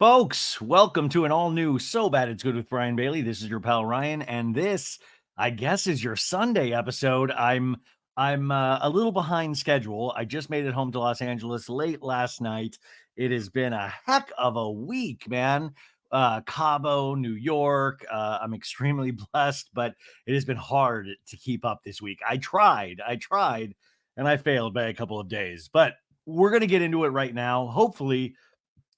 Folks, welcome to an all new So Bad It's Good with Brian Bailey. This is your pal Ryan, and this, I guess, is your Sunday episode. I'm a little behind schedule. I just made it home to Los Angeles late last night. It has been a heck of a week, man. Cabo, New York. I'm extremely blessed, but it has been hard to keep up this week. I tried, and I failed by a couple of days. But we're gonna get into it right now. Hopefully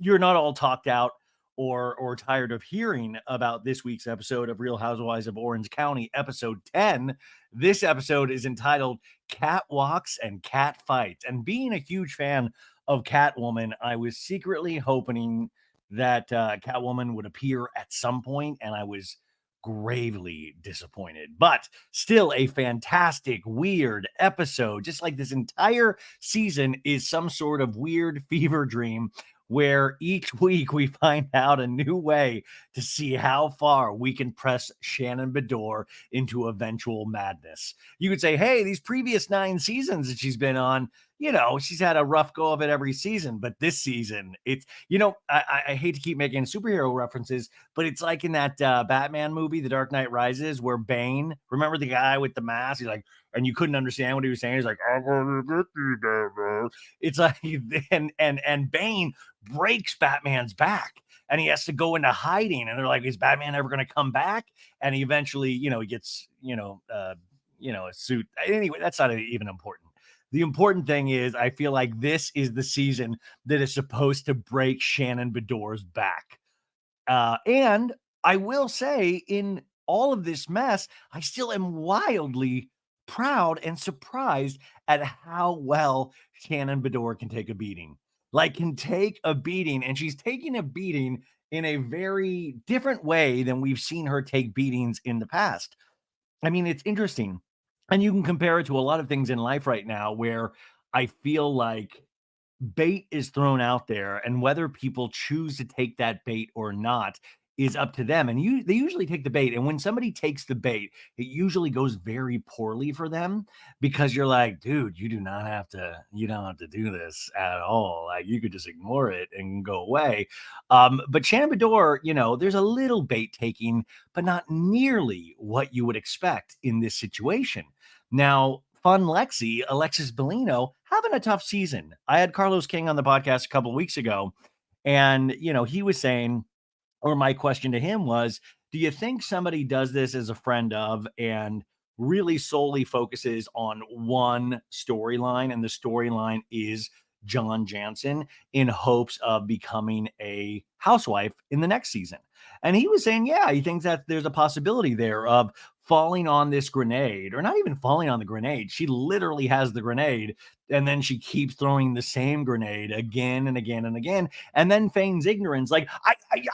you're not all talked out or tired of hearing about this week's episode of Real Housewives of Orange County, episode 10. This episode is entitled Cat Walks and Cat Fights. And being a huge fan of Catwoman, I was secretly hoping that Catwoman would appear at some point, and I was gravely disappointed. But still, a fantastic, weird episode. Just like this entire season is some sort of weird fever dream where each week we find out a new way to see how far we can press Shannon Beador into eventual madness. You could say, hey, these previous 9 seasons that she's been on, she's had a rough go of it every season, but this season, I hate to keep making superhero references, but it's like in that Batman movie, The Dark Knight Rises, where Bane, remember the guy with the mask? He's like, and you couldn't understand what he was saying. He's like, I'm gonna get you, Batman. It's like, and Bane breaks Batman's back and he has to go into hiding. And they're like, is Batman ever going to come back? And he eventually, he gets, a suit. Anyway, that's not even important. The important thing is, I feel like this is the season that is supposed to break Shannon Beador's back. And I will say, in all of this mess, I still am wildly proud and surprised at how well Shannon Beador can take a beating. Like, can take a beating, and she's taking a beating in a very different way than we've seen her take beatings in the past. I mean, it's interesting. And you can compare it to a lot of things in life right now where I feel like bait is thrown out there, and whether people choose to take that bait or not is up to them. And they usually take the bait, and when somebody takes the bait, it usually goes very poorly for them, because you're like, dude, you don't have to do this at all. Like, you could just ignore it and go away. But Shannon Beador, there's a little bait taking, but not nearly what you would expect in this situation. Now, Fun Lexi, Alexis Bellino, having a tough season. I had Carlos King on the podcast a couple of weeks ago, and he was saying, or my question to him was, do you think somebody does this as a friend of and really solely focuses on one storyline, and the storyline is John Janssen, in hopes of becoming a housewife in the next season? And he was saying, yeah, he thinks that there's a possibility there of falling on this grenade, or not even falling on the grenade. She literally has the grenade, and then she keeps throwing the same grenade again and again and again, and then feigns ignorance. Like,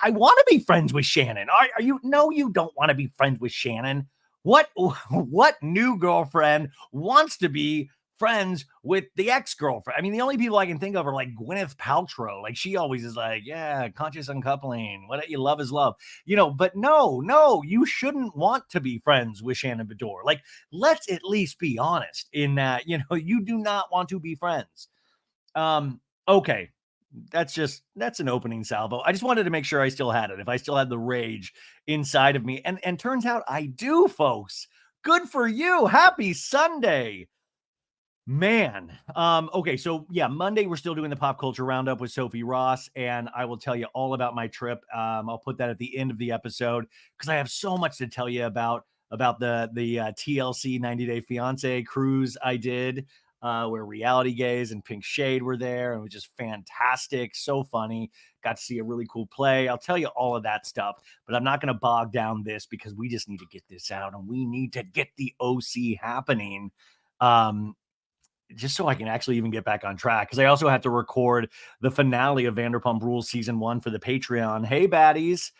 I want to be friends with Shannon. Are you? No, you don't want to be friends with Shannon. What new girlfriend wants to be friends with the ex-girlfriend? I mean, the only people I can think of are like Gwyneth Paltrow. Like, she always is like, yeah, conscious uncoupling. What you love is love, but no, you shouldn't want to be friends with Shannon Beador. Like, let's at least be honest in that, you do not want to be friends. Okay. That's an opening salvo. I just wanted to make sure I still had it. If I still had the rage inside of me. And turns out I do, folks. Good for you. Happy Sunday. Man. Okay, so yeah, Monday we're still doing the pop culture roundup with Sophie Ross, and I will tell you all about my trip. I'll put that at the end of the episode because I have so much to tell you about the TLC 90 Day Fiance cruise I did, where Reality Gaze and Pink Shade were there, and it was just fantastic, so funny. Got to see a really cool play. I'll tell you all of that stuff, but I'm not going to bog down this because we just need to get this out, and we need to get the OC happening. Just so I can actually even get back on track, because I also have to record the finale of Vanderpump Rules season 1 for the Patreon. Hey, baddies.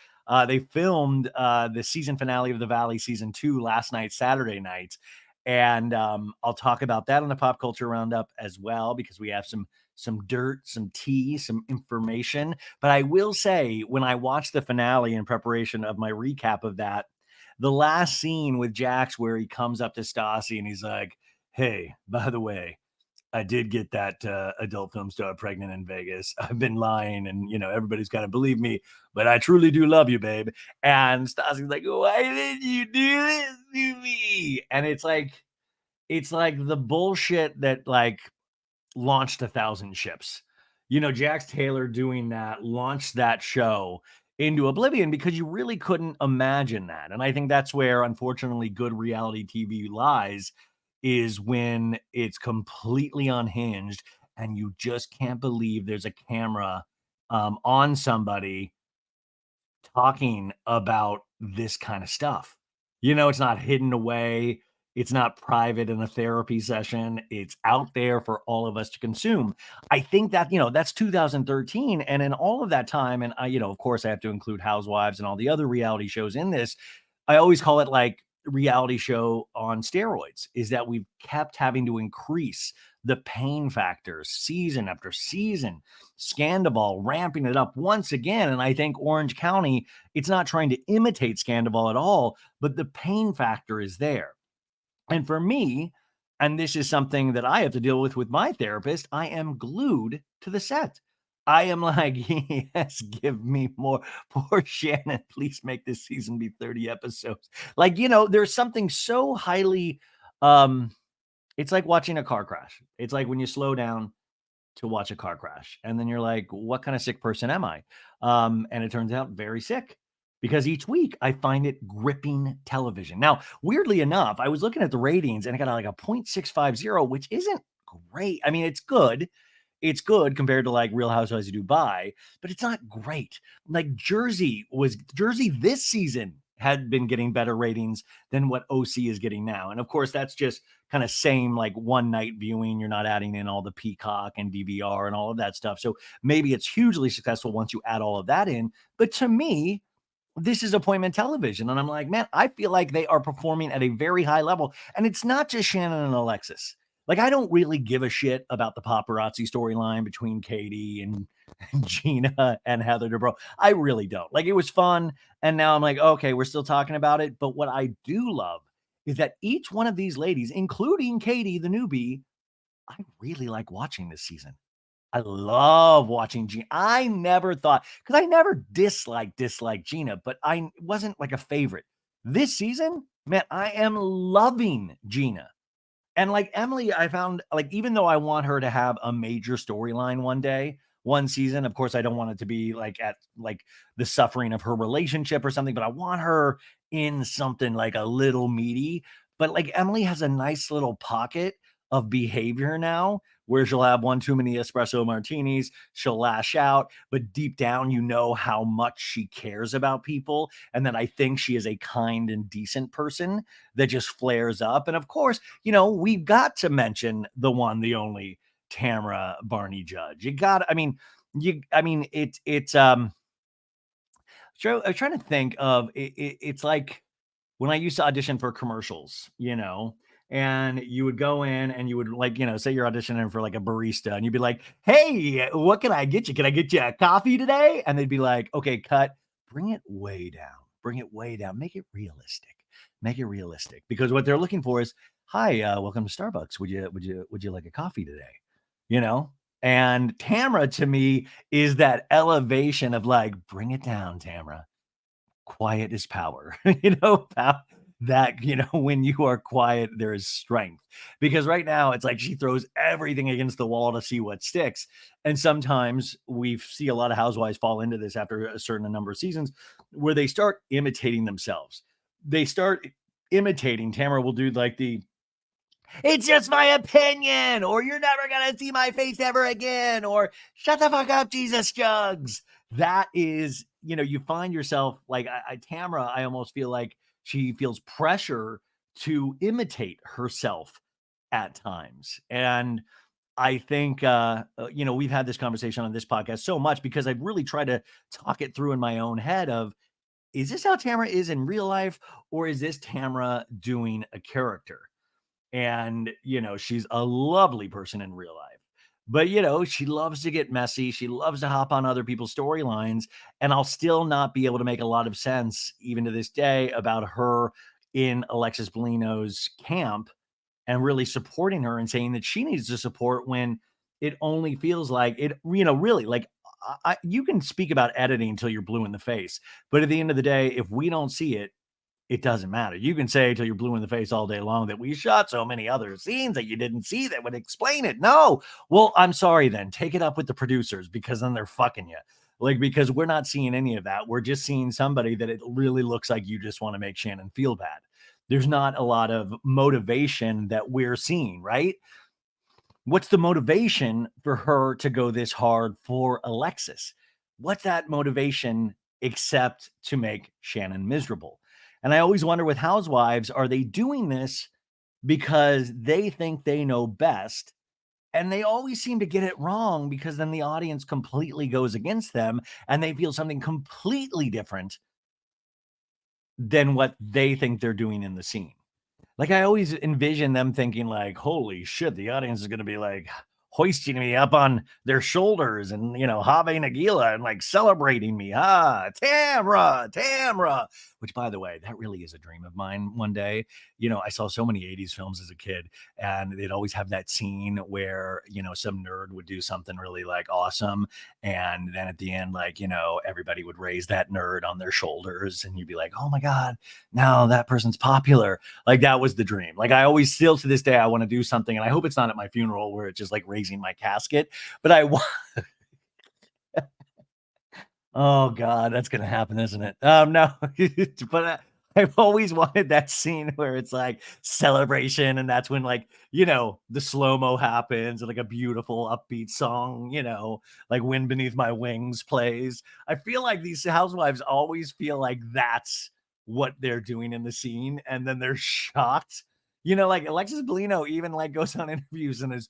They filmed the season finale of The Valley season 2 last night, Saturday night. And I'll talk about that on the pop culture roundup as well, because we have some dirt, some tea, some information. But I will say, when I watched the finale in preparation of my recap of that, the last scene with Jax where he comes up to Stassi and he's like, hey, by the way, I did get that adult film star pregnant in Vegas. I've been lying, and everybody's got to believe me, but I truly do love you, babe. And Stassi's like, "Why did you do this to me?" And it's like the bullshit that like launched 1,000 ships. Jax Taylor doing that launched that show into oblivion because you really couldn't imagine that. And I think that's where, unfortunately, good reality TV lies, is when it's completely unhinged and you just can't believe there's a camera on somebody talking about this kind of stuff. It's not hidden away. It's not private in a therapy session. It's out there for all of us to consume. I think that, that's 2013. And in all of that time, and of course, I have to include Housewives and all the other reality shows in this. I always call it like reality show on steroids, is that we've kept having to increase the pain factors season after season. Scandival ramping it up once again. And I think Orange County, it's not trying to imitate Scandival at all, but the pain factor is there. And for me, and this is something that I have to deal with my therapist, I am glued to the set. I am like, yes, give me more. Poor Shannon, please make this season be 30 episodes. Like, there's something so highly, it's like watching a car crash. It's like when you slow down to watch a car crash. And then you're like, what kind of sick person am I? And it turns out very sick, because each week I find it gripping television. Now, weirdly enough, I was looking at the ratings and I got like a 0.650, which isn't great. I mean, it's good. It's good compared to like Real Housewives of Dubai, but it's not great. Like Jersey this season had been getting better ratings than what OC is getting now. And of course, that's just kind of same like one night viewing. You're not adding in all the Peacock and DVR and all of that stuff. So maybe it's hugely successful once you add all of that in. But to me, this is appointment television. And I'm like, man, I feel like they are performing at a very high level. And it's not just Shannon and Alexis. Like, I don't really give a shit about the paparazzi storyline between Katie and Gina and Heather Dubrow. I really don't. Like, it was fun. And now I'm like, okay, we're still talking about it. But what I do love is that each one of these ladies, including Katie, the newbie, I really like watching this season. I love watching Gina. I never thought, because I never disliked Gina, but I wasn't like a favorite. This season, man, I am loving Gina. And like Emily, I found, like, even though I want her to have a major storyline one day, one season, of course, I don't want it to be like at like the suffering of her relationship or something, but I want her in something like a little meaty. But like Emily has a nice little pocket of behavior now where she'll have one too many espresso martinis, she'll lash out, but deep down, how much she cares about people. And that I think she is a kind and decent person that just flares up. And of course, we've got to mention the one, the only Tamra Barney Judge. I was trying to think of it's like when I used to audition for commercials, and you would go in and you would like, say you're auditioning for like a barista and you'd be like, hey, what can I get you? Can I get you a coffee today? And they'd be like, okay, cut, bring it way down, make it realistic, because what they're looking for is, hi, welcome to Starbucks. Would you like a coffee today? You know? And Tamra to me is that elevation of like, bring it down, Tamra. Quiet is power. That, when you are quiet, there is strength. Because right now it's like she throws everything against the wall to see what sticks. And sometimes we see a lot of housewives fall into this after a certain number of seasons where they start imitating themselves. They start imitating. Tamara will do like it's just my opinion, or you're never going to see my face ever again, or shut the fuck up, Jesus Jugs. That is, you find yourself like Tamra, I almost feel like she feels pressure to imitate herself at times. And I think, we've had this conversation on this podcast so much because I've really tried to talk it through in my own head of, is this how Tamra is in real life, or is this Tamra doing a character? And, she's a lovely person in real life. But, she loves to get messy. She loves to hop on other people's storylines. And I'll still not be able to make a lot of sense, even to this day, about her in Alexis Bellino's camp and really supporting her and saying that she needs to support when it only feels like it, really like you can speak about editing until you're blue in the face. But at the end of the day, if we don't see it, it doesn't matter. You can say till you're blue in the face all day long that we shot so many other scenes that you didn't see that would explain it. No. Well, I'm sorry then. Take it up with the producers because then they're fucking you. Like, because we're not seeing any of that. We're just seeing somebody that it really looks like you just want to make Shannon feel bad. There's not a lot of motivation that we're seeing, right? What's the motivation for her to go this hard for Alexis? What's that motivation except to make Shannon miserable? And I always wonder with Housewives, are they doing this because they think they know best? And they always seem to get it wrong because then the audience completely goes against them and they feel something completely different than what they think they're doing in the scene. Like, I always envision them thinking like, "Holy shit, the audience is gonna be, like, hoisting me up on their shoulders and, Have Nagila and, like, celebrating me. Ah, Tamra, Tamra," which, by the way, that really is a dream of mine one day. I saw so many 80s films as a kid, and they'd always have that scene where, some nerd would do something really, like, awesome, and then at the end, like, everybody would raise that nerd on their shoulders, and you'd be like, "Oh my god, now that person's popular." Like, that was the dream. Like, I always still to this day, I want to do something, and I hope it's not at my funeral where it's just like raising my casket, but oh God, that's going to happen, isn't it? No, but I've always wanted that scene where it's like celebration. And that's when like, the slow-mo happens and like a beautiful upbeat song, like Wind Beneath My Wings plays. I feel like these housewives always feel like that's what they're doing in the scene. And then they're shocked. Like Alexis Bellino even like goes on interviews and is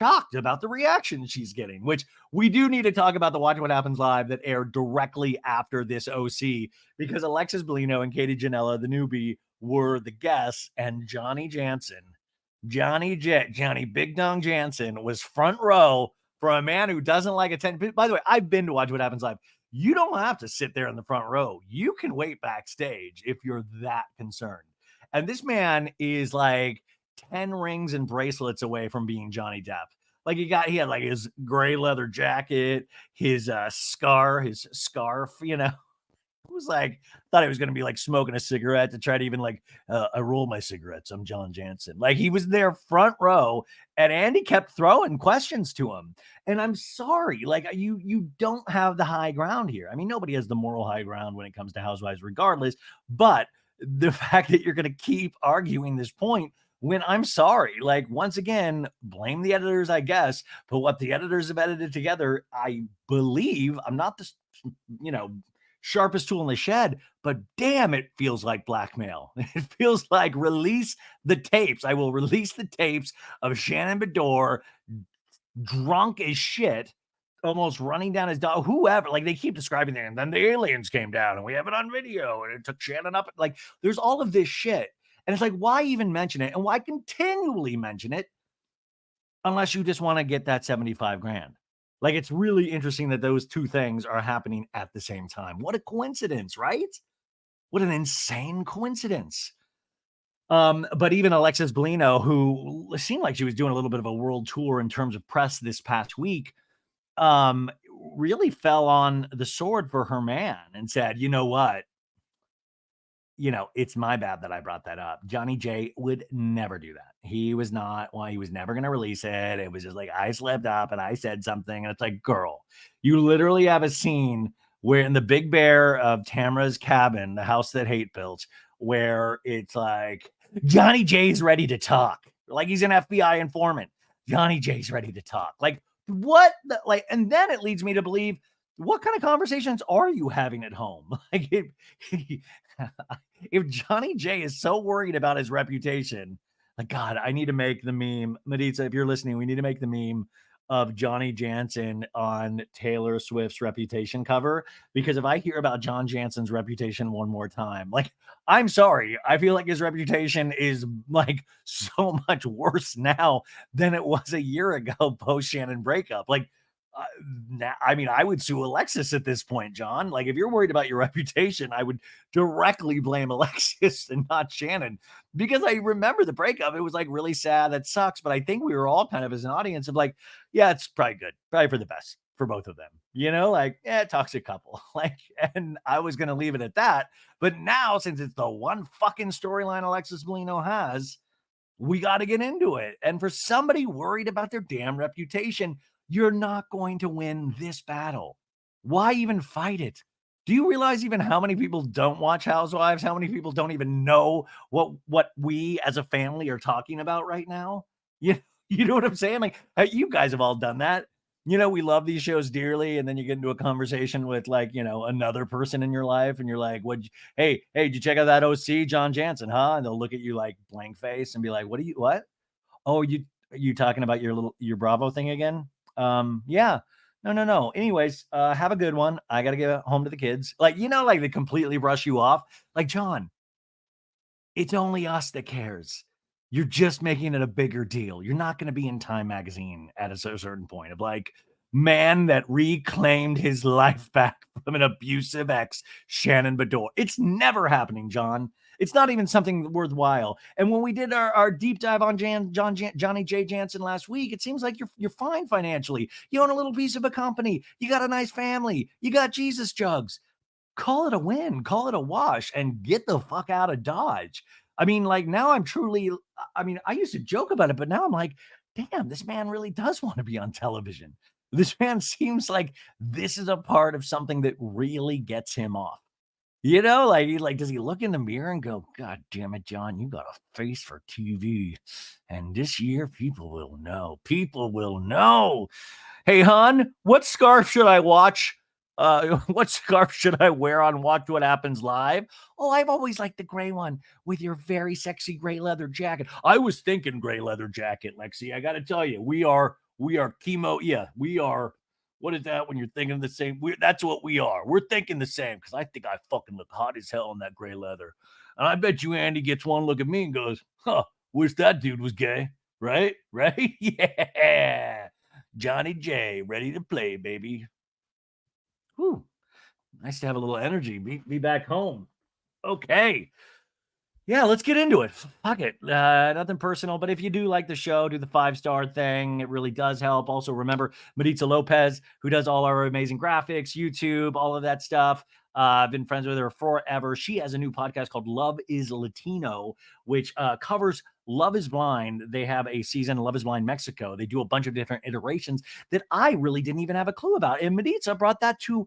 shocked about the reaction she's getting, which we do need to talk about the Watch What Happens Live that aired directly after this OC because Alexis Bellino and Katie Janela, the newbie, were the guests, and Johnny Janssen, Johnny Big Dong Janssen was front row for a man who doesn't like attention. By the way, I've been to Watch What Happens Live. You don't have to sit there in the front row. You can wait backstage if you're that concerned. And this man is like 10 rings and bracelets away from being Johnny Depp. Like he had like his gray leather jacket, his scarf, It was like thought he was gonna be like smoking a cigarette to try to even like I roll my cigarettes. I'm John Janssen. Like he was there front row, and Andy kept throwing questions to him. And I'm sorry, like you don't have the high ground here. I mean, nobody has the moral high ground when it comes to Housewives, regardless. But the fact that you're gonna keep arguing this point when I'm sorry, like once again, blame the editors, I guess. But what the editors have edited together, I believe, I'm not the you know sharpest tool in the shed, but damn, it feels like blackmail. It feels like release the tapes. I will release the tapes of Shannon Beador drunk as shit, almost running down his dog, whoever. Like they keep describing it, and then the aliens came down, and we have it on video, and it took Shannon up. Like there's all of this shit. And it's like, why even mention it? And why continually mention it unless you just want to get that 75 grand? Like, it's really interesting that those two things are happening at the same time. What a coincidence, right? What an insane coincidence. But even Alexis Bellino, who seemed like she was doing a little bit of a world tour in terms of press this past week, um, really fell on the sword for her man and said, you know what? It's my bad that I brought that up. Johnny J would never do that. He was not, well, he was never going to release it. It was just like, I slipped up and I said something. And it's like, girl, you literally have a scene where in the Big Bear of Tamra's cabin, the house that Hate built, where it's like, Johnny J's ready to talk. Like he's an FBI informant. Johnny J's ready to talk. Like, what? And then it leads me to believe, what kind of conversations are you having at home? Like, if Johnny J is so worried about his reputation, like, God, I need to make the meme. Maritza, if you're listening, we need to make the meme of Johnny Janssen on Taylor Swift's Reputation cover. Because if I hear about John Janssen's reputation one more time, like, I'm sorry, I feel like his reputation is like so much worse now than it was a year ago post Shannon breakup. Like, I mean, I would sue Alexis at this point, John. Like, if you're worried about your reputation, I would directly blame Alexis and not Shannon, because I remember the breakup. It was like really sad. That sucks. But I think we were all kind of as an audience of like, yeah, it's probably good, probably for the best for both of them. Like, yeah, toxic couple. Like, and I was going to leave it at that. But now, since it's the one fucking storyline Alexis Bellino has, we got to get into it. And for somebody worried about their damn reputation, you're not going to win this battle. Why even fight it? Do you realize even how many people don't watch Housewives? How many people don't even know what we as a family are talking about right now? You, you know what I'm saying? Like, you guys have all done that. We love these shows dearly, and then you get into a conversation with like, another person in your life, and you're like, hey, did you check out that OC, John Janssen, huh? And they'll look at you like blank face and be like, what? Oh, you talking about your Bravo thing again? Yeah. No. Anyways, have a good one. I gotta get home to the kids. Like, like they completely brush you off. Like, John, it's only us that cares. You're just making it a bigger deal. You're not going to be in Time magazine at a certain point of like, man that reclaimed his life back from an abusive ex, Shannon Beador. It's never happening, John. It's not even something worthwhile. And when we did our deep dive on Johnny J. Janssen last week, it seems like you're fine financially. You own a little piece of a company. You got a nice family. You got Jesus jugs. Call it a win, call it a wash, and get the fuck out of Dodge. I mean, like, now I used to joke about it, but now I'm like, damn, this man really does want to be on television. This man seems like this is a part of something that really gets him off. Like, does he look in the mirror and go, God damn it, John, you got a face for TV. And this year, people will know. People will know. Hey, hon, what scarf should I watch? What scarf should I wear on Watch What Happens Live? Oh, I've always liked the gray one with your very sexy gray leather jacket. I was thinking gray leather jacket, Lexi. I got to tell you, we are chemo. Yeah, we are. What is that when you're thinking the same? That's what we are. We're thinking the same because I think I fucking look hot as hell in that gray leather. And I bet you Andy gets one look at me and goes, huh, wish that dude was gay. Right? Right? Yeah. Johnny J, ready to play, baby. Whew. Nice to have a little energy. Be back home. Okay. Yeah, let's get into it. Fuck it. Nothing personal, but if you do like the show, do the 5-star thing. It really does help. Also, remember Maritza Lopez, who does all our amazing graphics, YouTube, all of that stuff. I've been friends with her forever. She has a new podcast called Love is Latino, which covers Love is Blind. They have a season, Love is Blind Mexico. They do a bunch of different iterations that I really didn't even have a clue about. And Maritza brought that to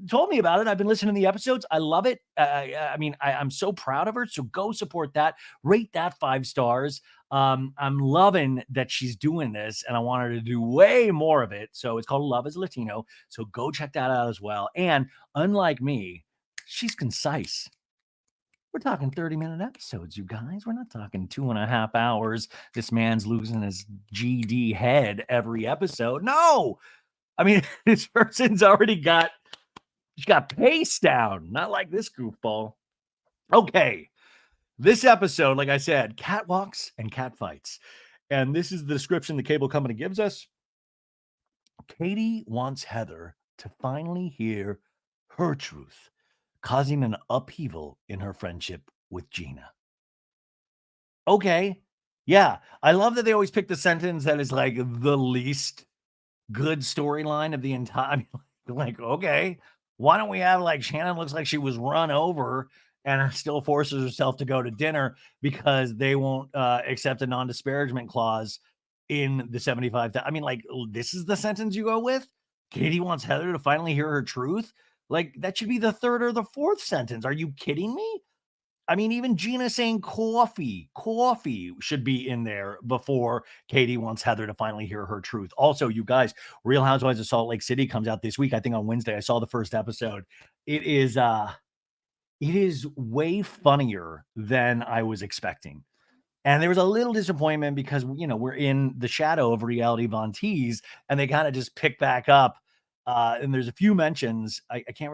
told me about it. I've been listening to the episodes. I love it. I mean, I'm so proud of her. So go support that. Rate that 5 stars. I'm loving that she's doing this, and I want her to do way more of it. So it's called Love is Latino. So go check that out as well. And unlike me, she's concise. We're talking 30-minute episodes, you guys. We're not talking 2.5 hours. This man's losing his GD head every episode. No, I mean, this person's already got pace down, not like this goofball. Okay, this episode, like I said, catwalks and catfights. And this is the description the cable company gives us. Katie wants Heather to finally hear her truth, causing an upheaval in her friendship with Gina. Okay, yeah, I love that they always pick the sentence that is like the least good storyline of the entire. Like, okay, why don't we have like Shannon looks like she was run over and still forces herself to go to dinner because they won't accept a non-disparagement clause in the 75. I mean, like, this is the sentence you go with? Katie wants Heather to finally hear her truth. Like, that should be the 3rd or the 4th sentence. Are you kidding me? I mean, even Gina saying coffee should be in there before Katie wants Heather to finally hear her truth. Also, you guys, Real Housewives of Salt Lake City comes out this week. I think on Wednesday. I saw the first episode. It is way funnier than I was expecting. And there was a little disappointment because, we're in the shadow of Reality Von Tease, and they kind of just pick back up. And there's a few mentions. I can't,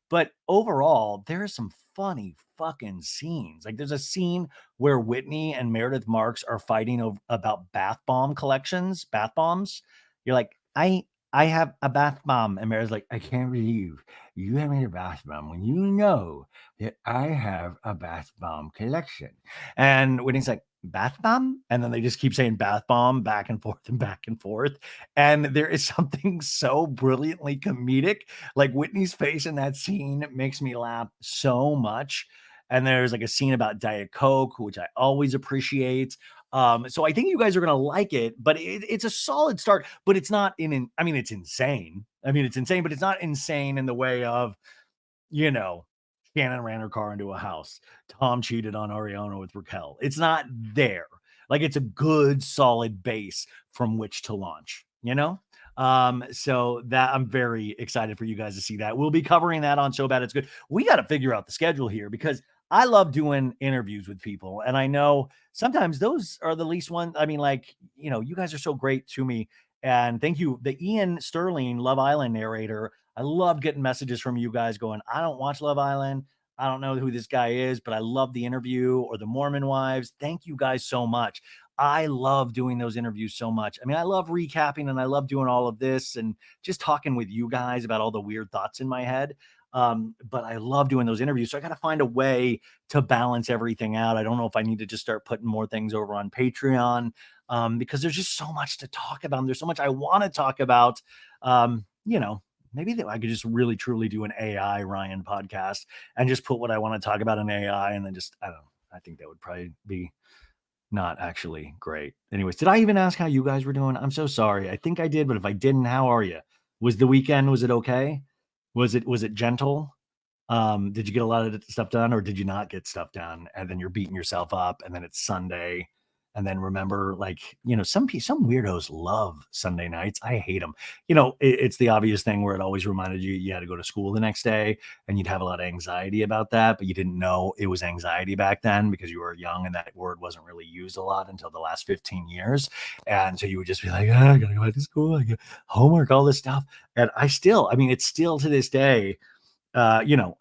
but overall, there are some funny fucking scenes. Like, there's a scene where Whitney and Meredith Marks are fighting about bath bombs. You're like, I I have a bath bomb. And Mary's like, I can't believe you have made a bath bomb when you know that I have a bath bomb collection. And Whitney's like, bath bomb? And then they just keep saying bath bomb back and forth and back and forth. And there is something so brilliantly comedic. Like Whitney's face in that scene makes me laugh so much. And there's like a scene about Diet Coke, which I always appreciate. So I think you guys are gonna like it, but it's a solid start, but it's not I mean, it's insane. I mean, it's insane, but it's not insane in the way of, you know, Shannon ran her car into a house. Tom cheated on Ariana with Raquel. It's not there. Like it's a good, solid base from which to launch, you know? So that I'm very excited for you guys to see that. We'll be covering that on So Bad It's Good. We got to figure out the schedule here because I love doing interviews with people. And I know sometimes those are the least one. I mean, like, you guys are so great to me. And thank you. The Ian Sterling Love Island narrator, I love getting messages from you guys going, I don't watch Love Island. I don't know who this guy is, but I love the interview or the Mormon wives. Thank you guys so much. I love doing those interviews so much. I mean, I love recapping and I love doing all of this and just talking with you guys about all the weird thoughts in my head. But I love doing those interviews. So I got to find a way to balance everything out. I don't know if I need to just start putting more things over on Patreon because there's just so much to talk about. And there's so much I want to talk about. Maybe that I could just really truly do an AI Ryan podcast and just put what I want to talk about in AI and then just, I don't know. I think that would probably be not actually great. Anyways, did I even ask how you guys were doing? I'm so sorry. I think I did, but if I didn't, how are you? Was the weekend, was it okay? Was it gentle? Did you get a lot of stuff done or did you not get stuff done? And then you're beating yourself up and then it's Sunday. And then remember, like, some weirdos love Sunday nights. I hate them. It's the obvious thing where it always reminded you had to go to school the next day and you'd have a lot of anxiety about that, but you didn't know it was anxiety back then because you were young and that word wasn't really used a lot until the last 15 years. And so you would just be like, I gotta go back to school, I get homework, all this stuff. And I mean, it's still to this day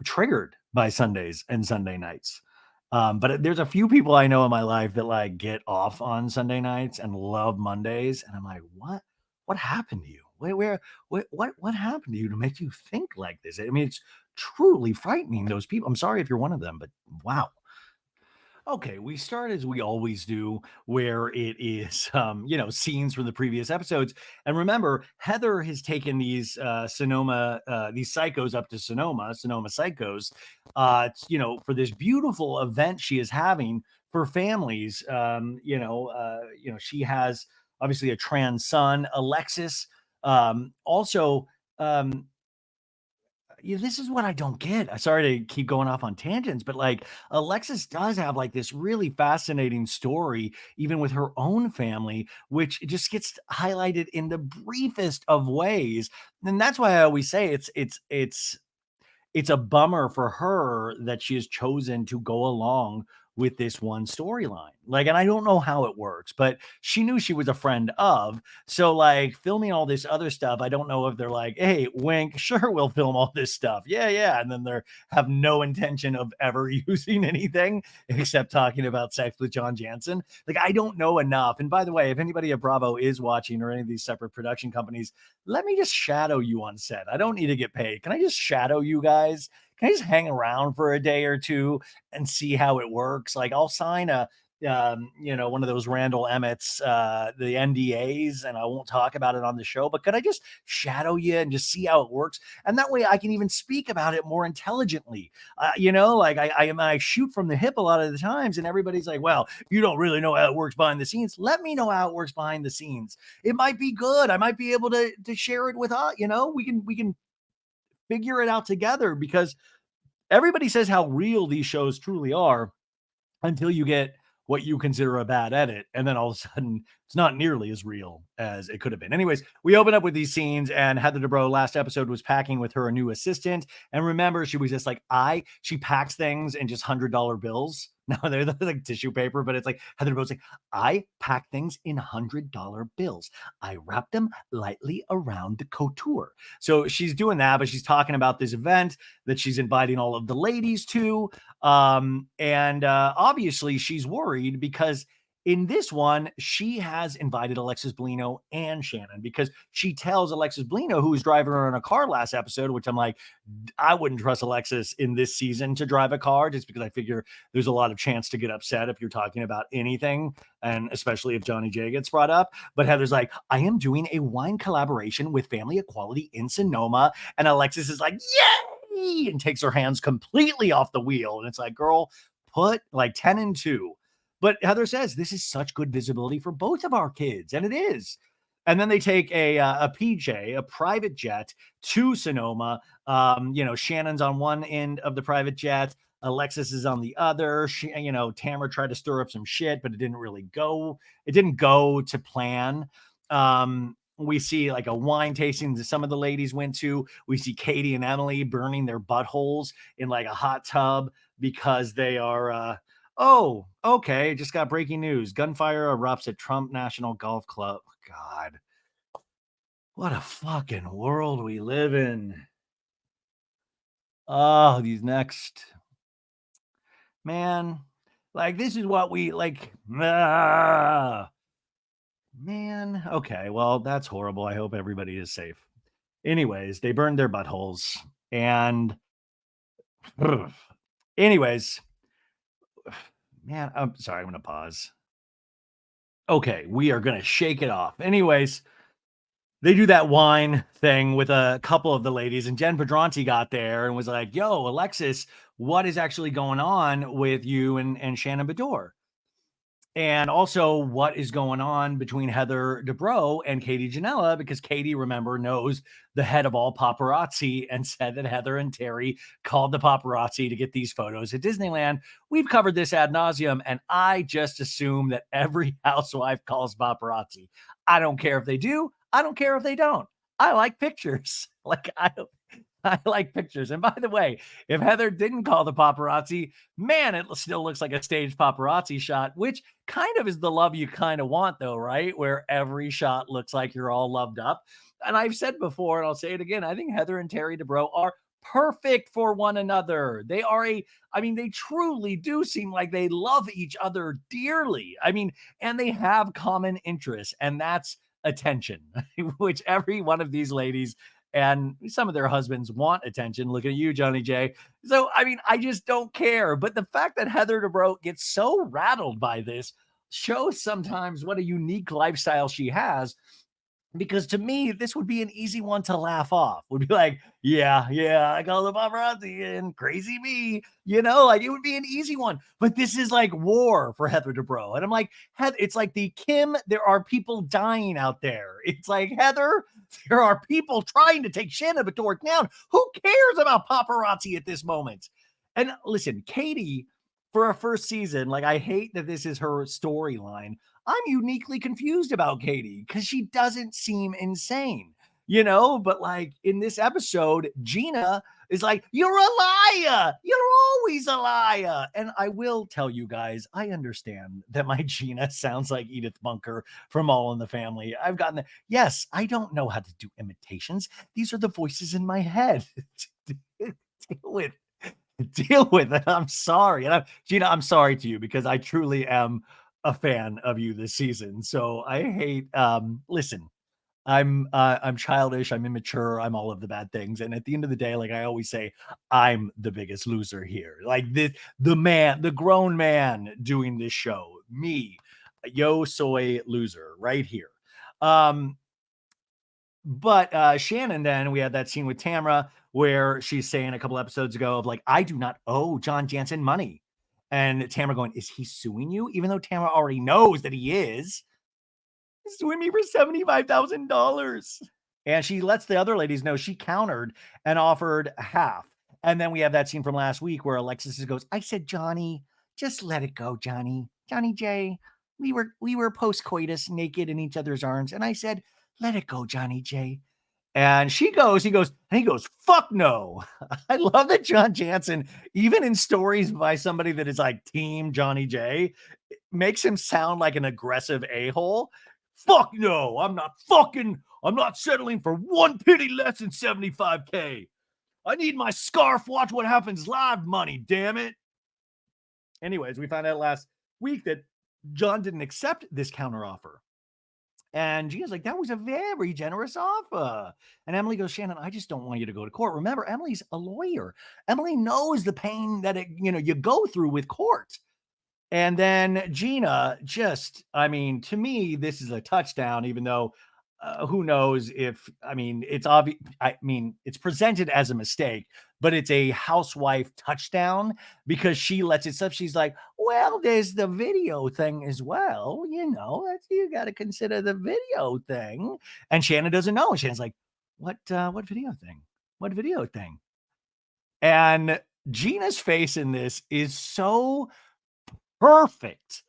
triggered by Sundays and Sunday nights. But there's a few people I know in my life that like get off on Sunday nights and love Mondays. And I'm like, what happened to you? What happened to you to make you think like this? I mean, it's truly frightening, those people. I'm sorry if you're one of them, but wow. Okay, we start as we always do, where it is, scenes from the previous episodes. And remember, Heather has taken these these psychos up to Sonoma psychos, for this beautiful event she is having for families. She has obviously a trans son, Alexis. Also, um, yeah, this is what I don't get. Sorry to keep going off on tangents, but like Alexis does have like this really fascinating story, even with her own family, which just gets highlighted in the briefest of ways. And that's why I always say it's a bummer for her that she has chosen to go along with this one storyline. Like, and I don't know how it works, but she knew she was a friend of. So, like, filming all this other stuff, I don't know if they're like, hey, wink, sure, we'll film all this stuff. Yeah, yeah. And then they have no intention of ever using anything except talking about sex with John Janssen. Like, I don't know enough. And by the way, if anybody at Bravo is watching or any of these separate production companies, let me just shadow you on set. I don't need to get paid. Can I just shadow you guys? Can I just hang around for a day or two and see how it works? Like I'll sign one of those Randall Emmett's, the NDAs, and I won't talk about it on the show, but could I just shadow you and just see how it works? And that way I can even speak about it more intelligently. Like I shoot from the hip a lot of the times and everybody's like, well, you don't really know how it works behind the scenes. Let me know how it works behind the scenes. It might be good. I might be able to share it with, we can figure it out together because everybody says how real these shows truly are until you get what you consider a bad edit. And then all of a sudden, it's not nearly as real as it could have been. Anyways, we open up with these scenes, and Heather Dubrow last episode was packing with her new assistant. And remember, she was just like, she packs things in just $100 bills. Now they're like tissue paper, but it's like Heather Dubrow's like, I pack things in $100 bills. I wrap them lightly around the couture. So she's doing that, but she's talking about this event that she's inviting all of the ladies to. And obviously she's worried because In this one, she has invited Alexis Bellino and Shannon because she tells Alexis Bellino, who was driving her in a car last episode, which I'm like, I wouldn't trust Alexis in this season to drive a car just because I figure there's a lot of chance to get upset if you're talking about anything, and especially if Johnny J gets brought up. But Heather's like, I am doing a wine collaboration with Family Equality in Sonoma. And Alexis is like, yay! And takes her hands completely off the wheel. And it's like, girl, put like 10 and 2. But Heather says this is such good visibility for both of our kids. And it is. And then they take a PJ, a private jet to Sonoma. Shannon's on one end of the private jet. Alexis is on the other. Tamra tried to stir up some shit, but it didn't really go. It didn't go to plan. We see like a wine tasting that some of the ladies went to. We see Katie and Emily burning their buttholes in like a hot tub because they are, oh, okay. Just got breaking news. Gunfire erupts at Trump National Golf Club. God, what a fucking world we live in. Oh, these next, man, like this is what we like. Man, okay, well, that's horrible. I hope everybody is safe. Anyways, they burned their buttholes. And anyways, man, I'm sorry, I'm gonna pause. Okay, we are gonna shake it off. Anyways, they do that wine thing with a couple of the ladies, and Jen Pedranti got there and was like, yo, Alexis, what is actually going on with you and Shannon Beador? And also, what is going on between Heather Dubrow and Katie Janela? Because Katie, remember, knows the head of all paparazzi and said that Heather and Terry called the paparazzi to get these photos at Disneyland. We've covered this ad nauseum, and I just assume that every housewife calls paparazzi. I don't care if they do. I don't care if they don't. I like pictures. I like pictures. And by the way, if Heather didn't call the paparazzi, man, it still looks like a staged paparazzi shot, which kind of is the love you kind of want, though, right? Where every shot looks like you're all loved up. And I've said before, and I'll say it again, I think Heather and Terry Dubrow are perfect for one another. They truly do seem like they love each other dearly. And they have common interests, and that's attention, which every one of these ladies and some of their husbands want attention. Look at you, Johnny J. So, I just don't care. But the fact that Heather Dubrow gets so rattled by this shows sometimes what a unique lifestyle she has. Because to me, this would be an easy one to laugh off. Would be like, yeah, I call the paparazzi and crazy me, it would be an easy one. But this is like war for Heather Dubrow. And I'm like, it's like the Kim, there are people dying out there. It's like, Heather, there are people trying to take Shannon Beador down. Who cares about paparazzi at this moment? And listen, Katie, for a first season, like, I hate that this is her storyline. I'm uniquely confused about Katie because she doesn't seem insane, but like in this episode, Gina is like, you're a liar. You're always a liar. And I will tell you guys, I understand that my Gina sounds like Edith Bunker from All in the Family. I've gotten that. Yes, I don't know how to do imitations. These are the voices in my head. Deal with it. I'm sorry. And Gina, I'm sorry to you because I truly am a fan of you this season. So I hate, listen, I'm childish, I'm immature, I'm all of the bad things. And at the end of the day, like I always say, I'm the biggest loser here. Like the grown man doing this show, me, yo soy loser right here. But Shannon, then we had that scene with Tamra where she's saying a couple episodes ago of like, I do not owe John Janssen money. And Tamra going, is he suing you? Even though Tamra already knows that he is. He's suing me for $75,000. And she lets the other ladies know she countered and offered half. And then we have that scene from last week where Alexis goes, I said, Johnny, just let it go, Johnny. Johnny J. We were post-coitus naked in each other's arms. And I said, let it go, Johnny J. And he goes, fuck no. I love that John Janssen, even in stories by somebody that is like team Johnny J, makes him sound like an aggressive a-hole. Fuck no. I'm not settling for one penny less than 75K. I need my scarf. Watch What Happens Live money, damn it. Anyways, we found out last week that John didn't accept this counteroffer. And Gina's like, that was a very generous offer. And Emily goes, Shannon, I just don't want you to go to court. Remember, Emily's a lawyer. Emily knows the pain that you go through with court. And then Gina just, I mean, to me, this is a touchdown, even though who knows if, I mean, it's obvious. I mean, it's presented as a mistake, but it's a housewife touchdown because she lets it slip. She's like, well, there's the video thing as well. You got to consider the video thing. And Shannon doesn't know. Shannon's like, what video thing? What video thing? And Gina's face in this is so perfect.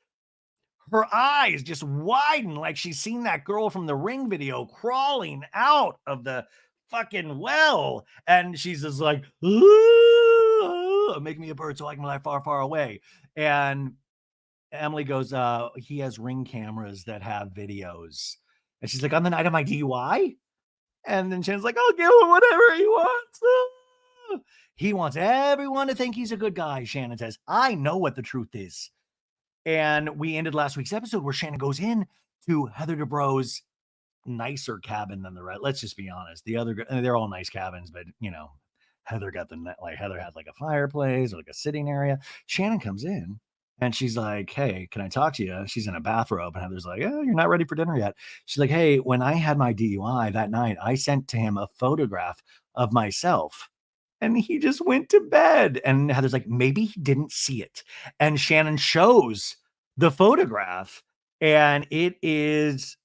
Her eyes just widen like she's seen that girl from the Ring video crawling out of the fucking well. And she's just like, make me a bird so I can fly far, far away. And Emily goes, he has Ring cameras that have videos. And she's like, on the night of my DUI? And then Shannon's like, I'll give him whatever he wants. He wants everyone to think he's a good guy, Shannon says. I know what the truth is. And we ended last week's episode where Shannon goes in to Heather Dubrow's nicer cabin than the rest. Let's just be honest. They're all nice cabins, but Heather got Heather had like a fireplace or like a sitting area. Shannon comes in and she's like, hey, can I talk to you? She's in a bathrobe. And Heather's like, oh, you're not ready for dinner yet. She's like, hey, when I had my DUI that night, I sent to him a photograph of myself. And he just went to bed. And Heather's like, maybe he didn't see it. And Shannon shows the photograph, and it is,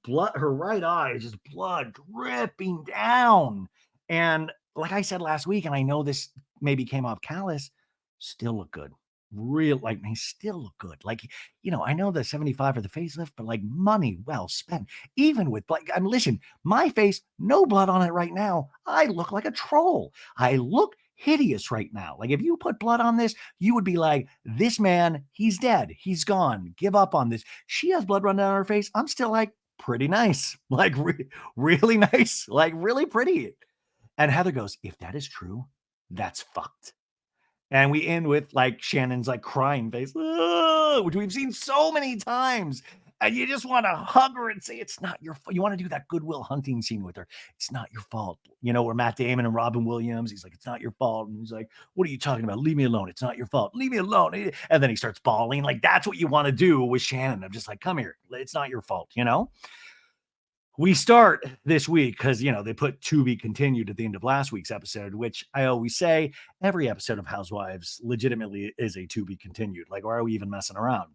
blood. Her right eye is just blood dripping down. And like I said last week, and I know this maybe came off callous, still look good. He still look good. I know the 75 for the facelift, but like money well spent. Even with listen, my face, no blood on it right now. I look like a troll. I look hideous right now. Like if you put blood on this, you would be like, this man, he's dead. He's gone. Give up on this. She has blood running down her face. I'm still like pretty nice. Like really nice. Like really pretty. And Heather goes, if that is true, that's fucked. And we end with like Shannon's like crying face, which we've seen so many times. And you just want to hug her and say, it's not your fault. You want to do that Goodwill Hunting scene with her. It's not your fault. Where Matt Damon and Robin Williams, he's like, it's not your fault. And he's like, what are you talking about? Leave me alone. It's not your fault. Leave me alone. And then he starts bawling. Like, that's what you want to do with Shannon. I'm just like, come here. It's not your fault, We start this week because, they put to be continued at the end of last week's episode, which I always say every episode of Housewives legitimately is a to be continued. Like, why are we even messing around?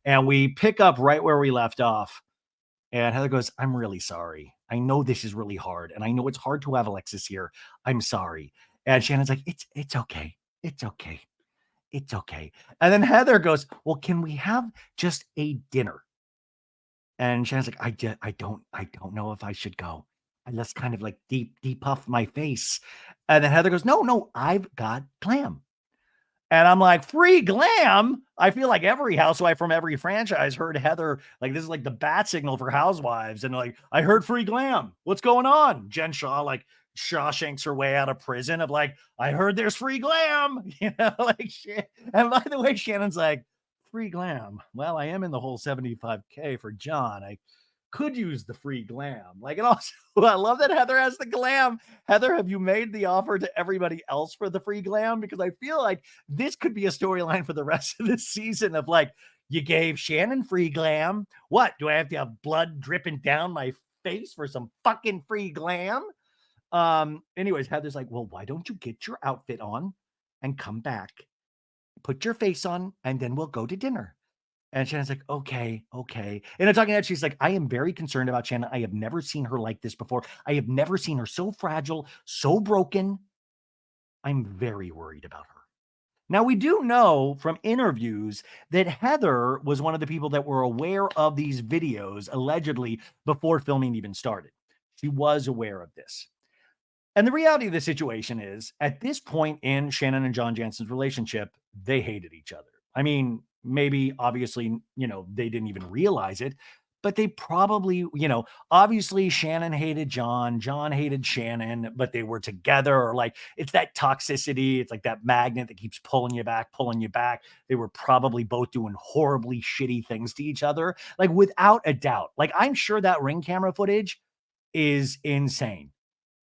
And we pick up right where we left off. And Heather goes, I'm really sorry. I know this is really hard. And I know it's hard to have Alexis here. I'm sorry. And Shannon's like, it's okay. It's okay. It's okay. And then Heather goes, well, can we have just a dinner? And Shannon's like, I don't know if I should go. And let's kind of like depuff my face. And then Heather goes, no, I've got glam. And I'm like, free glam? I feel like every housewife from every franchise heard Heather, like this is like the bat signal for Housewives. And like, I heard free glam. What's going on? Jen Shaw, like Shawshanks her way out of prison of like, I heard there's free glam. Like shit. And by the way, Shannon's like, free glam. Well, I am in the whole 75K for John. I could use the free glam. Like, and also, I love that Heather has the glam. Heather, have you made the offer to everybody else for the free glam? Because I feel like this could be a storyline for the rest of the season of like, you gave Shannon free glam. What? Do I have to have blood dripping down my face for some fucking free glam? Anyways, Heather's like, well, why don't you get your outfit on and come back? Put your face on, and then we'll go to dinner. And Shannon's like, okay. And I'm talking about, she's like, I am very concerned about Shannon. I have never seen her like this before. I have never seen her so fragile, so broken. I'm very worried about her. Now, we do know from interviews that Heather was one of the people that were aware of these videos, allegedly, before filming even started. She was aware of this. And the reality of the situation is, at this point in Shannon and John Janssen's relationship, they hated each other. I mean, maybe, obviously, they didn't even realize it, but they probably, obviously Shannon hated John, John hated Shannon, but they were together, or like it's that toxicity. It's like that magnet that keeps pulling you back, pulling you back. They were probably both doing horribly shitty things to each other, like without a doubt. Like I'm sure that ring camera footage is insane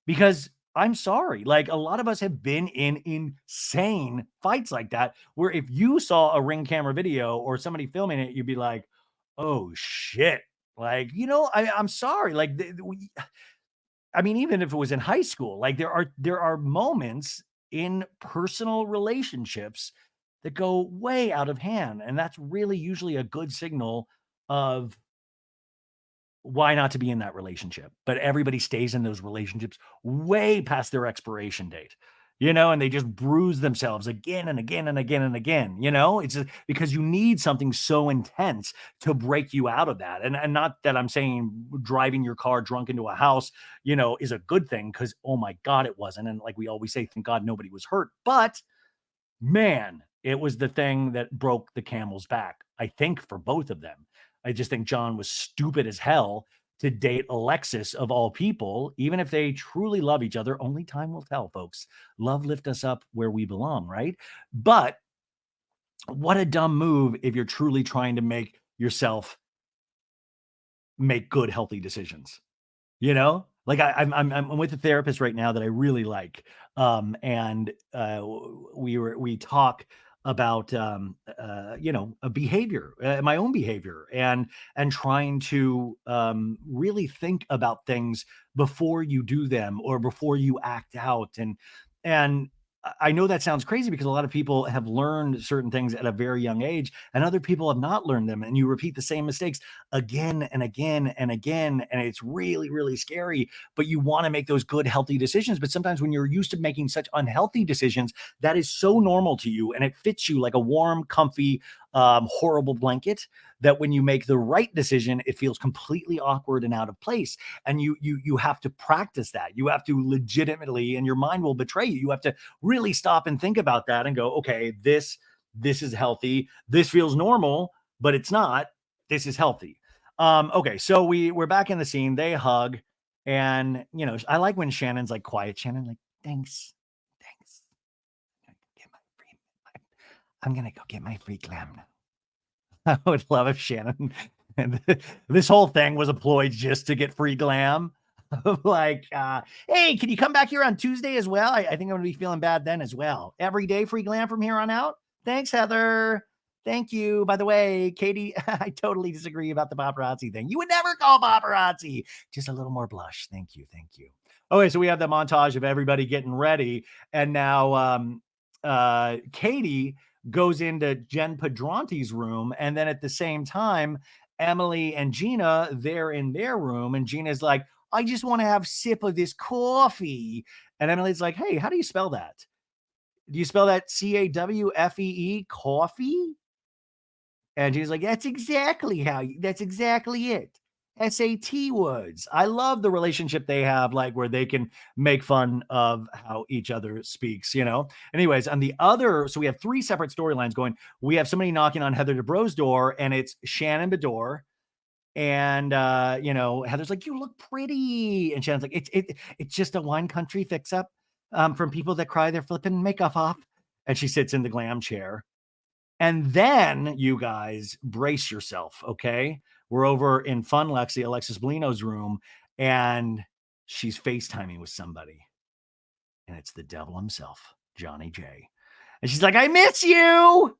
because I'm sorry, like a lot of us have been in insane fights like that, where if you saw a ring camera video or somebody filming it, you'd be like, oh shit. Like, I'm sorry. Like, I mean, even if it was in high school, like there are moments in personal relationships that go way out of hand. And that's really usually a good signal of why not to be in that relationship. But everybody stays in those relationships way past their expiration date, and they just bruise themselves again and again and again and again. It's just because you need something so intense to break you out of that. And not that I'm saying driving your car drunk into a house, is a good thing, because oh my God, it wasn't. And like we always say, thank God nobody was hurt. But man, it was the thing that broke the camel's back, I think, for both of them. I just think John was stupid as hell to date Alexis of all people, even if they truly love each other. Only time will tell, folks. Love lift us up where we belong, right? But what a dumb move if you're truly trying to make yourself make good, healthy decisions. Like I'm with a therapist right now that I really like, and we talk about a behavior, my own behavior, and trying to really think about things before you do them or before you act out. And I know that sounds crazy because a lot of people have learned certain things at a very young age, and other people have not learned them, and you repeat the same mistakes again and again and again, and it's really, really scary. But you want to make those good, healthy decisions. But sometimes when you're used to making such unhealthy decisions, that is so normal to you, and it fits you like a warm, comfy, horrible blanket, that when you make the right decision, it feels completely awkward and out of place. And you have to practice that. You have to legitimately, and your mind will betray you. You have to really stop and think about that and go, okay, this is healthy. This feels normal, but it's not. This is healthy. Okay, so we're back in the scene. They hug, and I like when Shannon's like quiet. Shannon, like, thanks. I'm gonna go get my free glam now. I would love if Shannon and this whole thing was a ploy just to get free glam. Like, hey, can you come back here on Tuesday as well? I think I'm gonna be feeling bad then as well. Every day free glam from here on out. Thanks, Heather. Thank you. By the way, Katie, I totally disagree about the paparazzi thing. You would never call paparazzi. Just a little more blush. Thank you. Thank you. Okay, so we have the montage of everybody getting ready, and now Katie goes into Jen Pedranti's room, and then at the same time, Emily and Gina, they're in their room, and Gina's like, I just want to have a sip of this coffee. And Emily's like, hey, how do you spell that? Do you spell that Cawfee, coffee? And she's like, that's exactly it. SAT words. I love the relationship they have, like where they can make fun of how each other speaks, Anyways, on the other, so we have three separate storylines going. We have somebody knocking on Heather Dubrow's door, and it's Shannon Beador. And Heather's like, you look pretty. And Shannon's like, it's just a wine country fix up from people that cry their flipping makeup off. And she sits in the glam chair. And then you guys brace yourself, okay? We're over in Fun Lexi, Alexis Bellino's room, and she's FaceTiming with somebody. And it's the devil himself, Johnny J. And she's like, I miss you.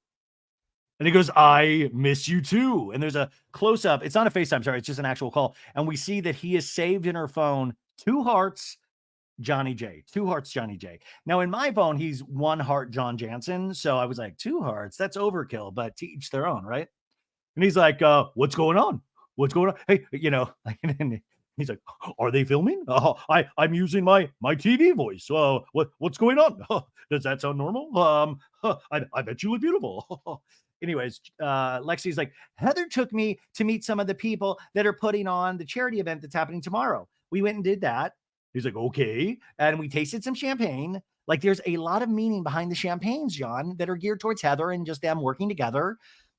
And he goes, I miss you too. And there's a close up. It's not a FaceTime, sorry. It's just an actual call. And we see that he is saved in her phone 2 hearts, Johnny J. 2 hearts, Johnny J. Now in my phone, he's 1 heart, John Janssen. So I was like, 2 hearts, that's overkill, but to each their own, right? And he's like, what's going on? What's going on? Hey, and he's like, are they filming? I'm using my TV voice. What's going on? Does that sound normal? I bet you look beautiful. Anyways, Lexi's like, Heather took me to meet some of the people that are putting on the charity event that's happening tomorrow. We went and did that. He's like, okay. And we tasted some champagne. Like there's a lot of meaning behind the champagnes, John, that are geared towards Heather and just them working together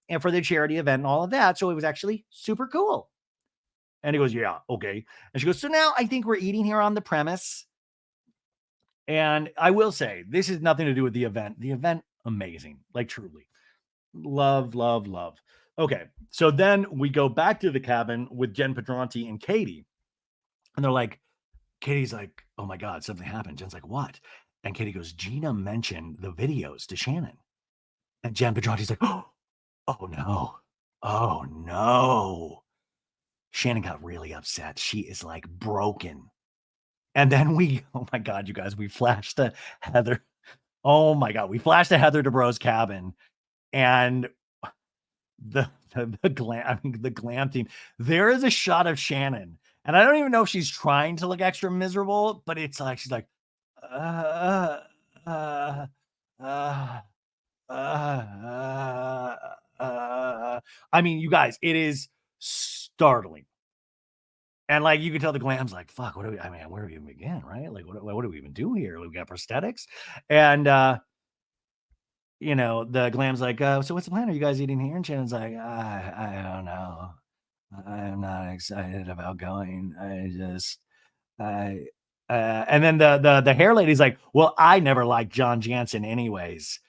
and for the charity event and all of that. So it was actually super cool. And he goes, yeah, okay. And she goes, so now I think we're eating here on the premise. And I will say, this has nothing to do with the event. The event, amazing. Like, truly. Love, love, love. Okay. So then we go back to the cabin with Jenn, Pedranti, and Katie. And they're like, Katie's like, oh my God, something happened. Jen's like, what? And Katie goes, Gina mentioned the videos to Shannon. And Jenn Pedranti's like, oh no. Oh no. Shannon got really upset. She is like broken. And then oh my God, you guys, we flashed to Heather. Oh my God, we flashed to Heather Dubrow's cabin, and the glam, I mean, the glam team. There is a shot of Shannon, and I don't even know if she's trying to look extra miserable, but it's like she's like, uh, uh, uh, I mean, you guys, it is startling. And like you can tell the glam's like, fuck, what do we, I mean, where do we even begin, right? Like, what do we even do here? We got prosthetics. And the glam's like, so what's the plan? Are you guys eating here? And Shannon's like, I don't know. I'm not excited about going. And then the hair lady's like, well, I never liked John Janssen anyways.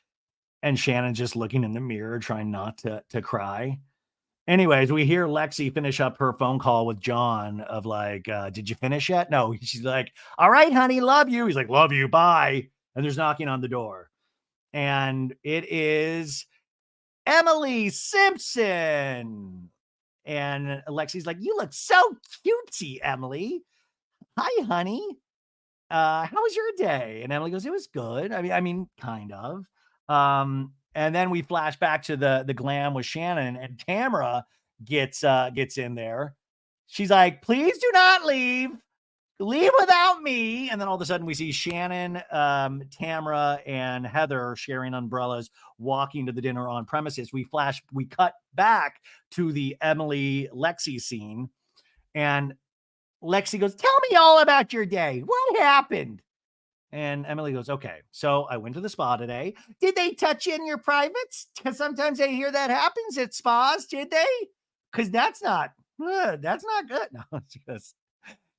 And Shannon's just looking in the mirror, trying not to cry. Anyways, we hear Lexi finish up her phone call with John of like, did you finish yet? No, she's like, all right, honey, love you. He's like, love you, bye. And there's knocking on the door. And it is Emily Simpson. And Lexi's like, you look so cutesy, Emily. Hi, honey. How was your day? And Emily goes, it was good. I mean, kind of. And then we flash back to the glam with Shannon, and Tamra gets in there. She's like, please do not leave. Leave without me. And then all of a sudden we see Shannon, Tamra, and Heather sharing umbrellas, walking to the dinner on premises. We cut back to the Emily Lexi scene, and Lexi goes, tell me all about your day. What happened? And Emily goes, okay, so I went to the spa today. Did they touch you in your privates? Because sometimes I hear that happens at spas. Did they? Because that's not good. That's not good. No, she goes,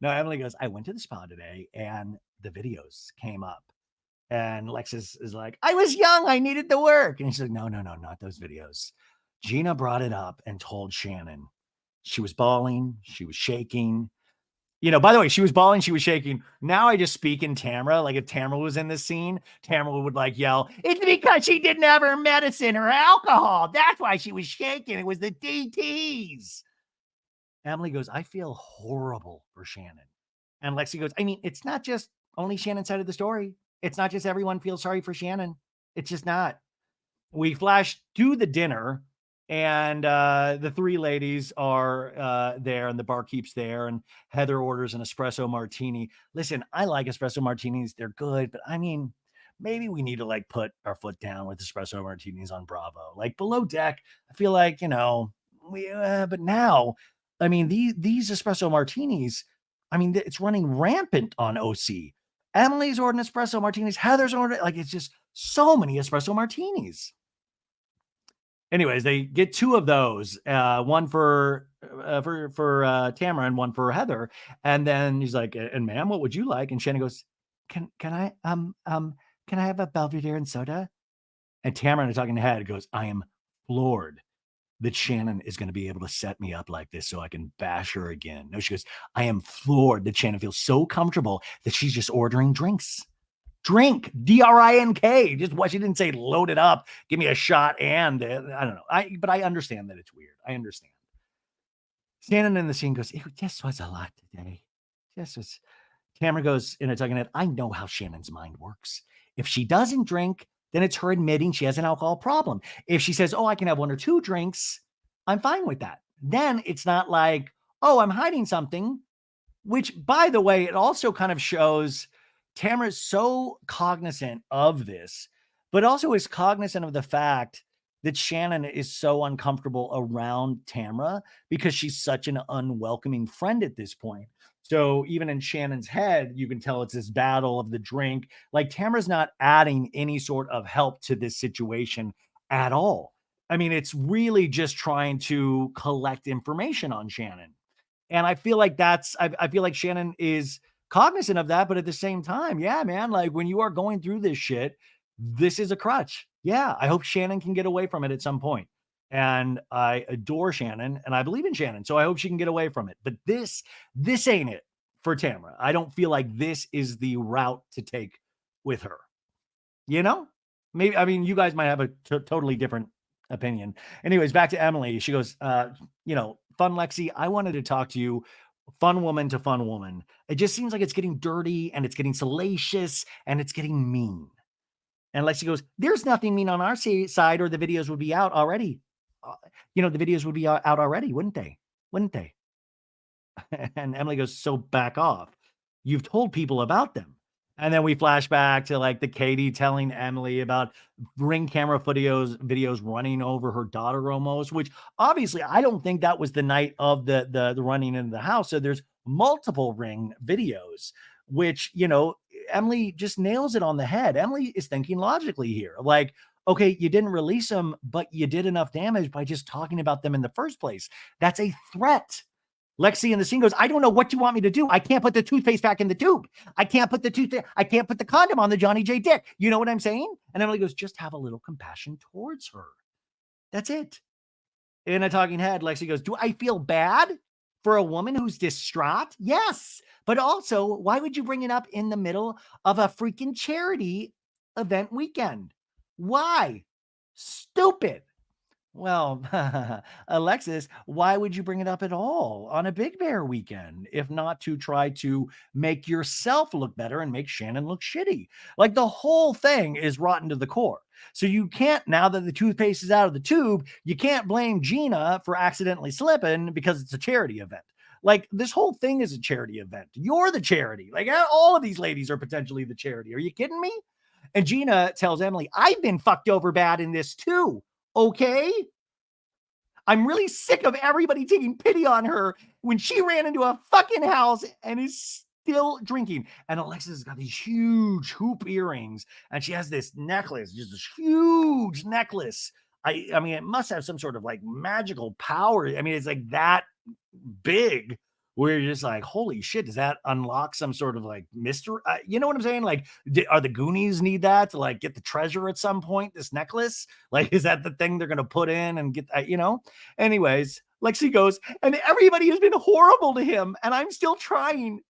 no, Emily goes, I went to the spa today and the videos came up. And Lexus is like, I was young. I needed the work. And she's like, no, not those videos. Gina brought it up and told Shannon. She was bawling. She was shaking. By the way, she was bawling, she was shaking. Now I just speak in Tamra. Like if Tamra was in this scene, Tamra would like yell, it's because she didn't have her medicine or alcohol. That's why she was shaking. It was the DTs. Emily goes, I feel horrible for Shannon. And Lexi goes, I mean, it's not just only Shannon's side of the story. It's not just everyone feels sorry for Shannon. It's just not. We flash to the dinner, and the three ladies are there, and the barkeep's there, and Heather orders an espresso martini. Listen, I like espresso martinis. They're good, but I mean, maybe we need to like put our foot down with espresso martinis on Bravo. Like below deck, I feel like, but now, I mean, these espresso martinis, I mean, it's running rampant on OC. Emily's ordering espresso martinis. Heather's ordering, like, it's just so many espresso martinis. Anyways, they get two of those, one for Tamara and one for Heather. And then he's like, and ma'am, what would you like? And Shannon goes, can I have a Belvedere and soda? And Tamara, talking to Head, goes, I am floored that Shannon is going to be able to set me up like this so I can bash her again. No, she goes, I am floored that Shannon feels so comfortable that she's just ordering drinks. Drink, D-R-I-N-K. Just what she didn't say, load it up, give me a shot, and I don't know. But I understand that it's weird. I understand. Shannon in the scene goes, it just was a lot today. Just was. Tamara goes in a tugging head, I know how Shannon's mind works. If she doesn't drink, then it's her admitting she has an alcohol problem. If she says, oh, I can have one or two drinks, I'm fine with that. Then it's not like, oh, I'm hiding something, which, by the way, it also kind of shows Tamara's so cognizant of this, but also is cognizant of the fact that Shannon is so uncomfortable around Tamra because she's such an unwelcoming friend at this point. So even in Shannon's head, you can tell it's this battle of the drink. Like Tamra's not adding any sort of help to this situation at all. I mean, it's really just trying to collect information on Shannon. And I feel like I feel like Shannon is cognizant of that, but at the same time, yeah, man, like when you are going through this shit, this is a crutch. Yeah, I hope Shannon can get away from it at some point. And I adore Shannon and I believe in Shannon, so I hope she can get away from it. But this ain't it for Tamra. I don't feel like this is the route to take with her. You know? Maybe, I mean, you guys might have a totally different opinion. Anyways, back to Emily. She goes, fun Lexi, I wanted to talk to you. Fun woman to fun woman. It just seems like it's getting dirty and it's getting salacious and it's getting mean. And Lexi goes, there's nothing mean on our side or the videos would be out already. The videos would be out already, wouldn't they? Wouldn't they? And Emily goes, so back off. You've told people about them. And then we flash back to like the Katie telling Emily about ring camera videos running over her daughter almost, which obviously I don't think that was the night of the running into the house. So there's multiple ring videos, which, Emily just nails it on the head. Emily is thinking logically here. Like, okay, you didn't release them, but you did enough damage by just talking about them in the first place. That's a threat. Lexi in the scene goes, I don't know what you want me to do. I can't put the toothpaste back in the tube. I can't put the condom on the Johnny J dick. You know what I'm saying? And Emily goes, just have a little compassion towards her. That's it. In a talking head, Lexi goes, do I feel bad for a woman who's distraught? Yes. But also, why would you bring it up in the middle of a freaking charity event weekend? Why? Stupid. Well, Alexis, why would you bring it up at all on a Big Bear weekend, if not to try to make yourself look better and make Shannon look shitty? Like the whole thing is rotten to the core. So you can't, now that the toothpaste is out of the tube, you can't blame Gina for accidentally slipping because it's a charity event. Like this whole thing is a charity event. You're the charity. Like all of these ladies are potentially the charity. Are you kidding me? And Gina tells Emily, I've been fucked over bad in this too. Okay. I'm really sick of everybody taking pity on her when she ran into a fucking house and is still drinking. And Alexis has got these huge hoop earrings and she has this necklace, just this huge necklace. I mean, it must have some sort of like magical power. I mean, it's like that big where you're just like, holy shit, does that unlock some sort of like mystery? You know what I'm saying? Like, are the Goonies need that to like get the treasure at some point? This necklace, like, is that the thing they're gonna put in and get? Anyways, Lexi goes, and everybody has been horrible to him, and I'm still trying.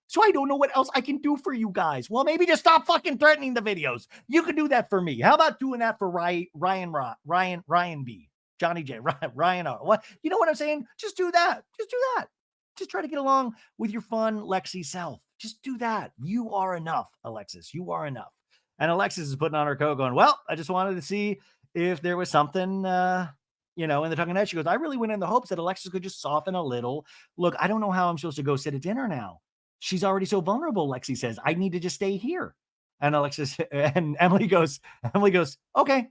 So I don't know what else I can do for you guys. Well, maybe just stop fucking threatening the videos. You can do that for me. How about doing that for Ryan B, Johnny J, Ryan R? What? You know what I'm saying? Just do that. Just do that. Just try to get along with your fun Lexi self. Just do that. You are enough, Alexis. You are enough. And Alexis is putting on her coat going, well, I just wanted to see if there was something, in the talking head. She goes, I really went in the hopes that Alexis could just soften a little. Look, I don't know how I'm supposed to go sit at dinner now. She's already so vulnerable, Lexi says. I need to just stay here. And Emily goes, okay.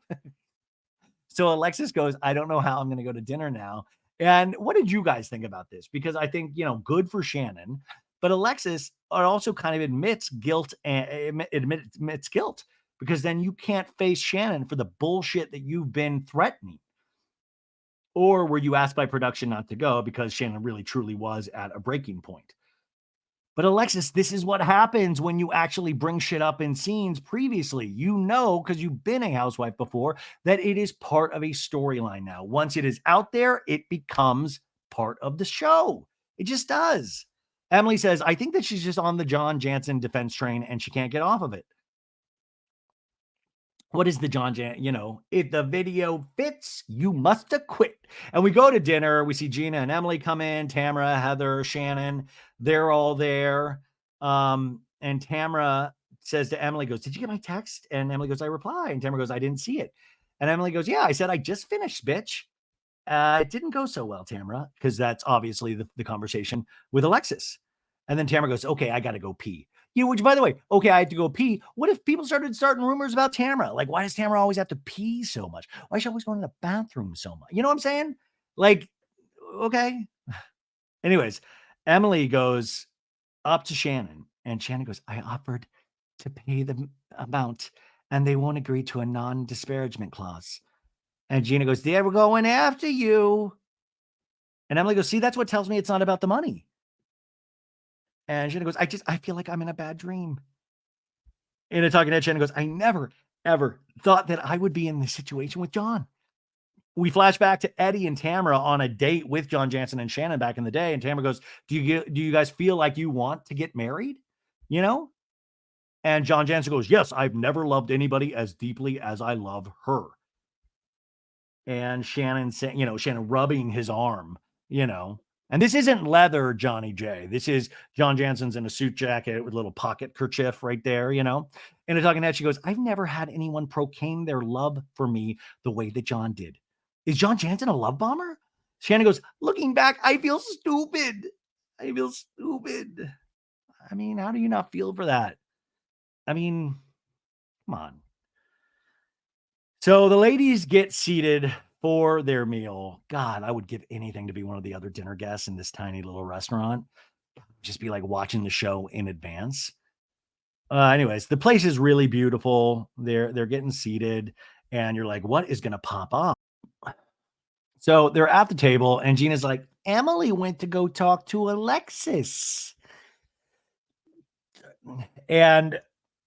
So Alexis goes, I don't know how I'm going to go to dinner now. And what did you guys think about this? Because I think, good for Shannon, but Alexis also kind of admits guilt and admits guilt because then you can't face Shannon for the bullshit that you've been threatening. Or were you asked by production not to go because Shannon really truly was at a breaking point? But Alexis, this is what happens when you actually bring shit up in scenes previously. Because you've been a housewife before, that it is part of a storyline now. Once it is out there, it becomes part of the show. It just does. Emily says, I think that she's just on the John Janssen defense train and she can't get off of it. What is the John Janssen? If the video fits, you must acquit. And we go to dinner. We see Gina and Emily come in, Tamra, Heather, Shannon. They're all there. And Tamra says to Emily, goes, did you get my text? And Emily goes, I reply. And Tamra goes, I didn't see it. And Emily goes, yeah, I said, I just finished, bitch. It didn't go so well, Tamra, because that's obviously the conversation with Alexis. And then Tamra goes, okay, I got to go pee. Which, by the way, okay, I have to go pee. What if people starting rumors about Tamra? Like, why does Tamra always have to pee so much? Why is she always going to the bathroom so much? You know what I'm saying? Like, okay. Anyways, Emily goes up to Shannon, and Shannon goes, I offered to pay the amount, and they won't agree to a non-disparagement clause. And Gina goes, they were going after you. And Emily goes, see, that's what tells me it's not about the money. And Shannon goes, I feel like I'm in a bad dream. In a talking head, Shannon goes, I never, ever thought that I would be in this situation with John. We flash back to Eddie and Tamra on a date with John Janssen and Shannon back in the day. And Tamra goes, do you guys feel like you want to get married? You know? And John Janssen goes, yes, I've never loved anybody as deeply as I love her. And Shannon saying, Shannon rubbing his arm, and this isn't leather, Johnny J. This is John Janssen's in a suit jacket with a little pocket kerchief right there, In a talking head, she goes, I've never had anyone proclaim their love for me the way that John did. Is John Janssen a love bomber? Shannon goes, looking back, I feel stupid. I feel stupid. I mean, how do you not feel for that? I mean, come on. So the ladies get seated for their meal. God, I would give anything to be one of the other dinner guests in this tiny little restaurant. Just be like watching the show in advance. Anyways, the place is really beautiful. They're getting seated, and you're like, what is gonna pop up? So they're at the table, and Gina's like, Emily went to go talk to Alexis. And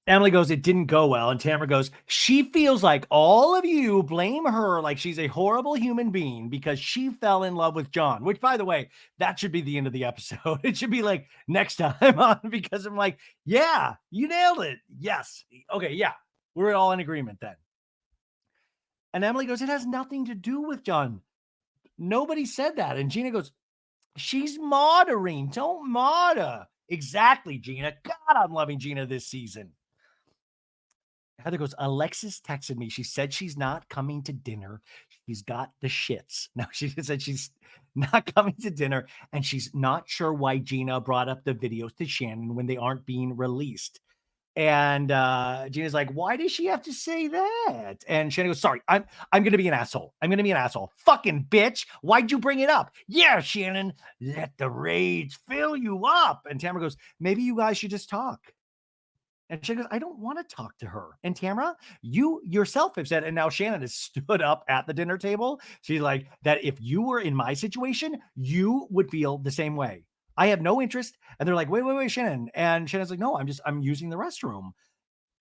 Emily goes, it didn't go well. And Tamra goes, she feels like all of you blame her like she's a horrible human being because she fell in love with John, which, by the way, that should be the end of the episode. It should be like next time on, because I'm like, yeah, you nailed it. Yes. Okay. Yeah. We're all in agreement then. And Emily goes, it has nothing to do with John. Nobody said that. And Gina goes, she's moddering. Don't modder. Exactly, Gina. God, I'm loving Gina this season. Heather goes, Alexis texted me. She said she's not coming to dinner. She's got the shits. No, she said she's not coming to dinner, and she's not sure why Gina brought up the videos to Shannon when they aren't being released. And Gina's like, why does she have to say that? And Shannon goes, sorry, I'm gonna be an asshole. I'm gonna be an asshole. Fucking bitch. Why'd you bring it up? Yeah, Shannon, let the rage fill you up. And Tamra goes, maybe you guys should just talk. And she goes, I don't want to talk to her. And Tamra, you yourself have said, and now Shannon has stood up at the dinner table. She's like, that if you were in my situation, you would feel the same way. I have no interest. And they're like, wait, Shannon. And Shannon's like, no, I'm using the restroom.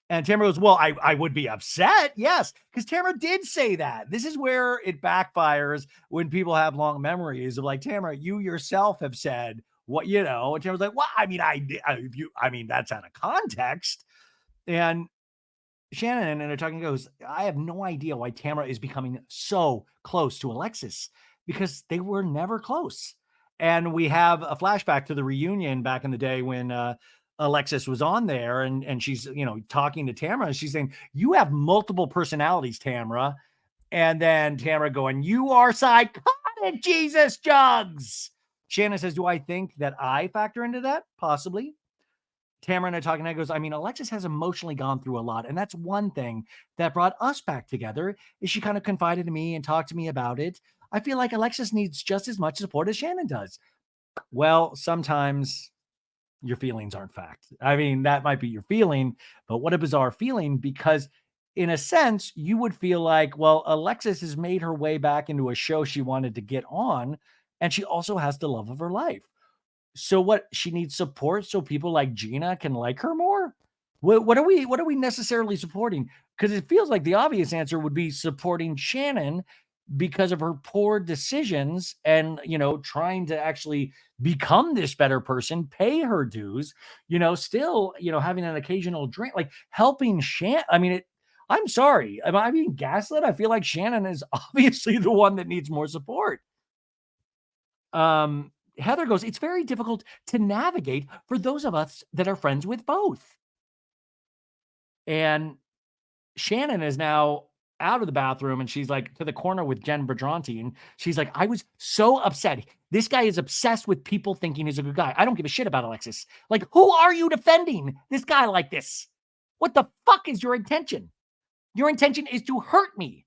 And Tamra goes, well, I would be upset. Yes. Because Tamra did say that. This is where it backfires when people have long memories of like, Tamra, you yourself have said, what, and Tamra's like, well, I mean, that's out of context. And Shannon and talking goes, I have no idea why Tamra is becoming so close to Alexis, because they were never close. And we have a flashback to the reunion back in the day when Alexis was on there, and she's, talking to Tamra, and she's saying, you have multiple personalities, Tamra. And then Tamra going, you are psychotic, Jesus jugs. Shannon says, do I think that I factor into that? Possibly. Tamra and I talking, and I goes, I mean, Alexis has emotionally gone through a lot. And that's one thing that brought us back together, is she kind of confided in me and talked to me about it. I feel like Alexis needs just as much support as Shannon does. Well, sometimes your feelings aren't fact. I mean, that might be your feeling, but what a bizarre feeling, because in a sense, you would feel like, well, Alexis has made her way back into a show she wanted to get on, and she also has the love of her life. So what, she needs support so people like Gina can like her more? What are we necessarily supporting? Because it feels like the obvious answer would be supporting Shannon because of her poor decisions and, trying to actually become this better person, pay her dues, still, having an occasional drink, like helping Shannon. I mean, I'm sorry. Am I being gaslit? I feel like Shannon is obviously the one that needs more support. Heather goes, it's very difficult to navigate for those of us that are friends with both. And Shannon is now out of the bathroom, and she's like to the corner with Jenn Pedranti, and she's like, I was so upset. This guy is obsessed with people thinking he's a good guy. I don't give a shit about Alexis. Like, who are you defending this guy like this? What the fuck is your intention? Your intention is to hurt me.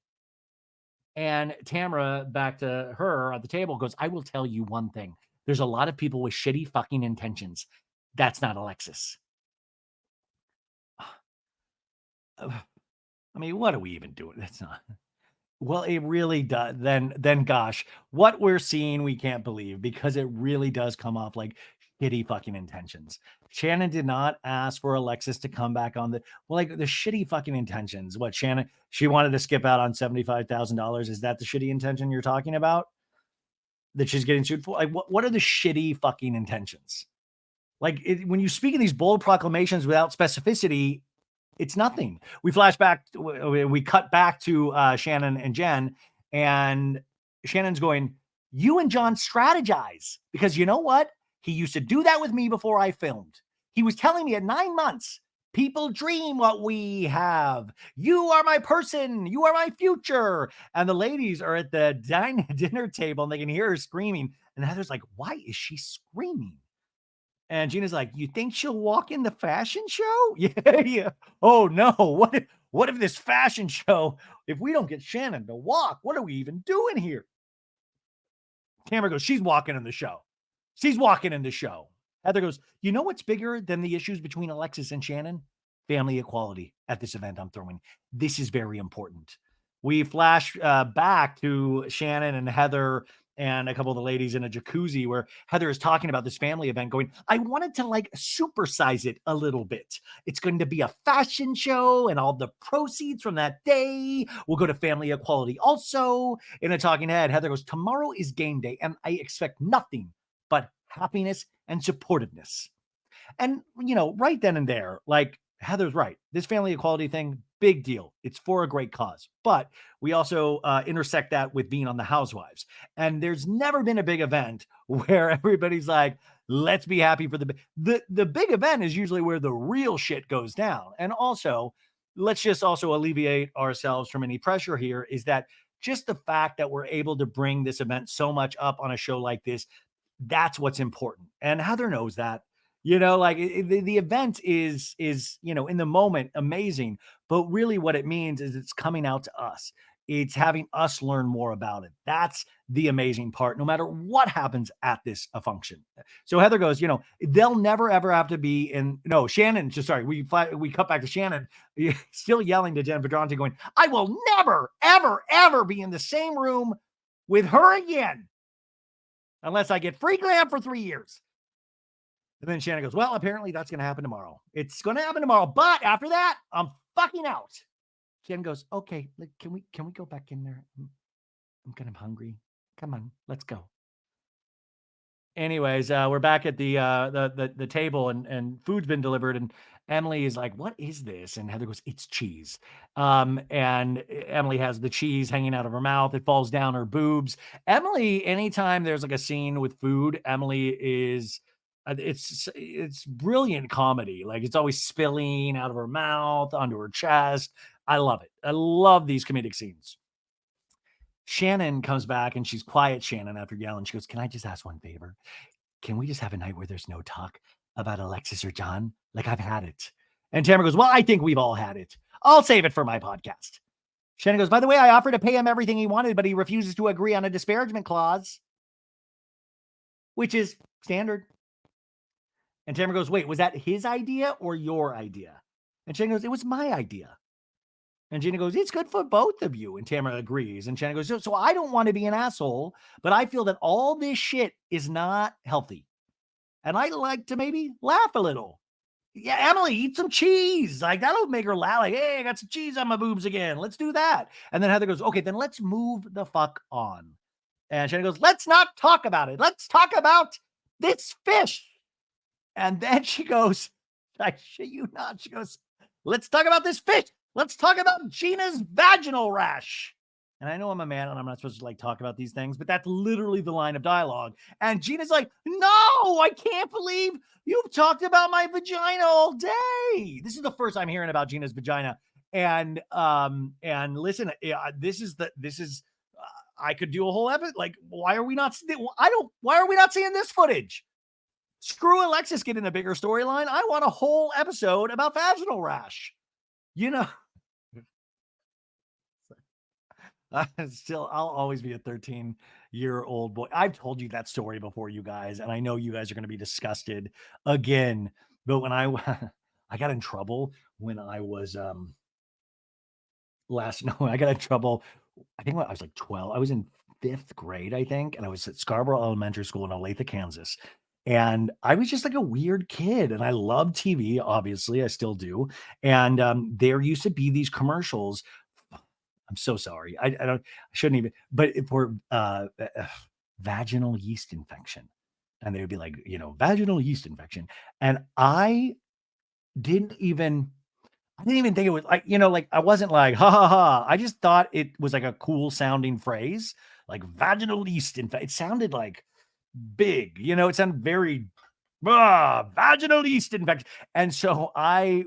And Tamra, back to her at the table, goes, I will tell you one thing. There's a lot of people with shitty fucking intentions. That's not Alexis. I mean, what are we even doing? That's not. Well, it really does. Then gosh, what we're seeing, we can't believe because it really does come off like shitty fucking intentions. Shannon did not ask for Alexis to come back on the shitty fucking intentions. What Shannon, she wanted to skip out on $75,000. Is that the shitty intention you're talking about that she's getting sued for? Like, what are the shitty fucking intentions? Like when you speak in these bold proclamations without specificity, it's nothing. We flash back, we cut back to Shannon and Jenn, and Shannon's going, "You and John strategize because you know what? He used to do that with me before I filmed. He was telling me at 9 months, people dream what we have. You are my person. You are my future." And the ladies are at the dinner table and they can hear her screaming. And Heather's like, "Why is she screaming?" And Gina's like, "You think she'll walk in the fashion show?" Yeah, yeah. Oh no. What if this fashion show, if we don't get Shannon to walk, what are we even doing here? Tamra goes, "She's walking in the show. She's walking in the show." Heather goes, "You know what's bigger than the issues between Alexis and Shannon? Family equality at this event I'm throwing. This is very important." We flash back to Shannon and Heather and a couple of the ladies in a jacuzzi where Heather is talking about this family event going, "I wanted to like supersize it a little bit. It's going to be a fashion show and all the proceeds from that day will go to family equality also." In a talking head, Heather goes, "Tomorrow is game day and I expect nothing but happiness and supportiveness." And, right then and there, like Heather's right. This family equality thing, big deal. It's for a great cause. But we also intersect that with being on the Housewives. And there's never been a big event where everybody's like, let's be happy for the big event is usually where the real shit goes down. And also, let's just also alleviate ourselves from any pressure here is that just the fact that we're able to bring this event so much up on a show like this, that's what's important. And Heather knows that. Like the event is in the moment amazing, but really what it means is it's coming out to us. It's having us learn more about it. That's the amazing part, no matter what happens at this function. So Heather goes, they'll never ever have to be in. No, Shannon. Just sorry, we cut back to Shannon, still yelling to Jenn Pedranti, going, "I will never, ever, ever be in the same room with her again, unless I get free glam for 3 years." And then Shannon goes, "Well, apparently that's going to happen tomorrow. It's going to happen tomorrow. But after that, I'm fucking out." Shannon goes, "Okay, can we go back in there? I'm kind of hungry. Come on, let's go." Anyways, we're back at the table and food's been delivered and Emily is like, "What is this?" And Heather goes, "It's cheese." And Emily has the cheese hanging out of her mouth. It falls down her boobs. Emily, anytime there's like a scene with food, Emily is it's brilliant comedy. Like it's always spilling out of her mouth onto her chest. I love it. I love these comedic scenes. Shannon comes back and she's quiet, Shannon, after yelling. She goes, "Can I just ask one favor? Can we just have a night where there's no talk about Alexis or John? Like I've had it." And Tamra goes, "Well, I think we've all had it. I'll save it for my podcast." Shannon goes, "By the way, I offered to pay him everything he wanted, but he refuses to agree on a disparagement clause," which is standard. And Tamra goes, "Wait, was that his idea or your idea?" And Shannon goes, "It was my idea." And Gina goes, "It's good for both of you." And Tamara agrees. And Shannon goes, "So I don't want to be an asshole, but I feel that all this shit is not healthy. And I like to maybe laugh a little. Yeah, Emily, eat some cheese. Like that'll make her laugh. Like, hey, I got some cheese on my boobs again. Let's do that." And then Heather goes, "Okay, then let's move the fuck on." And Shannon goes, "Let's not talk about it. Let's talk about this fish." And then she goes, I shit you not. She goes, "Let's talk about this fish. Let's talk about Gina's vaginal rash." And I know I'm a man and I'm not supposed to like talk about these things, but that's literally the line of dialogue. And Gina's like, "No, I can't believe you've talked about my vagina all day." This is the first I'm hearing about Gina's vagina. And listen, I could do a whole episode. Like, why are we not seeing this footage? Screw Alexis getting a bigger storyline. I want a whole episode about vaginal rash. You know, I'll always be a 13-year-old boy. I've told you that story before, you guys, and I know you guys are going to be disgusted again. But when I I got in trouble when I was I got in trouble I think when I was like 12, I was in 5th grade, I think, and I was at Scarborough Elementary School in Olathe, Kansas. And I was just like a weird kid, and I loved TV, obviously, I still do. And there used to be these commercials. I'm so sorry. I don't, I shouldn't even, but for vaginal yeast infection. And they would be like, vaginal yeast infection. And didn't even I didn't even think it was like, like I wasn't like, ha ha ha. I just thought it was like a cool sounding phrase, like vaginal yeast infection. It sounded like big, it sounded very vaginal yeast infection. And so I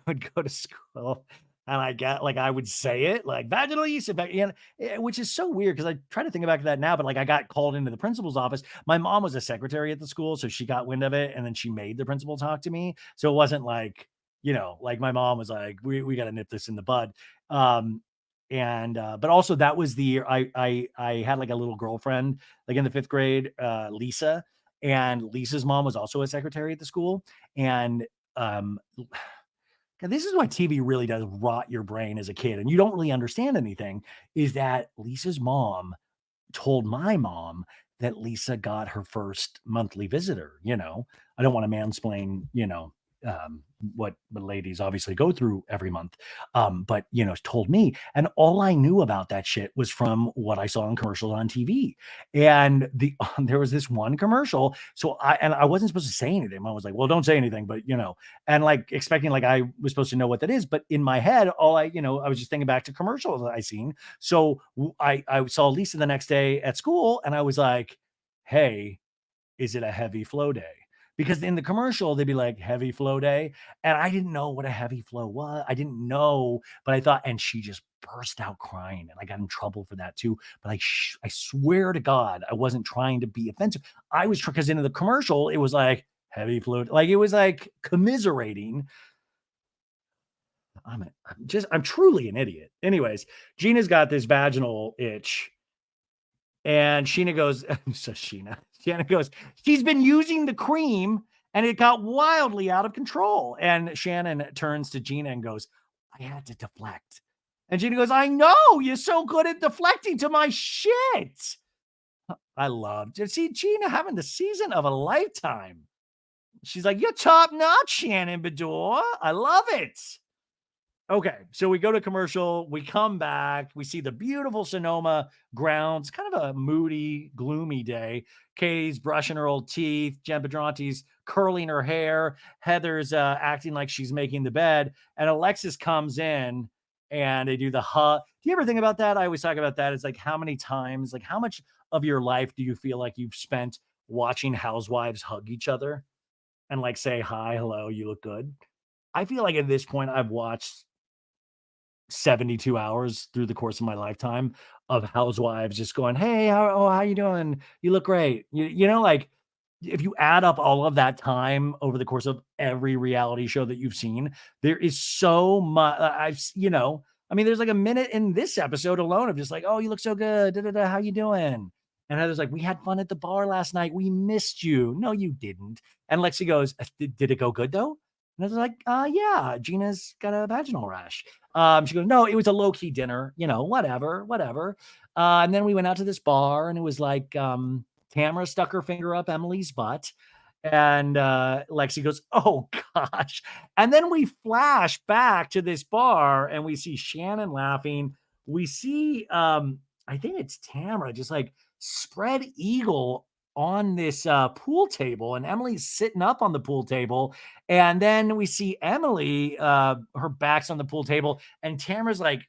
would go to school and I got like I would say it like vaginal yeast infection, which is so weird because I try to think back to that now, but like I got called into the principal's office. My mom was a secretary at the school, so she got wind of it and then she made the principal talk to me. So it wasn't like, like my mom was like, we got to nip this in the bud. Um, and but also that was the year I had like a little girlfriend like in the 5th grade, Lisa, and Lisa's mom was also a secretary at the school. And um and this is why TV really does rot your brain as a kid, and you don't really understand anything, is that Lisa's mom told my mom that Lisa got her first monthly visitor. I don't want to mansplain, um, what ladies obviously go through every month. But told me, and all I knew about that shit was from what I saw in commercials on TV. And there was this one commercial, so I wasn't supposed to say anything. I was like, well, don't say anything, but and like expecting like I was supposed to know what that is. But in my head, I was just thinking back to commercials that I seen. So I saw Lisa the next day at school and I was like, hey, is it a heavy flow day? Because in the commercial, they'd be like, heavy flow day. And I didn't know what a heavy flow was. I didn't know, but I thought, and she just burst out crying. And I got in trouble for that too. But I swear to God, I wasn't trying to be offensive. I was, because in the commercial, it was like, heavy flow. Like it was like commiserating. I'm truly an idiot. Anyways, Gina's got this vaginal itch. And Sheena goes, so Shannon goes, she's been using the cream and it got wildly out of control. And Shannon turns to Gina and goes, I had to deflect. And Gina goes, I know you're so good at deflecting to my shit. I loved it. See Gina having the season of a lifetime. She's like, you're top notch, Shannon Beador. I love it. Okay, so we go to commercial, we come back, we see the beautiful Sonoma grounds, kind of a moody, gloomy day. Katie's brushing her old teeth, Jen Pedranti's curling her hair, Heather's acting like she's making the bed, and Alexis comes in and they do the hug. Do you ever think about that? I always talk about that. It's like how many times, like how much of your life do you feel like you've spent watching housewives hug each other and like say hi, hello, you look good? I feel like at this point I've watched 72 hours through the course of my lifetime of housewives just going, "Hey, how you doing? You look great." Like if you add up all of that time over the course of every reality show that you've seen, there is so much. I mean, there's like a minute in this episode alone of just like, "Oh, you look so good. Da, da, da, how you doing?" And Heather's like, "We had fun at the bar last night. We missed you." No, you didn't. And Lexi goes, "Did it go good though?" And I was like, yeah, Gina's got a vaginal rash. She goes, no, it was a low key dinner, whatever, whatever. And then we went out to this bar and it was like Tamra stuck her finger up Emily's butt. And Lexi goes, oh gosh. And then we flash back to this bar and we see Shannon laughing. We see, I think it's Tamra just like spread eagle on this pool table and Emily's sitting up on the pool table. And then we see Emily, her back's on the pool table, and Tamara's like,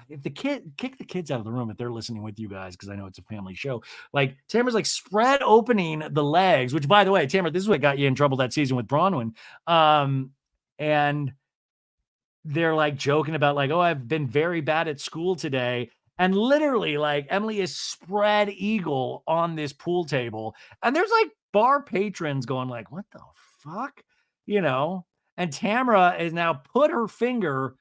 if the kid kick the kids out of the room if they're listening with you guys, because I know it's a family show. Like Tamara's like spread opening the legs, which by the way, Tamara, this is what got you in trouble that season with Bronwyn. And they're like joking about like, oh, I've been very bad at school today. And literally, like Emily is spread eagle on this pool table, and there's like bar patrons going like, "What the fuck?" You know. And Tamara is now put her finger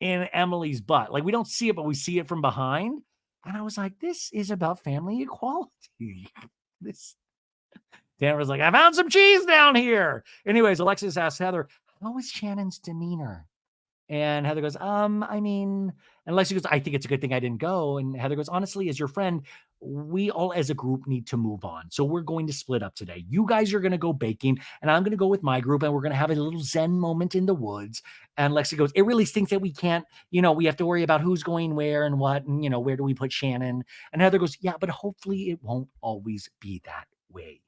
in Emily's butt. Like we don't see it, but we see it from behind. And I was like, "This is about family equality." This Tamara's like, "I found some cheese down here." Anyways, Alexis asked Heather, "How was Shannon's demeanor?" And Heather goes, I mean, and Lexi goes, I think it's a good thing I didn't go. And Heather goes, honestly, as your friend, we all as a group need to move on. So we're going to split up today. You guys are going to go baking, and I'm going to go with my group, and we're going to have a little Zen moment in the woods. And Lexi goes, it really stinks that we can't, we have to worry about who's going where and what, and, where do we put Shannon? And Heather goes, yeah, but hopefully it won't always be that way.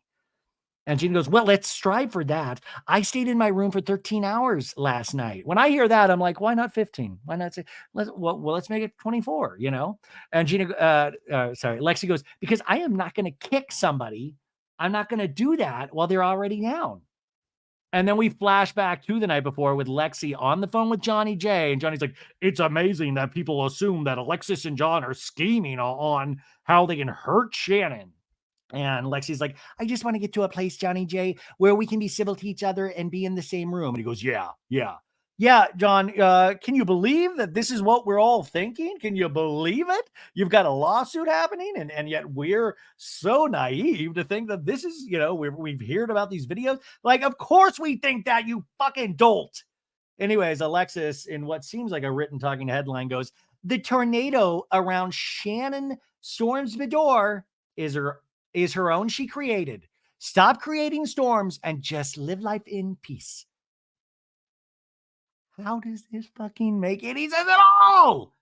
And Gina goes, well, let's strive for that. I stayed in my room for 13 hours last night. When I hear that, I'm like, why not 15? Why not say, let's make it 24, And Gina, Lexi goes, because I am not going to kick somebody. I'm not going to do that while they're already down. And then we flash back to the night before with Lexi on the phone with Johnny J. And Johnny's like, it's amazing that people assume that Alexis and John are scheming on how they can hurt Shannon. And Lexi's like, I just want to get to a place, Johnny J, where we can be civil to each other and be in the same room. And he goes, yeah, John, can you believe that this is what we're all thinking? Can you believe it? You've got a lawsuit happening, and yet we're so naive to think that this is, we've heard about these videos. Like, of course we think that, you fucking dolt. Anyways, Alexis, in what seems like a written talking headline, goes, the tornado around Shannon Storm's Beador is her own she created. Stop creating storms and just live life in peace. How does this fucking make any sense at all?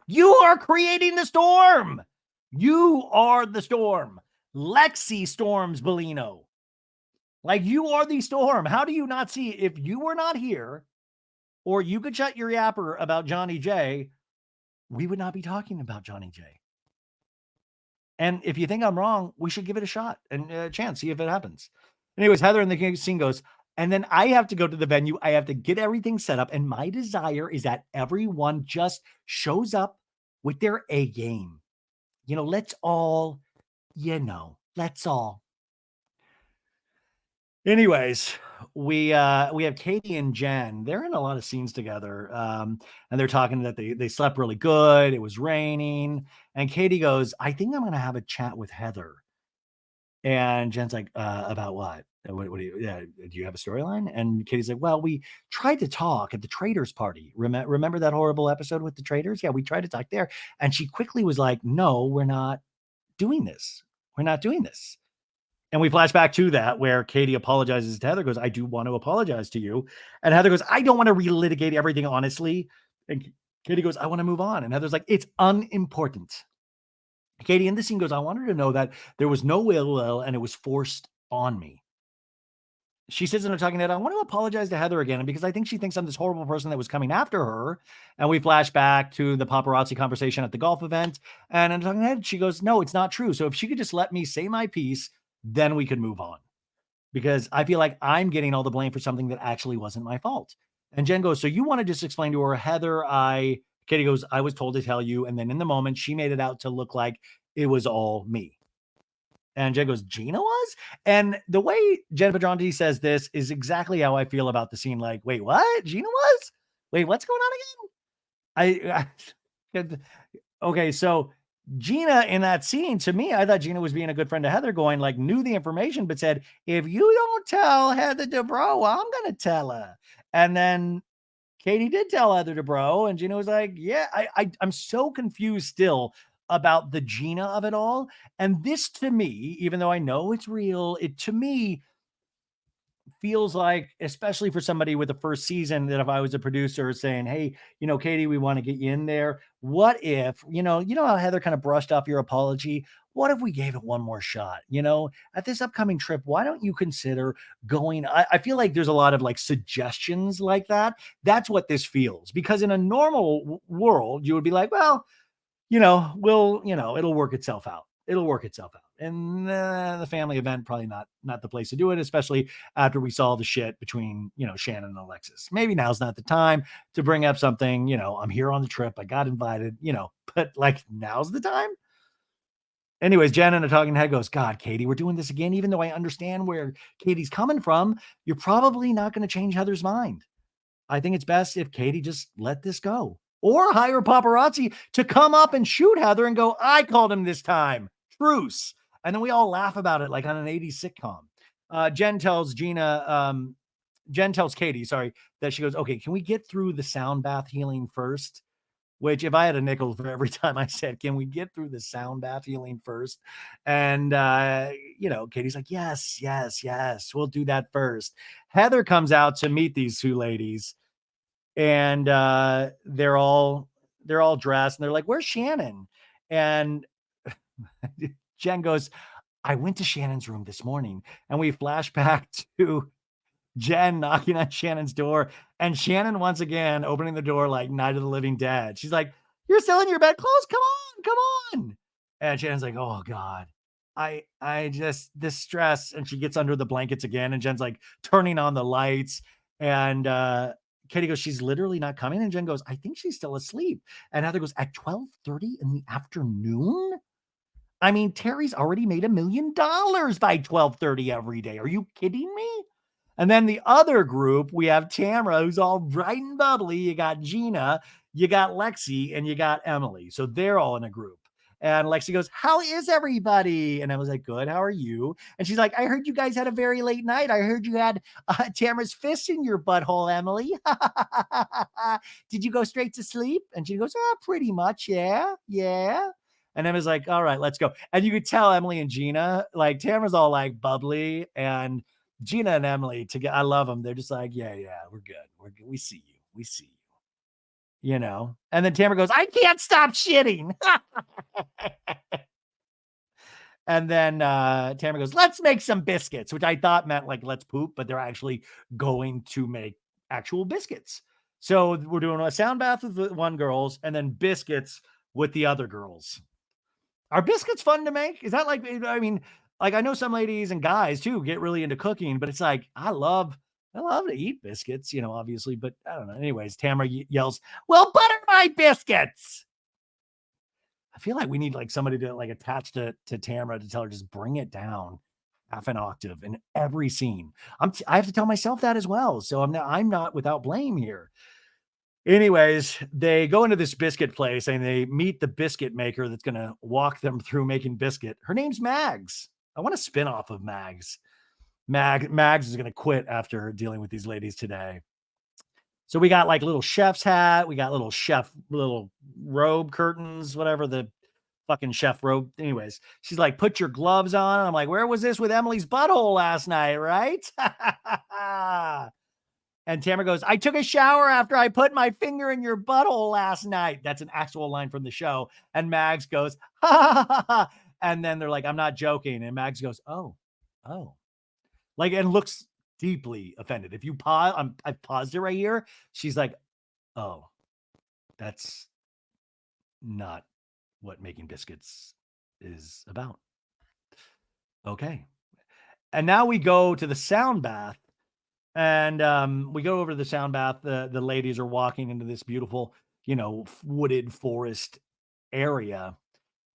You are creating the storm. You are the storm. Lexi storms Bellino. Like, you are the storm. How do you not see, if you were not here, or you could shut your yapper about Johnny J, we would not be talking about Johnny J. And if you think I'm wrong, we should give it a shot and a chance, see if it happens. Anyways, Heather in the scene goes, and then I have to go to the venue. I have to get everything set up. And my desire is that everyone just shows up with their A game. Let's all, let's all. Anyways, we have Katie and Jenn. They're in a lot of scenes together. And they're talking that they slept really good. It was raining. And Katie goes, I think I'm going to have a chat with Heather. And Jen's like, about what? What do you have a storyline? And Katie's like, well, we tried to talk at the traders party. Remember that horrible episode with the traders? Yeah, we tried to talk there. And she quickly was like, no, we're not doing this. We're not doing this. And we flash back to that where Katie apologizes to Heather, goes, I do want to apologize to you. And Heather goes, I don't want to relitigate everything, honestly. And Katie goes, I want to move on. And Heather's like, it's unimportant. Katie in the scene goes, I want her to know that there was no will and it was forced on me. She says in her talking head, I want to apologize to Heather again because I think she thinks I'm this horrible person that was coming after her. And we flash back to the paparazzi conversation at the golf event. And in her talking head, she goes, no, it's not true. So if she could just let me say my piece, then we could move on. Because I feel like I'm getting all the blame for something that actually wasn't my fault. And Jenn goes, so you want to just explain to her, Heather, Katie goes, I was told to tell you. And then in the moment, she made it out to look like it was all me. And Jenn goes, Gina was? And the way Jenn Pedranti says this is exactly how I feel about the scene. Like, wait, what? Gina was? Wait, what's going on again? Okay, so Gina in that scene, to me, I thought Gina was being a good friend to Heather, going like, knew the information, but said, if you don't tell Heather Dubrow, I'm going to tell her. And then Katie did tell Heather Dubrow, and Gina was like, yeah, I'm so confused still about the Gina of it all. And this, to me, even though I know it's real, it to me feels like, especially for somebody with the first season, that if I was a producer saying, hey, Katie, we want to get you in there. What if, how Heather kind of brushed off your apology? What if we gave it one more shot? At this upcoming trip, why don't you consider going? I feel like there's a lot of like suggestions like that. That's what this feels, because in a normal world, you would be like, well, it'll work itself out. It'll work itself out. And the family event, probably not the place to do it, especially after we saw the shit between, Shannon and Alexis. Maybe now's not the time to bring up something, I'm here on the trip. I got invited, but like, now's the time. Anyways, Jen in a talking head goes, God, Katie, we're doing this again. Even though I understand where Katie's coming from, you're probably not going to change Heather's mind. I think it's best if Katie just let this go. Or hire paparazzi to come up and shoot Heather and go, I called him this time. Truce. And then we all laugh about it like on an 80s sitcom. Jenn tells Gina, Jenn tells Katie, sorry, that she goes, okay, can we get through the sound bath healing first? Which, if I had a nickel for every time I said, can we get through the sound bath healing first? And, Katie's like, yes, yes, yes, we'll do that first. Heather comes out to meet these two ladies, and they're all dressed, and they're like, where's Shannon? And Jenn goes, I went to Shannon's room this morning, and we flash back to Jenn knocking on Shannon's door, and Shannon once again opening the door like Night of the Living Dead. She's like, you're still in your bed clothes? Come on. And Shannon's like, oh God. I just, this stress. And she gets under the blankets again, and Jenn's like turning on the lights. And Katie goes, she's literally not coming. And Jenn goes, I think she's still asleep. And Heather goes, at 12:30 in the afternoon? I mean, Terry's already made $1 million by 12:30 every day. Are you kidding me? And then the other group, we have Tamra, who's all bright and bubbly. You got Gina, you got Lexi, and you got Emily. So they're all in a group. And Lexi goes, how is everybody? And I was like, good, how are you? And she's like, I heard you guys had a very late night. I heard you had Tamra's fist in your butthole, Emily. Did you go straight to sleep? And she goes, oh, pretty much, yeah. And Emma's like, all right, let's go. And you could tell Emily and Gina, like Tamra's all like bubbly, and Gina and Emily together, I love them. They're just like, yeah, we're good. We're good. We see you. And then Tamra goes, I can't stop shitting. And then Tamra goes, let's make some biscuits, which I thought meant like, let's poop, but they're actually going to make actual biscuits. So we're doing a sound bath with the one girls and then biscuits with the other girls. Are biscuits fun to make? Is that like, I mean, like I know some ladies and guys too get really into cooking, but it's like, I love to eat biscuits, obviously, but I don't know. Anyways, Tamra yells, well, butter my biscuits. I feel like we need like somebody to like attach to Tamra to tell her, just bring it down half an octave in every scene. I have to tell myself that as well. So I'm not without blame here. Anyways, they go into this biscuit place and they meet the biscuit maker that's going to walk them through making biscuit. Her name's Mags. I want a spin-off of Mags. Mags is going to quit after dealing with these ladies today. So we got like little chef's hat. We got little robe curtains, whatever the fucking chef robe. Anyways, she's like, put your gloves on. I'm like, where was this with Emily's butthole last night, right? And Tamra goes, I took a shower after I put my finger in your butthole last night. That's an actual line from the show. And Mags goes, ha, ha, ha, ha. And then they're like, I'm not joking. And Mags goes, oh. Like, and looks deeply offended. If you pause, I've paused it right here. She's like, oh, that's not what making biscuits is about. Okay. And now we go to the sound bath. And we go over to the sound bath. The ladies are walking into this beautiful, wooded forest area.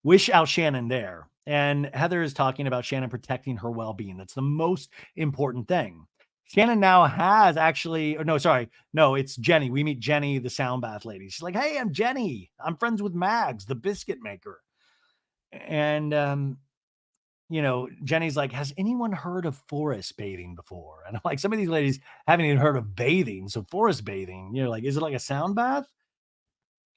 Wish out Shannon there. And Heather is talking about Shannon protecting her well-being. That's the most important thing. Shannon now has actually, it's Jenny. We meet Jenny, the sound bath lady. She's like, hey, I'm Jenny. I'm friends with Mags, the biscuit maker. And Jenny's like, has anyone heard of forest bathing before? And I'm like, some of these ladies haven't even heard of bathing. So forest bathing, like, is it like a sound bath?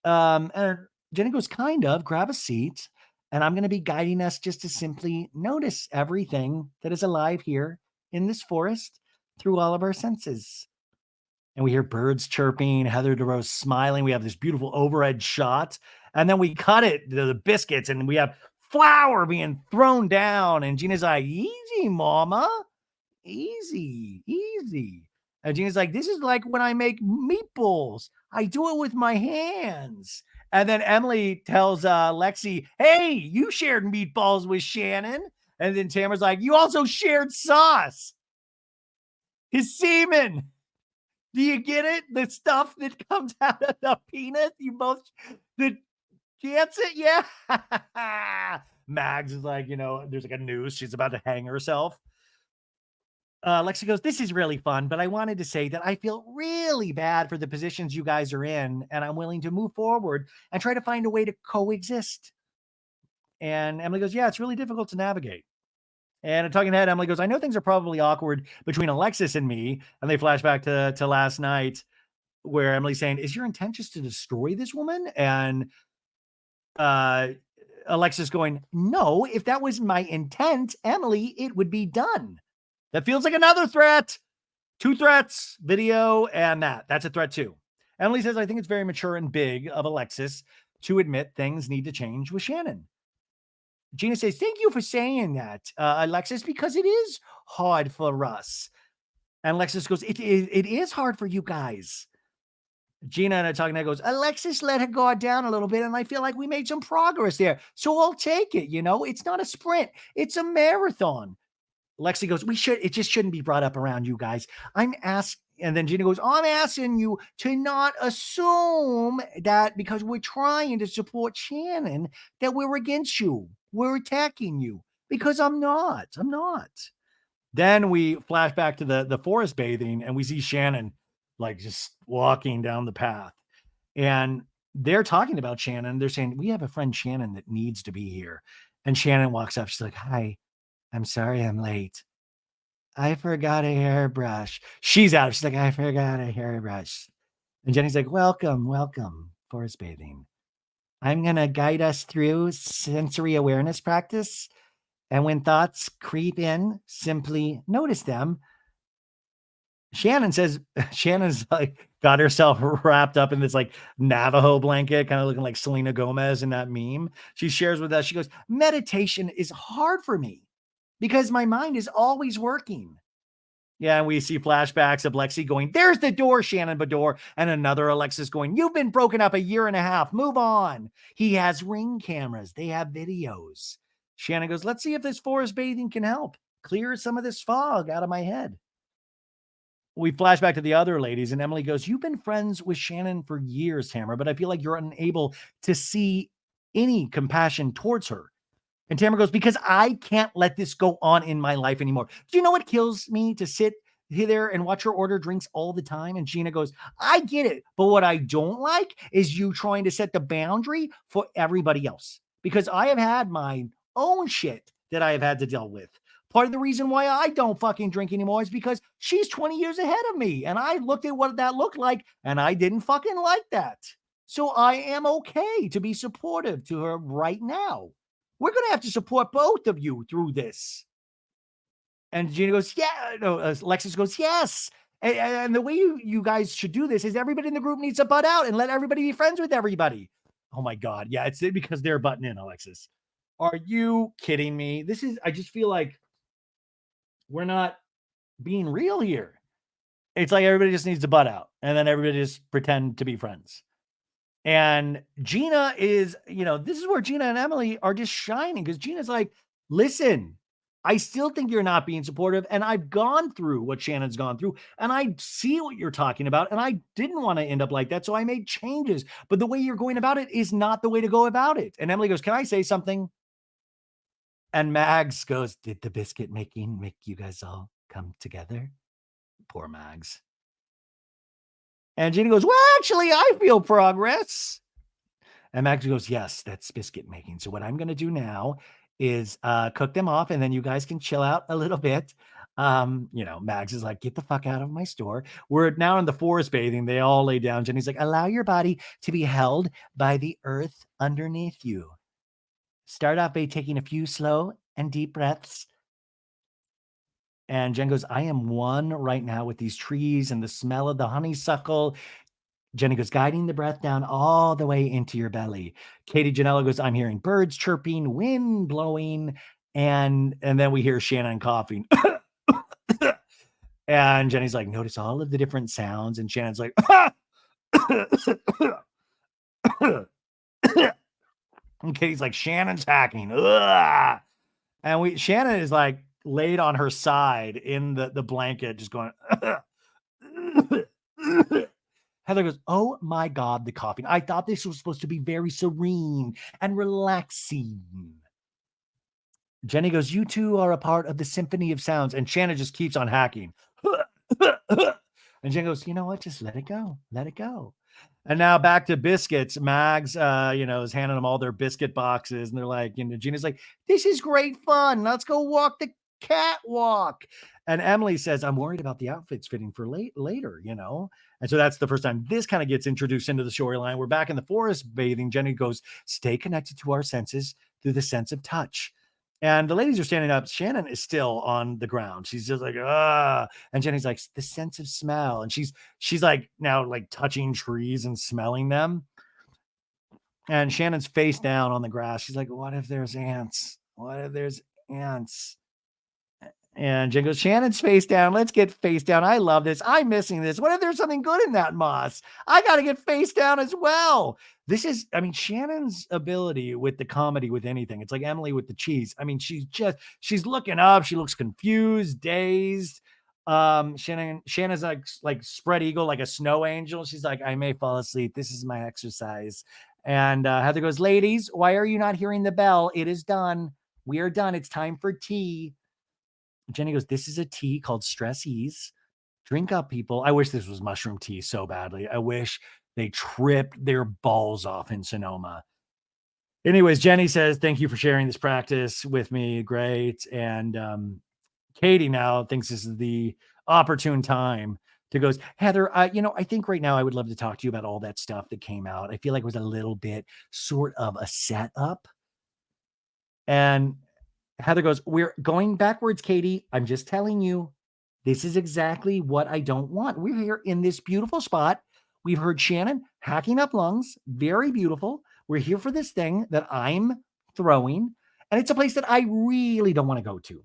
And Jenny goes, kind of, grab a seat. And I'm going to be guiding us just to simply notice everything that is alive here in this forest through all of our senses. And we hear birds chirping, Heather Dubrow smiling. We have this beautiful overhead shot. And then we cut it to the biscuits and we have flour being thrown down. And Gina's like, easy, mama. Easy. And Gina's like, this is like when I make meatballs. I do it with my hands. And then Emily tells Lexi, hey, you shared meatballs with Shannon. And then Tamara's like, you also shared sauce. His semen. Do you get it? The stuff that comes out of the penis? You both, the Janssen? Yeah. Mags is like, there's like a noose. She's about to hang herself. Lexi goes, this is really fun, but I wanted to say that I feel really bad for the positions you guys are in, and I'm willing to move forward and try to find a way to coexist. And Emily goes, yeah, it's really difficult to navigate. And a talking head, Emily goes, I know things are probably awkward between Alexis and me. And they flash back to last night where Emily's saying, is your intent just to destroy this woman? And uh, Alexis going, no, if that was my intent, Emily, it would be done. That feels like another threat. 2 threats, video, and that. That's a threat too. Emily says, I think it's very mature and big of Alexis to admit things need to change with Shannon. Gina says, thank you for saying that, Alexis, because it is hard for us. And Alexis goes, it is hard for you guys. Gina and I talking that goes, Alexis let her guard down a little bit, and I feel like we made some progress there. So I'll take it. It's not a sprint, it's a marathon. Lexi goes, it just shouldn't be brought up around you guys. I'm asked, and then Gina goes, I'm asking you to not assume that because we're trying to support Shannon, that we're against you. We're attacking you, because I'm not. Then we flash back to the forest bathing, and we see Shannon like just walking down the path. And they're talking about Shannon. They're saying, we have a friend, Shannon, that needs to be here. And Shannon walks up. She's like, hi, I'm sorry I'm late. I forgot a hairbrush. She's out. She's like, I forgot a hairbrush. And Jenny's like, welcome, forest bathing. I'm going to guide us through sensory awareness practice. And when thoughts creep in, simply notice them. Shannon says, Shannon's like got herself wrapped up in this like Navajo blanket, kind of looking like Selena Gomez in that meme. She shares with us, she goes, meditation is hard for me because my mind is always working. Yeah, and we see flashbacks of Lexi going, there's the door, Shannon Beador, and another Alexis going, you've been broken up a year and a half. Move on. He has ring cameras. They have videos. Shannon goes, let's see if this forest bathing can help clear some of this fog out of my head. We flash back to the other ladies, and Emily goes, you've been friends with Shannon for years, Tamra, but I feel like you're unable to see any compassion towards her. And Tamra goes, because I can't let this go on in my life anymore. Do you know what kills me? To sit there and watch her order drinks all the time. And Gina goes, I get it. But what I don't like is you trying to set the boundary for everybody else, because I have had my own shit that I have had to deal with. Part of the reason why I don't fucking drink anymore is because she's 20 years ahead of me. And I looked at what that looked like, and I didn't fucking like that. So I am okay to be supportive to her right now. We're going to have to support both of you through this. And Gina goes, yeah. No, Alexis goes, yes. And the way you guys should do this is everybody in the group needs to butt out and let everybody be friends with everybody. Oh my God. Yeah, it's because they're butting in, Alexis. Are you kidding me? I just feel like we're not being real here. It's like everybody just needs to butt out and then everybody just pretend to be friends. And Gina is, this is where Gina and Emily are just shining, because Gina's like, listen, I still think you're not being supportive. And I've gone through what Shannon's gone through, and I see what you're talking about. And I didn't want to end up like that. So I made changes. But the way you're going about it is not the way to go about it. And Emily goes, can I say something? And Mags goes, did the biscuit making make you guys all come together? Poor Mags. And Gina goes, well, actually, I feel progress. And Mags goes, yes, that's biscuit making. So what I'm going to do now is cook them off, and then you guys can chill out a little bit. Mags is like, get the fuck out of my store. We're now in the forest bathing. They all lay down. Jenny's like, allow your body to be held by the earth underneath you. Start off by taking a few slow and deep breaths. And Jen goes, I am one right now with these trees and the smell of the honeysuckle. Jenny goes, guiding the breath down all the way into your belly. Katie Janella goes, I'm hearing birds chirping, wind blowing, and then we hear Shannon coughing. And Jenny's like, notice all of the different sounds. And Shannon's like, and Katie's like, Shannon's hacking. Ugh. And Shannon is like laid on her side in the blanket, just going, Heather goes, oh my God, the coughing. I thought this was supposed to be very serene and relaxing. Jenny goes, you two are a part of the symphony of sounds. And Shannon just keeps on hacking. And Jen goes, you know what? Just let it go. Let it go. And now back to biscuits. Mags, is handing them all their biscuit boxes. And they're like, Gina's like, this is great fun. Let's go walk the catwalk. And Emily says, I'm worried about the outfits fitting for later, you know? And so that's the first time this kind of gets introduced into the storyline. We're back in the forest bathing. Jenny goes, stay connected to our senses through the sense of touch. And the ladies are standing up. Shannon is still on the ground. She's just like, ah. And Jenny's like, the sense of smell. And she's like now like touching trees and smelling them. And Shannon's face down on the grass. She's like, what if there's ants? What if there's ants? And Jen goes, Shannon's face down. Let's get face down. I love this. I'm missing this. What if there's something good in that moss? I got to get face down as well. This is, I mean, Shannon's ability with the comedy with anything. It's like Emily with the cheese. I mean, she's looking up. She looks confused, dazed. Shannon's like spread eagle, like a snow angel. She's like, I may fall asleep. This is my exercise. And Heather goes, ladies, why are you not hearing the bell? It is done. We are done. It's time for tea. Jenny goes, this is a tea called Stress Ease. Drink up, people. I wish this was mushroom tea so badly. I wish they tripped their balls off in Sonoma. Anyways, Jenny says, thank you for sharing this practice with me. Great. And Katie now thinks this is the opportune time to goes, Heather, I think right now I would love to talk to you about all that stuff that came out. I feel like it was a little bit sort of a setup. And Heather goes, we're going backwards, Katie. I'm just telling you, this is exactly what I don't want. We're here in this beautiful spot. We've heard Shannon hacking up lungs. Very beautiful. We're here for this thing that I'm throwing. And it's a place that I really don't want to go to.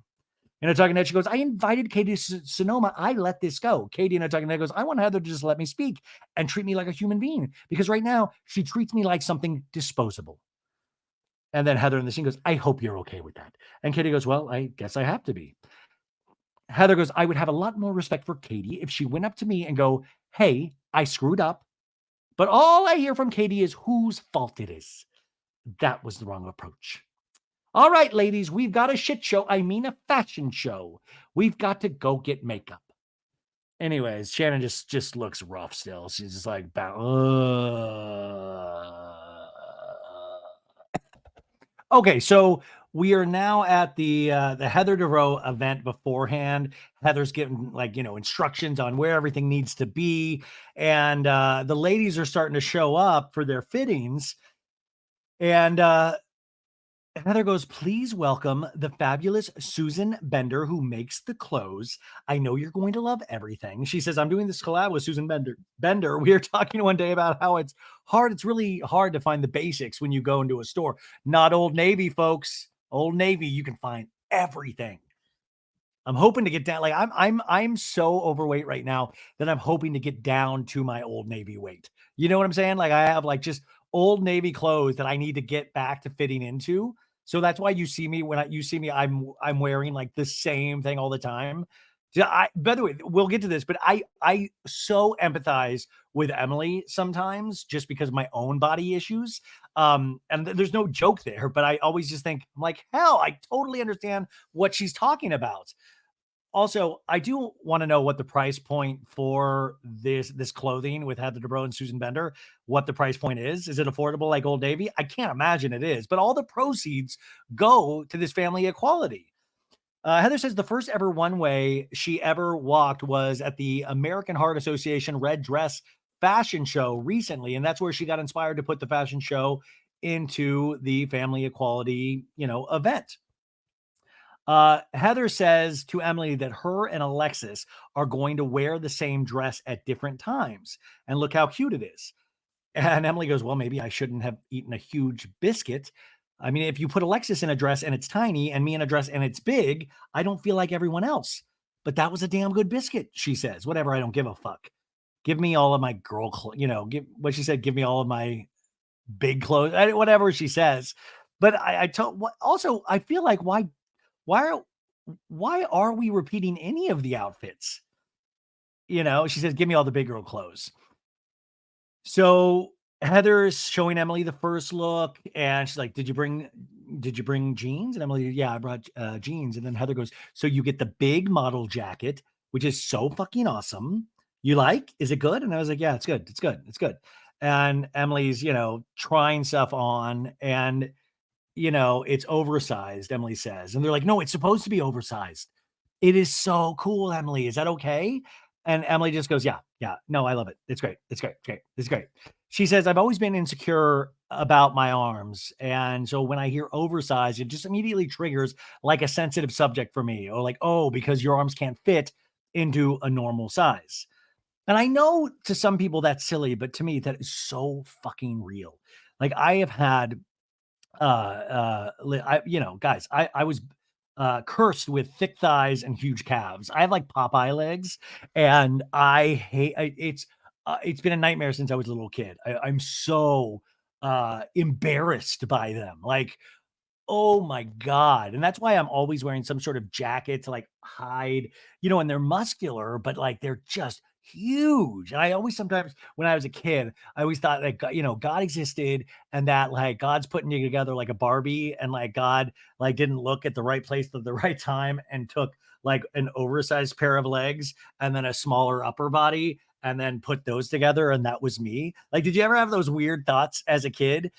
And a talking head, she goes, I invited Katie to Sonoma. I let this go. Katie and a talking head goes, I want Heather to just let me speak and treat me like a human being. Because right now she treats me like something disposable. And then Heather in the scene goes, I hope you're okay with that. And Katie goes, well, I guess I have to be. Heather goes, I would have a lot more respect for Katie if she went up to me and go, hey, I screwed up. But all I hear from Katie is whose fault it is. That was the wrong approach. All right, ladies, we've got a shit show. I mean, a fashion show. We've got to go get makeup. Anyways, Shannon just looks rough still. She's just like, Okay, so we are now at the Heather Dubrow event beforehand. Heather's giving instructions on where everything needs to be, and the ladies are starting to show up for their fittings. And Heather goes, please welcome the fabulous Susan Bender, who makes the clothes. I know you're going to love everything. She says, I'm doing this collab with Susan Bender. We were talking one day about how it's hard. It's really hard to find the basics when you go into a store. Not Old Navy, folks. Old Navy, you can find everything. I'm hoping to get down. Like I'm so overweight right now that I'm hoping to get down to my Old Navy weight. You know what I'm saying? Like I have like just Old Navy clothes that I need to get back to fitting into. So that's why you see me I'm wearing like the same thing all the time. By the way, we'll get to this, but I so empathize with Emily sometimes just because of my own body issues. And there's no joke there, but I always just think I'm like, hell, I totally understand what she's talking about. Also, I do want to know what the price point for this clothing with Heather Dubrow and Susan Bender, what the price point is. Is it affordable like Old Navy? I can't imagine it is, but all the proceeds go to this family equality. Heather says the first ever one-way she ever walked was at the American Heart Association Red Dress fashion show recently, and that's where she got inspired to put the fashion show into the family equality, event. Heather says to Emily that her and Alexis are going to wear the same dress at different times. And look how cute it is. And Emily goes, well, maybe I shouldn't have eaten a huge biscuit. I mean, if you put Alexis in a dress and it's tiny and me in a dress and it's big, I don't feel like everyone else. But that was a damn good biscuit, she says. Whatever, I don't give a fuck. Give me all of my girl clothes, give what she said, give me all of my big clothes, whatever she says. But I feel like why are we repeating any of the outfits? She says, give me all the big girl clothes. So Heather's showing Emily the first look and she's like, did you bring jeans? And Emily, yeah, I brought jeans. And then Heather goes, so you get the big model jacket, which is so fucking awesome. You like, is it good? And I was like, yeah, it's good. It's good. It's good. And Emily's, trying stuff on, and it's oversized, Emily says. And they're like, no, it's supposed to be oversized. It is so cool, Emily. Is that okay? And Emily just goes, yeah, yeah. No, I love it. It's great. It's great. It's great. It's great. She says, I've always been insecure about my arms. And so when I hear oversized, it just immediately triggers like a sensitive subject for me, or like, oh, because your arms can't fit into a normal size. And I know to some people that's silly, but to me, that is so fucking real. Like I have had guys, I was cursed with thick thighs and huge calves. I have like Popeye legs, and it's been a nightmare since I was a little kid. I'm so embarrassed by them. Like, oh my God. And that's why I'm always wearing some sort of jacket to like hide, and they're muscular, but like they're just huge. And I always sometimes when I was a kid, I always thought that God existed, and that like God's putting you together like a Barbie, and like God like didn't look at the right place at the right time and took like an oversized pair of legs and then a smaller upper body and then put those together, and that was me. Like, did you ever have those weird thoughts as a kid?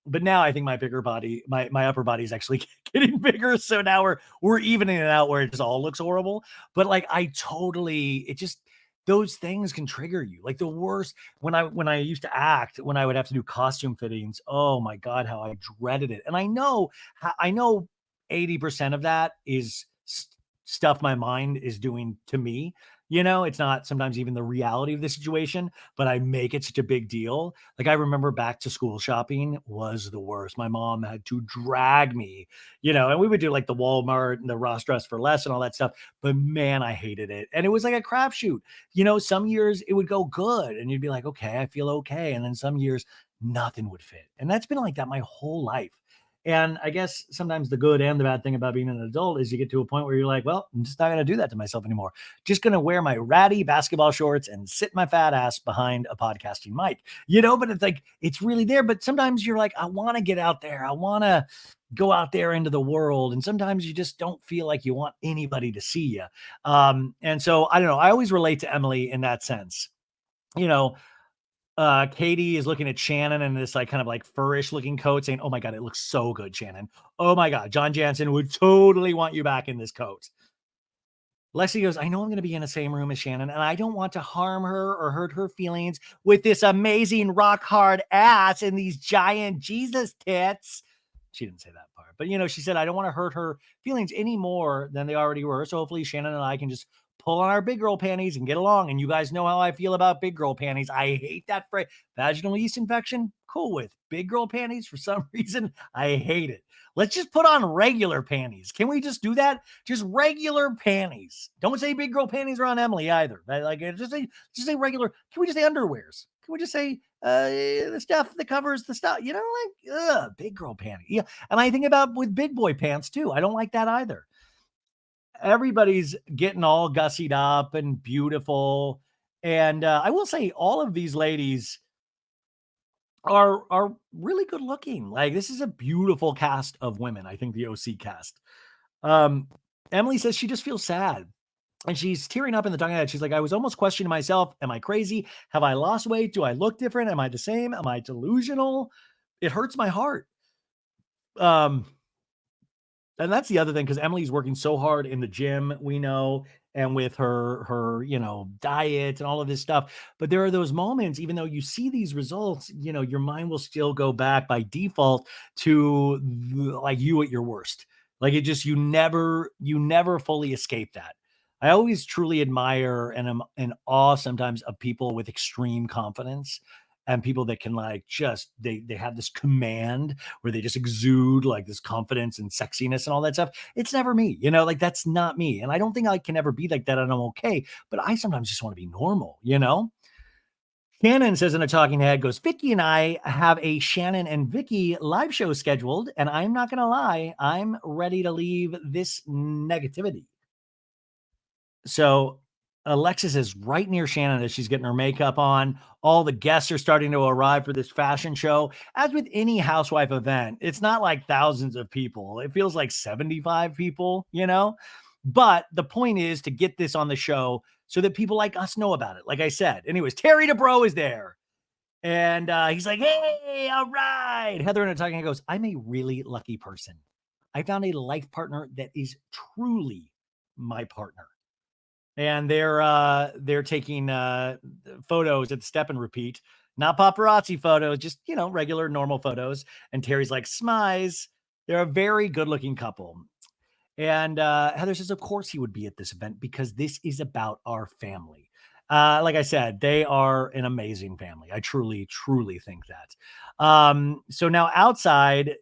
But now I think my bigger body, my upper body is actually getting bigger. So now we're evening it out where it just all looks horrible. But like it just those things can trigger you. Like the worst when I used to act, when I would have to do costume fittings, oh my God, how I dreaded it. And I know 80% of that is stuff my mind is doing to me. It's not sometimes even the reality of the situation, but I make it such a big deal. Like I remember back to school shopping was the worst. My mom had to drag me, and we would do like the Walmart and the Ross Dress for Less and all that stuff. But man, I hated it. And it was like a crapshoot. Some years it would go good and you'd be like, okay, I feel okay. And then some years nothing would fit. And that's been like that my whole life. And I guess sometimes the good and the bad thing about being an adult is you get to a point where you're like, well, I'm just not going to do that to myself anymore. Just going to wear my ratty basketball shorts and sit my fat ass behind a podcasting mic, but it's like, it's really there. But sometimes you're like, I want to get out there. I want to go out there into the world. And sometimes you just don't feel like you want anybody to see you. And so I don't know. I always relate to Emily in that sense. You know, Katie is looking at Shannon in this like kind of like furish looking coat saying, oh my God, it looks so good, Shannon. Oh my God, John Janssen would totally want you back in this coat. Lexi goes, I know I'm going to be in the same room as Shannon, and I don't want to harm her or hurt her feelings with this amazing rock hard ass and these giant Jesus tits. She didn't say that part, but she said, I don't want to hurt her feelings any more than they already were. So hopefully Shannon and I can just pull on our big girl panties and get along. And you guys know how I feel about big girl panties. I hate that phrase. Vaginal yeast infection, cool with. Big girl panties, for some reason, I hate it. Let's just put on regular panties. Can we just do that? Just regular panties. Don't say big girl panties are on Emily either. Like just say regular. Can we just say underwears? Can we just say the stuff that covers the stuff? Big girl panty. Yeah, and I think about with big boy pants too. I don't like that either. Everybody's getting all gussied up and beautiful, and I will say all of these ladies are really good looking. Like this is a beautiful cast of women. I think the OC cast. Um, Emily says she just feels sad. And she's tearing up in the tongue head. She's like, I was almost questioning myself. Am I crazy? Have I lost weight? Do I look different? Am I the same? Am I delusional? It hurts my heart. Um, and that's the other thing, because Emily's working so hard in the gym, we know, and with her diet and all of this stuff. But there are those moments, even though you see these results, your mind will still go back by default to like you at your worst. Like it just you never fully escape that. I always truly admire and am in awe sometimes of people with extreme confidence, and people that can like just they have this command where they just exude like this confidence and sexiness and all that stuff. It's never me, like that's not me. And I don't think I can ever be like that, and I'm okay. But I sometimes just want to be normal. Shannon says in a talking head, goes, Vicki and I have a Shannon and Vicki live show scheduled, and I'm not going to lie, I'm ready to leave this negativity. So Alexis is right near Shannon as she's getting her makeup on. All the guests are starting to arrive for this fashion show. As with any housewife event, it's not like thousands of people. It feels like 75 people. But the point is to get this on the show so that people like us know about it. Like I said, anyways, Terry Dubrow is there. And he's like, hey, all right. Heather and talking goes, I'm a really lucky person. I found a life partner that is truly my partner. And they're taking photos at the step and repeat, not paparazzi photos, just regular normal photos. And Terry's like, smize. They're a very good looking couple. And Heather says, of course he would be at this event because this is about our family. Like I said, they are an amazing family. I truly, truly think that. So now outside,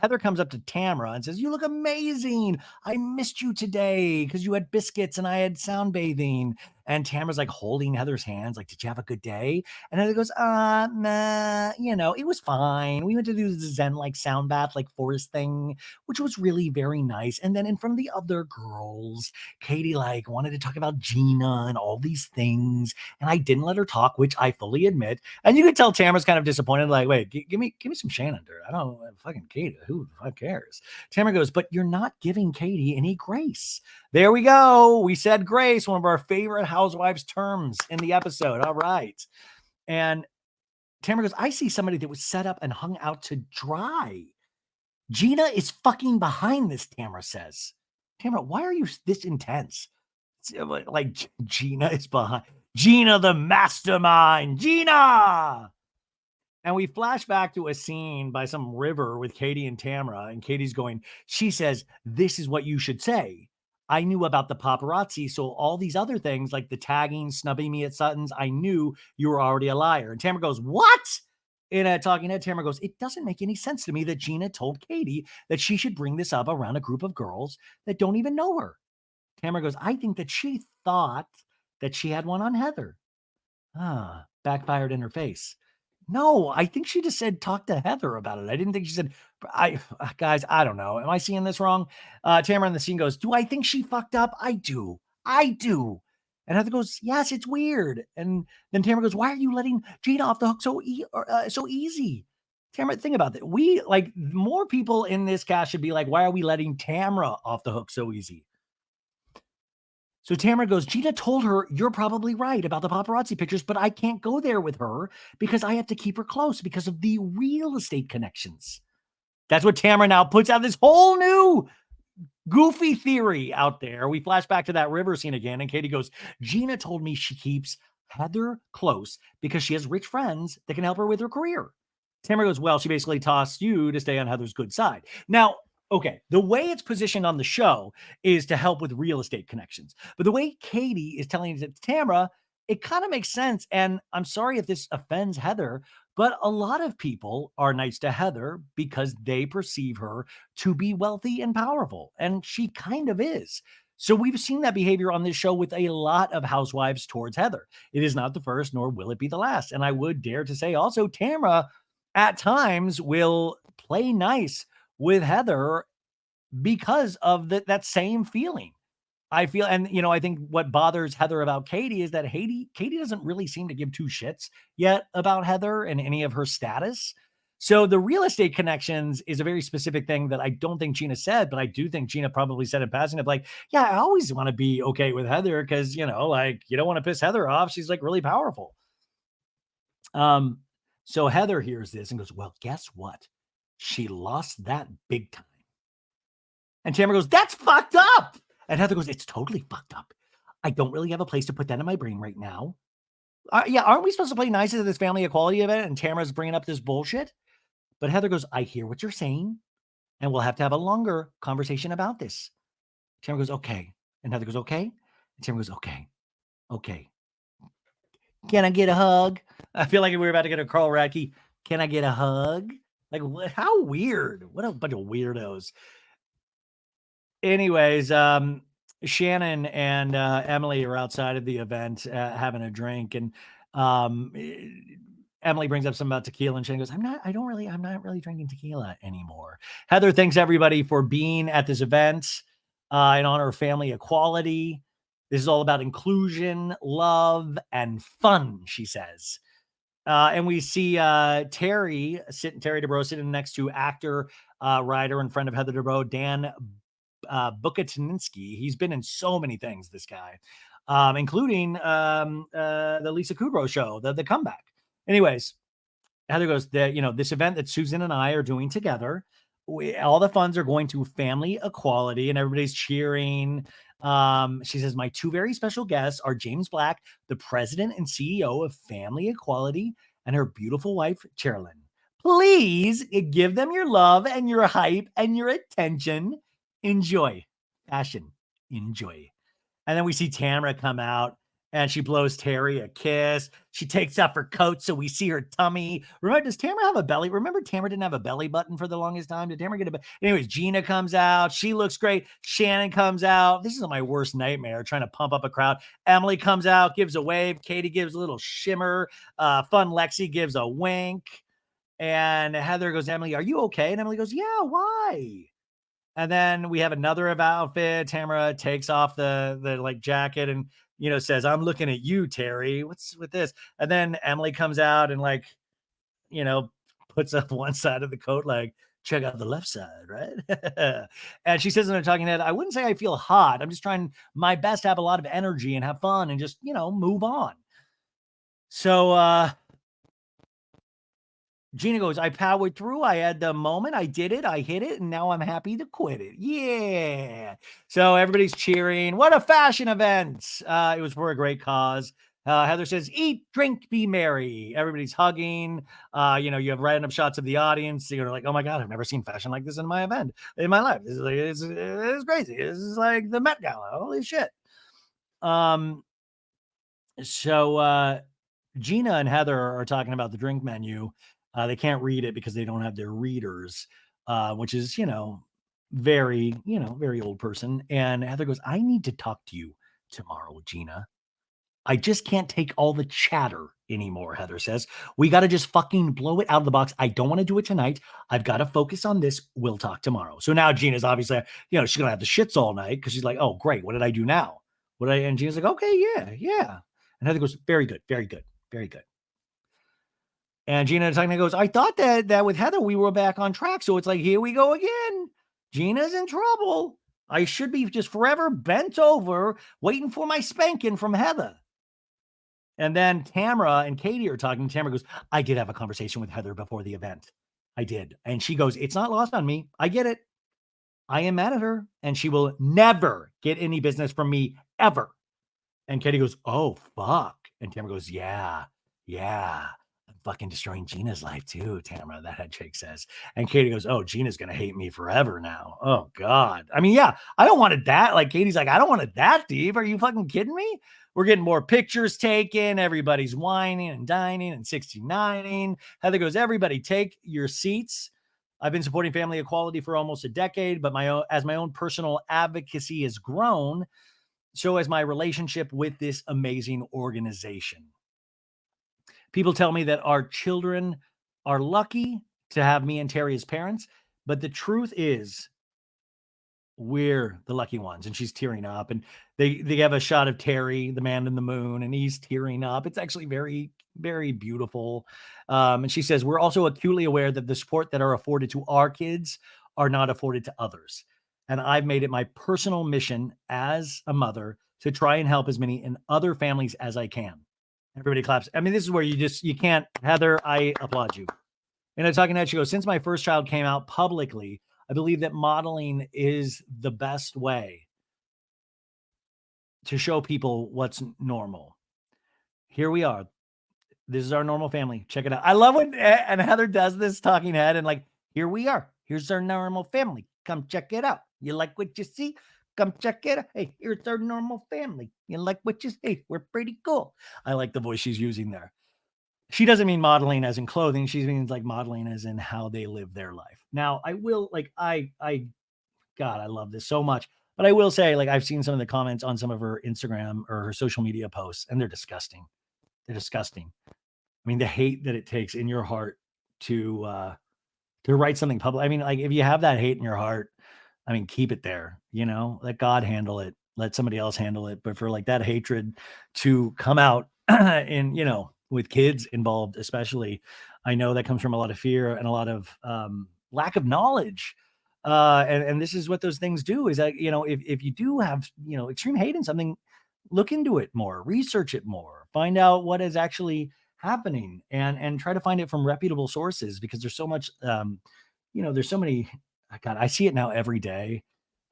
Heather comes up to Tamra and says, you look amazing. I missed you today because you had biscuits and I had sound bathing. And Tamra's like holding Heather's hands, like, did you have a good day? And Heather goes, nah, it was fine. We went to do the Zen like sound bath, like forest thing, which was really very nice. And then in front of the other girls, Katie like wanted to talk about Gina and all these things. And I didn't let her talk, which I fully admit. And you could tell Tamara's kind of disappointed, like, wait, give me some Shannon, dude. I don't fucking Katie. Who the fuck cares? Tamara goes, but you're not giving Katie any grace. There we go. We said grace, one of our favorite Housewives terms in the episode. All right. And Tamara goes, I see somebody that was set up and hung out to dry. Gina is fucking behind this, Tamara says. Tamara, why are you this intense? Like Gina is behind. Gina, the mastermind. Gina! And we flash back to a scene by some river with Katie and Tamra, and Katie's going, she says, this is what you should say. I knew about the paparazzi, so all these other things like the tagging, snubbing me at Sutton's, I knew you were already a liar. And Tamra goes, what? In a talking head, Tamra goes, it doesn't make any sense to me that Gina told Katie that she should bring this up around a group of girls that don't even know her. Tamra goes, I think that she thought that she had one on Heather. Backfired in her face. No, I think she just said talk to Heather about it. I didn't think she said, guys, I don't know. Am I seeing this wrong? Tamara in the scene goes, do I think she fucked up? I do. And Heather goes, yes, it's weird. And then Tamara goes, why are you letting Gina off the hook so easy? Tamara, think about that. We like more people in this cast should be like, why are we letting Tamara off the hook so easy? So Tamara goes, Gina told her, you're probably right about the paparazzi pictures, but I can't go there with her because I have to keep her close because of the real estate connections. That's what Tamara now puts out this whole new goofy theory out there. We flash back to that river scene again, and Katie goes, Gina told me she keeps Heather close because she has rich friends that can help her with her career. Tamara goes, well, she basically tossed you to stay on Heather's good side. Now, okay, the way it's positioned on the show is to help with real estate connections. But the way Katie is telling it to Tamara, it kind of makes sense. And I'm sorry if this offends Heather, but a lot of people are nice to Heather because they perceive her to be wealthy and powerful. And she kind of is. So we've seen that behavior on this show with a lot of housewives towards Heather. It is not the first, nor will it be the last. And I would dare to say also, Tamara at times will play nice with Heather because of that same feeling. I feel, and I think what bothers Heather about Katie is that Katie doesn't really seem to give two shits yet about Heather and any of her status. So the real estate connections is a very specific thing that I don't think Gina said, but I do think Gina probably said in passing of like, yeah, I always want to be okay with Heather because, like you don't want to piss Heather off. She's like really powerful. So Heather hears this and goes, well, guess what? She lost that big time. And Tamara goes, that's fucked up. And Heather goes, it's totally fucked up. I don't really have a place to put that in my brain right now. Yeah, aren't we supposed to play nice at this family equality event? And Tamara's bringing up this bullshit. But Heather goes, I hear what you're saying. And we'll have to have a longer conversation about this. Tamara goes, okay. And Heather goes, okay. And Tamara goes, okay. Okay. Can I get a hug? I feel like we were about to get a Carl Radke. Can I get a hug? Like, what? How weird. What a bunch of weirdos. Anyways, Shannon and Emily are outside of the event having a drink, and Emily brings up something about tequila, and Shannon goes, I'm not really drinking tequila anymore. Heather thanks everybody for being at this event in honor of family equality. This is all about inclusion, love, and fun, she says. And we see Terry Dubrow sitting next to actor, writer, and friend of Heather Dubrow, Dan Bukatinsky. He's been in so many things, this guy, including the Lisa Kudrow show, the comeback. Anyways, Heather goes, this event that Susan and I are doing together, all the funds are going to family equality, and everybody's cheering. She says, my two very special guests are James Black, the president and CEO of Family Equality, and her beautiful wife, Cherilyn. Please give them your love and your hype and your attention. Enjoy. Fashion. Enjoy. And then we see Tamra come out and she blows Terry a kiss. She takes off her coat so we see her tummy. Remember, does Tamra have a belly? Remember, Tamra didn't have a belly button for the longest time. Did Tamra get a belly? Anyways, Gina comes out. She looks great. Shannon comes out. This is my worst nightmare, trying to pump up a crowd. Emily comes out, gives a wave. Katie gives a little shimmer. Fun Lexi gives a wink. And Heather goes, Emily, are you okay? And Emily goes, yeah, why? And then we have another outfit. Tamra takes off the like jacket and, says, I'm looking at you, Terry. What's with this? And then Emily comes out and like, puts up one side of the coat, like, check out the left side, right? And she says in her talking head, I wouldn't say I feel hot. I'm just trying my best to have a lot of energy and have fun and just, move on. So Gina goes, I powered through. I had the moment. I did it. I hit it. And now I'm happy to quit it. Yeah. So everybody's cheering. What a fashion event. It was for a great cause. Heather says, eat, drink, be merry. Everybody's hugging. You have random shots of the audience. You're like, oh my God, I've never seen fashion like this in my life. This is like, it's crazy. This is like the Met Gala. Holy shit. So Gina and Heather are talking about the drink menu. They can't read it because they don't have their readers, which is, very, very old person. And Heather goes, I need to talk to you tomorrow, Gina. I just can't take all the chatter anymore, Heather says. We got to just fucking blow it out of the box. I don't want to do it tonight. I've got to focus on this. We'll talk tomorrow. So now Gina's obviously, she's going to have the shits all night because she's like, oh, great. What did I do now? And Gina's like, okay, yeah. And Heather goes, very good, very good, very good. And Gina goes, I thought that with Heather, we were back on track. So it's like, here we go again. Gina's in trouble. I should be just forever bent over waiting for my spanking from Heather. And then Tamra and Katie are talking. Tamra goes, I did have a conversation with Heather before the event. I did. And she goes, it's not lost on me. I get it. I am mad at her and she will never get any business from me ever. And Katie goes, oh, fuck. And Tamra goes, yeah. I'm fucking destroying Gina's life too, Tamra, that head shake says. And Katie goes, oh, Gina's going to hate me forever now. Oh, God. I mean, yeah, I don't want it that. Like, Katie's like, I don't want it that deep. Are you fucking kidding me? We're getting more pictures taken. Everybody's whining and dining and 69ing. Heather goes, everybody take your seats. I've been supporting family equality for almost a decade, but as my own personal advocacy has grown, so has my relationship with this amazing organization. People tell me that our children are lucky to have me and Terry as parents, but the truth is we're the lucky ones. And she's tearing up, and they have a shot of Terry, the man in the moon, and he's tearing up. It's actually very, very beautiful. And she says, we're also acutely aware that the support that are afforded to our kids are not afforded to others. And I've made it my personal mission as a mother to try and help as many in other families as I can. Everybody claps. I mean, this is where you can't, Heather, I applaud you. And I'm talking to she goes, since my first child came out publicly, I believe that modeling is the best way to show people what's normal. Here we are. This is our normal family. Check it out. I love when and Heather does this talking head and like, here we are. Here's our normal family. Come check it out. You like what you see? Come check it out. Hey, here's our normal family. You like what you see? We're pretty cool. I like the voice she's using there. She doesn't mean modeling as in clothing. She means like modeling as in how they live their life. Now, I will like, God, I love this so much. But I will say, like, I've seen some of the comments on some of her Instagram or her social media posts, and they're disgusting. They're disgusting. I mean, the hate that it takes in your heart to write something public. I mean, like, if you have that hate in your heart, I mean, keep it there, let God handle it. Let somebody else handle it. But for like that hatred to come out and, with kids involved, especially, I know that comes from a lot of fear and a lot of lack of knowledge. And this is what those things do is that, if you do have, extreme hate in something, look into it more, research it more, find out what is actually happening, and try to find it from reputable sources, because there's so much, there's so many. God, I see it now every day.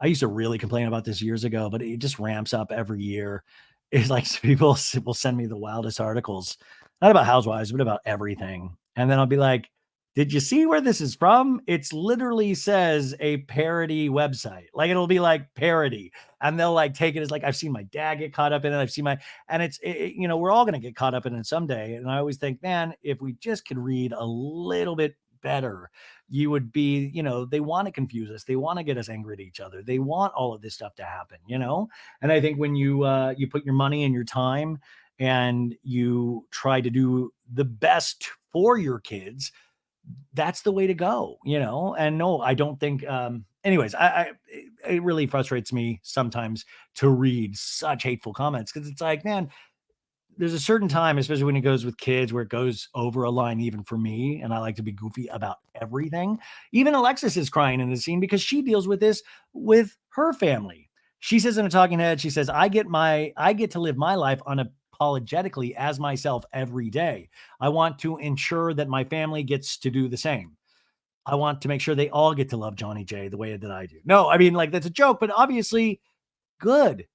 I used to really complain about this years ago, but it just ramps up every year. It's like people will send me the wildest articles, not about housewives, but about everything. And then I'll be like, did you see where this is from? It's literally says a parody website. Like, it'll be like parody, and they'll like take it as like, I've seen my dad get caught up in it. I've seen and we're all going to get caught up in it someday. And I always think, man, if we just could read a little bit better, you would be, they want to confuse us. They want to get us angry at each other. They want all of this stuff to happen. And I think when you put your money and your time, and you try to do the best for your kids, that's the way to go. And no, I don't think, anyways, it really frustrates me sometimes to read such hateful comments, because it's like, man, there's a certain time, especially when it goes with kids, where it goes over a line, even for me. And I like to be goofy about everything. Even Alexis is crying in the scene because she deals with this with her family. She says in a talking head, she says, I get to live my life unapologetically as myself every day. I want to ensure that my family gets to do the same. I want to make sure they all get to love Johnny J the way that I do. No, I mean, like, that's a joke, but obviously good.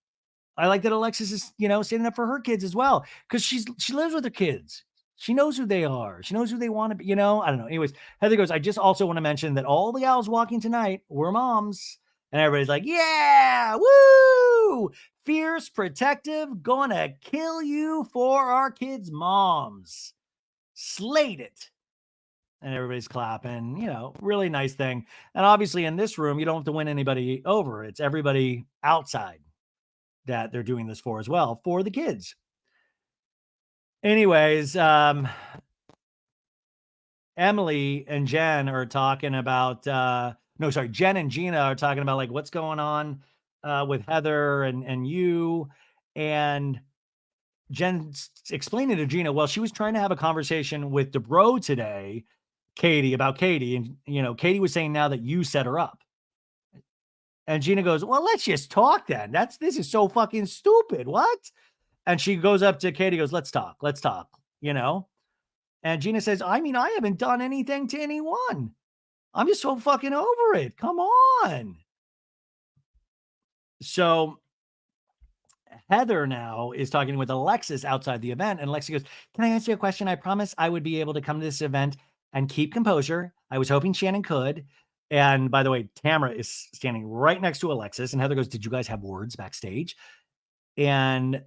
I like that Alexis is, standing up for her kids as well, because she lives with her kids. She knows who they are. She knows who they want to be. I don't know. Anyways, Heather goes, I just also want to mention that all the gals walking tonight were moms. And everybody's like, yeah, woo! Fierce, protective, gonna kill you for our kids' moms. Slayed it. And everybody's clapping, really nice thing. And obviously in this room, you don't have to win anybody over. It's everybody outside that they're doing this for as well, for the kids. Anyways, Emily and Jenn are talking about, Jenn and Gina are talking about, like, what's going on with Heather and you. And Jenn's explaining to Gina, well, she was trying to have a conversation with Dubrow today, about Katie. And, Katie was saying now that you set her up. And Gina goes, well, let's just talk then. This is so fucking stupid. What? And she goes up to Katie, goes, let's talk. And Gina says, I mean, I haven't done anything to anyone. I'm just so fucking over it. Come on. So Heather now is talking with Alexis outside the event. And Alexis goes, can I ask you a question? I promise I would be able to come to this event and keep composure. I was hoping Shannon could. And by the way, Tamra is standing right next to Alexis. And Heather goes, did you guys have words backstage? And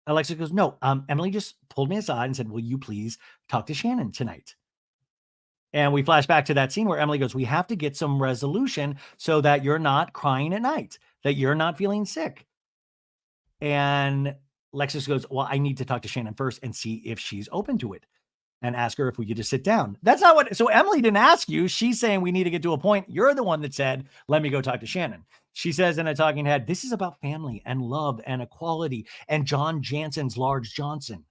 Alexis goes, no, Emily just pulled me aside and said, will you please talk to Shannon tonight? And we flash back to that scene where Emily goes, we have to get some resolution so that you're not crying at night, that you're not feeling sick. And Alexis goes, well, I need to talk to Shannon first and see if she's open to it, and ask her if we could just sit down. That's not what, so Emily didn't ask you. She's saying we need to get to a point. You're the one that said, let me go talk to Shannon. She says in a talking head, this is about family and love and equality and John Janssen's Large Johnson.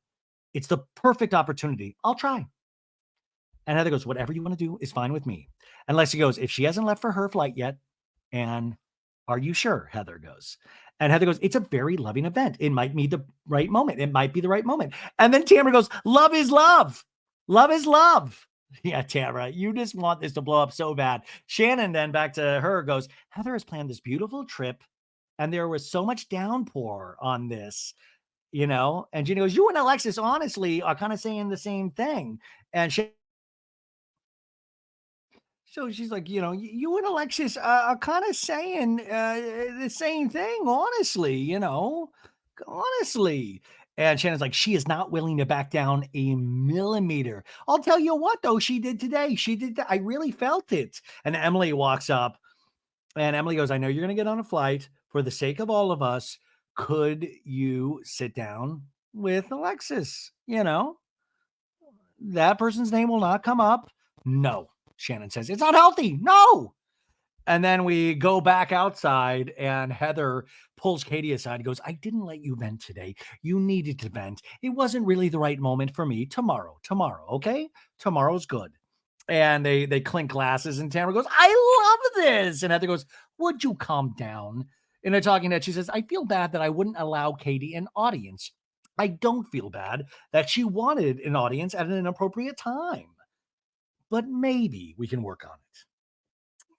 It's the perfect opportunity. I'll try. And Heather goes, whatever you want to do is fine with me. And Lexi goes, if she hasn't left for her flight yet, and are you sure? Heather goes. And Heather goes, it's a very loving event. It might be the right moment. It might be the right moment. And then Tamra goes, love is love. Love is love. Yeah, Tamra, you just want this to blow up so bad. Shannon then, back to her, goes, Heather has planned this beautiful trip, and there was so much downpour on this, And Gina goes, you and Alexis honestly are kind of saying the same thing. And so she's like, you and Alexis are kind of saying the same thing, honestly, honestly. And Shannon's like, she is not willing to back down a millimeter. I'll tell you what, though, she did today. She did that. I really felt it. And Emily walks up, and Emily goes, I know you're going to get on a flight. For the sake of all of us, could you sit down with Alexis? That person's name will not come up. No, Shannon says, it's not healthy. No. And then we go back outside, and Heather pulls Katie aside and goes, I didn't let you vent today. You needed to vent. It wasn't really the right moment for me. Tomorrow, okay? Tomorrow's good. And they clink glasses, and Tamra goes, I love this. And Heather goes, would you calm down? In a talking head, she says, I feel bad that I wouldn't allow Katie an audience. I don't feel bad that she wanted an audience at an inappropriate time, but maybe we can work on it.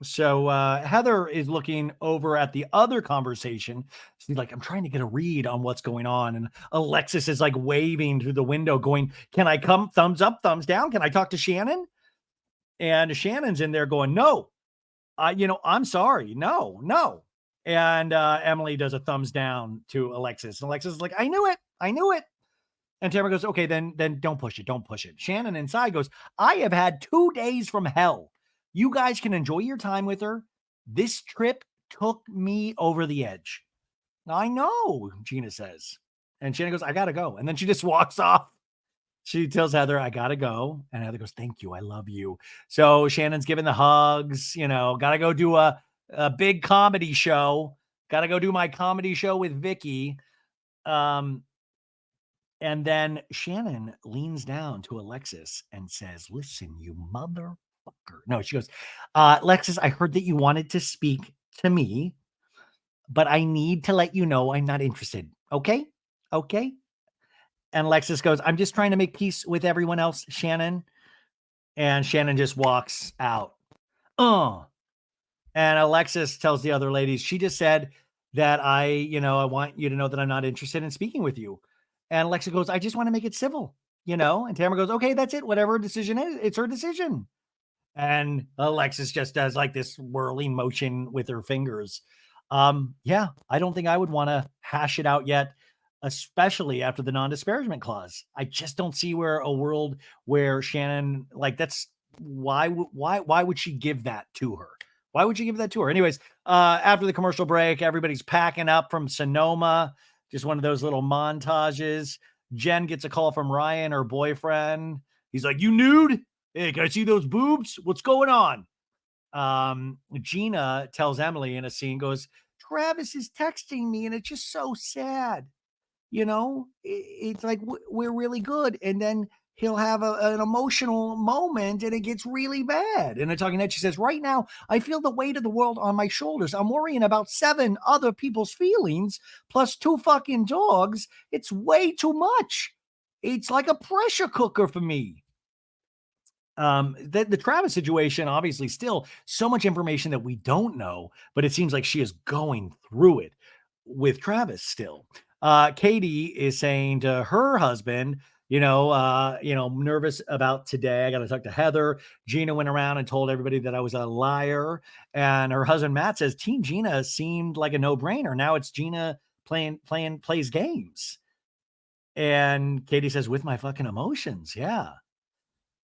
So Heather is looking over at the other conversation. She's like, I'm trying to get a read on what's going on. And Alexis is like waving through the window, going, can I come? Thumbs up, thumbs down. Can I talk to Shannon? And Shannon's in there going, no, I'm sorry. No, no. And Emily does a thumbs down to Alexis. And Alexis is like, I knew it. I knew it. And Tamra goes, okay, then don't push it. Don't push it. Shannon inside goes, I have had 2 days from hell. You guys can enjoy your time with her. This trip took me over the edge. I know, Gina says. And Shannon goes, I got to go. And then she just walks off. She tells Heather, I got to go. And Heather goes, thank you. I love you. So Shannon's giving the hugs, got to go do a big comedy show. Got to go do my comedy show with Vicki. And then Shannon leans down to Alexis and says, listen, you motherfucker. No, she goes, Alexis, I heard that you wanted to speak to me, but I need to let you know I'm not interested. Okay? Okay? And Alexis goes, I'm just trying to make peace with everyone else, Shannon. And Shannon just walks out. And Alexis tells the other ladies, she just said that I want you to know that I'm not interested in speaking with you. And Alexis goes, I just want to make it civil, And Tamra goes, okay, that's it. Whatever her decision is, it's her decision. And Alexis just does like this whirling motion with her fingers. Yeah, I don't think I would want to hash it out yet, especially after the non-disparagement clause. I just don't see where a world where Shannon, like, that's why would she give that to her? Why would you give that to her? Anyways, after the commercial break, everybody's packing up from Sonoma. Just one of those little montages. Jenn gets a call from Ryan, her boyfriend. He's like, you nude? Hey, can I see those boobs? What's going on? Gina tells Emily in a scene, goes, Travis is texting me and it's just so sad. It's like, we're really good. And then he'll have an emotional moment and it gets really bad. And a talking head, she says, right now, I feel the weight of the world on my shoulders. I'm worrying about 7 other people's feelings plus 2 fucking dogs. It's way too much. It's like a pressure cooker for me. The Travis situation, obviously still so much information that we don't know, but it seems like she is going through it with Travis still. Katie is saying to her husband, nervous about today. I got to talk to Heather. Gina went around and told everybody that I was a liar. And her husband, Matt, says Team Gina seemed like a no-brainer. Now it's Gina plays games. And Katie says, with my fucking emotions. Yeah.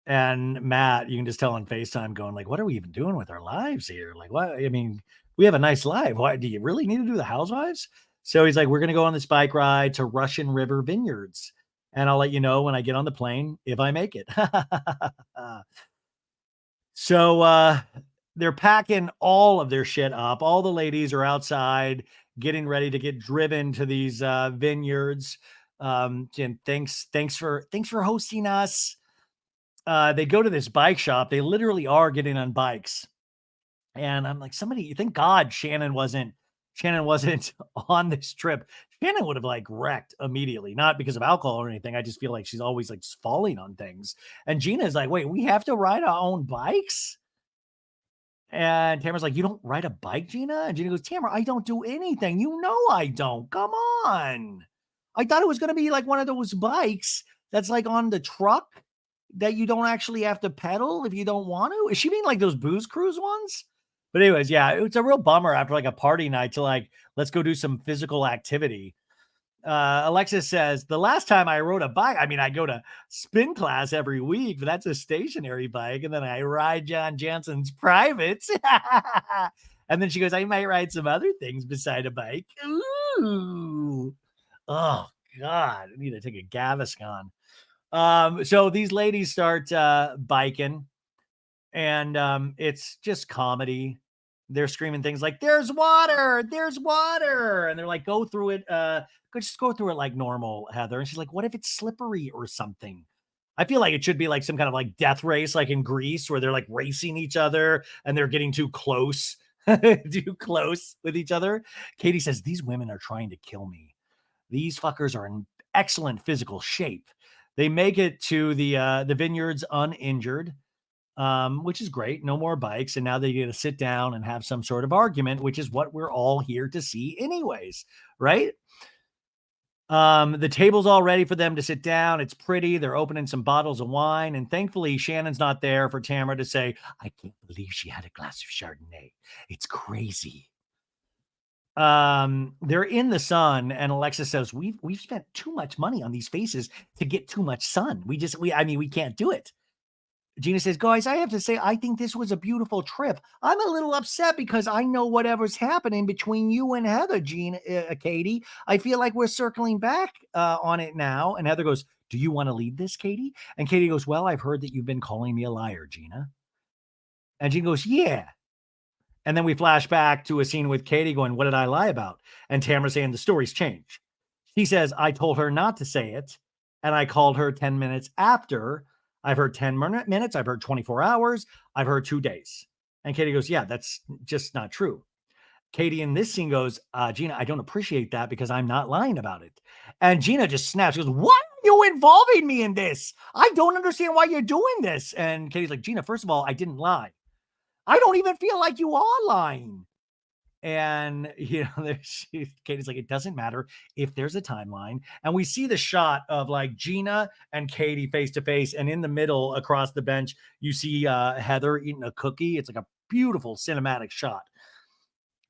And Matt, you can just tell on FaceTime going like, what are we even doing with our lives here? Like, what? I mean, we have a nice life. Why do you really need to do the Housewives? So he's like, we're going to go on this bike ride to Russian River Vineyards. And I'll let you know when I get on the plane, if I make it. So they're packing all of their shit up. All the ladies are outside getting ready to get driven to these vineyards. And thanks for hosting us. They go to this bike shop. They literally are getting on bikes. And I'm like, thank God Shannon wasn't on this trip. Shannon would have like wrecked immediately, not because of alcohol or anything. I just feel like she's always like falling on things. And Gina's like, wait, we have to ride our own bikes? And Tamara's like, you don't ride a bike, Gina? And Gina goes, Tamara, I don't do anything. You know I don't. Come on. I thought it was going to be like one of those bikes that's like on the truck that you don't actually have to pedal if you don't want to. Is she being like those booze cruise ones? But anyways, yeah, it's a real bummer after like a party night to like, let's go do some physical activity. Alexis says, the last time I rode a bike, I mean, I go to spin class every week, but that's a stationary bike. And then I ride John Janssen's privates. And then she goes, I might ride some other things beside a bike. Ooh. Oh, God. I need to take a Gaviscon. So these ladies start biking, and it's just comedy. They're screaming things like, there's water, and they're like, go through it, just go through it like normal, Heather. And she's like, what if it's slippery or something? I feel like it should be like some kind of like death race, like in Greece, where they're like racing each other and they're getting too close with each other. Katie says, these women are trying to kill me. These fuckers are excellent physical shape. They make it to the vineyards uninjured, which is great. No more bikes. And now they get to sit down and have some sort of argument, which is what we're all here to see anyways, right? The table's all ready for them to sit down. It's pretty. They're opening some bottles of wine. And thankfully, Shannon's not there for Tamra to say, I can't believe she had a glass of Chardonnay. It's crazy. They're in the sun, and Alexis says, we've spent too much money on these faces to get too much sun. We can't do it. Gina says, guys, I have to say, I think this was a beautiful trip. I'm a little upset because I know whatever's happening between you and Heather, Gina, Katie. I feel like we're circling back on it now. And Heather goes, do you want to lead this, Katie? And Katie goes, well, I've heard that you've been calling me a liar, Gina. And Gina goes, yeah. And then we flash back to a scene with Katie going, what did I lie about? And Tamra saying the story's changed. He says, I told her not to say it. And I called her 10 minutes after. I've heard 10 minutes. I've heard 24 hours. I've heard 2 days. And Katie goes, yeah, that's just not true. Katie in this scene goes, Gina, I don't appreciate that because I'm not lying about it. And Gina just snaps. She goes, why are you involving me in this? I don't understand why you're doing this. And Katie's like, Gina, first of all, I didn't lie. I don't even feel like you are lying. And, Katie's like, it doesn't matter if there's a timeline. And we see the shot of like Gina and Katie face to face. And in the middle across the bench, you see Heather eating a cookie. It's like a beautiful cinematic shot.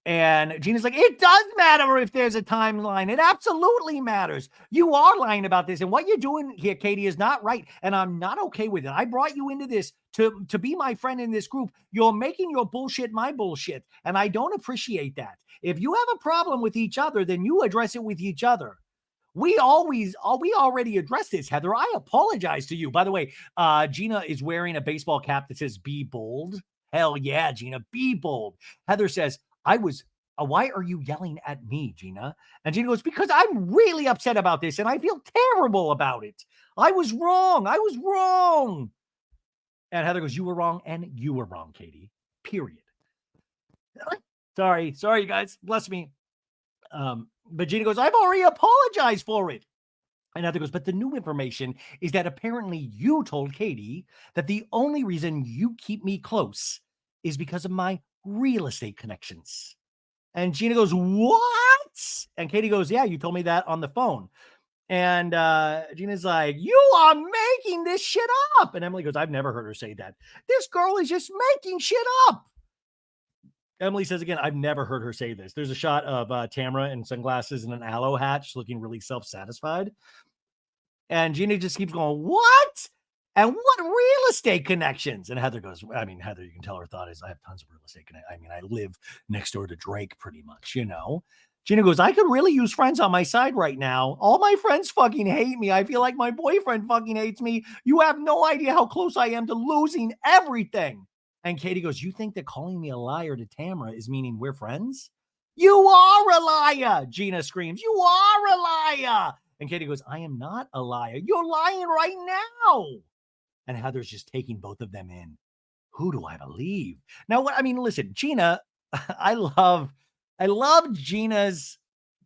And Gina's like, it does matter if there's a timeline. It absolutely matters. You are lying about this. And what you're doing here, Katie, is not right. And I'm not okay with it. I brought you into this to be my friend in this group. You're making your bullshit my bullshit. And I don't appreciate that. If you have a problem with each other, then you address it with each other. We already addressed this, Heather. I apologize to you. By the way, Gina is wearing a baseball cap that says be bold. Hell yeah, Gina, be bold. Heather says, why are you yelling at me, Gina? And Gina goes, because I'm really upset about this and I feel terrible about it. I was wrong. And Heather goes, you were wrong and you were wrong, Katie. Period. Sorry, you guys. Bless me. But Gina goes, I've already apologized for it. And Heather goes, but the new information is that apparently you told Katie that the only reason you keep me close is because of my real estate connections. And Gina goes, what? And Katie goes, yeah, you told me that on the phone. And Gina's like, you are making this shit up. And Emily goes, I've never heard her say that. This girl is just making shit up. Emily says again, I've never heard her say this. There's a shot of Tamra in sunglasses and an aloe hat, just looking really self-satisfied. And Gina just keeps going, what? And what real estate connections? And Heather goes, Heather, you can tell her thought is, I have tons of real estate connections. I live next door to Drake pretty much, Gina goes, I could really use friends on my side right now. All my friends fucking hate me. I feel like my boyfriend fucking hates me. You have no idea how close I am to losing everything. And Katie goes, you think that calling me a liar to Tamra is meaning we're friends? You are a liar, Gina screams. You are a liar. And Katie goes, I am not a liar. You're lying right now. And Heather's just taking both of them in. Who do I believe? Now, listen, Gina, I love Gina's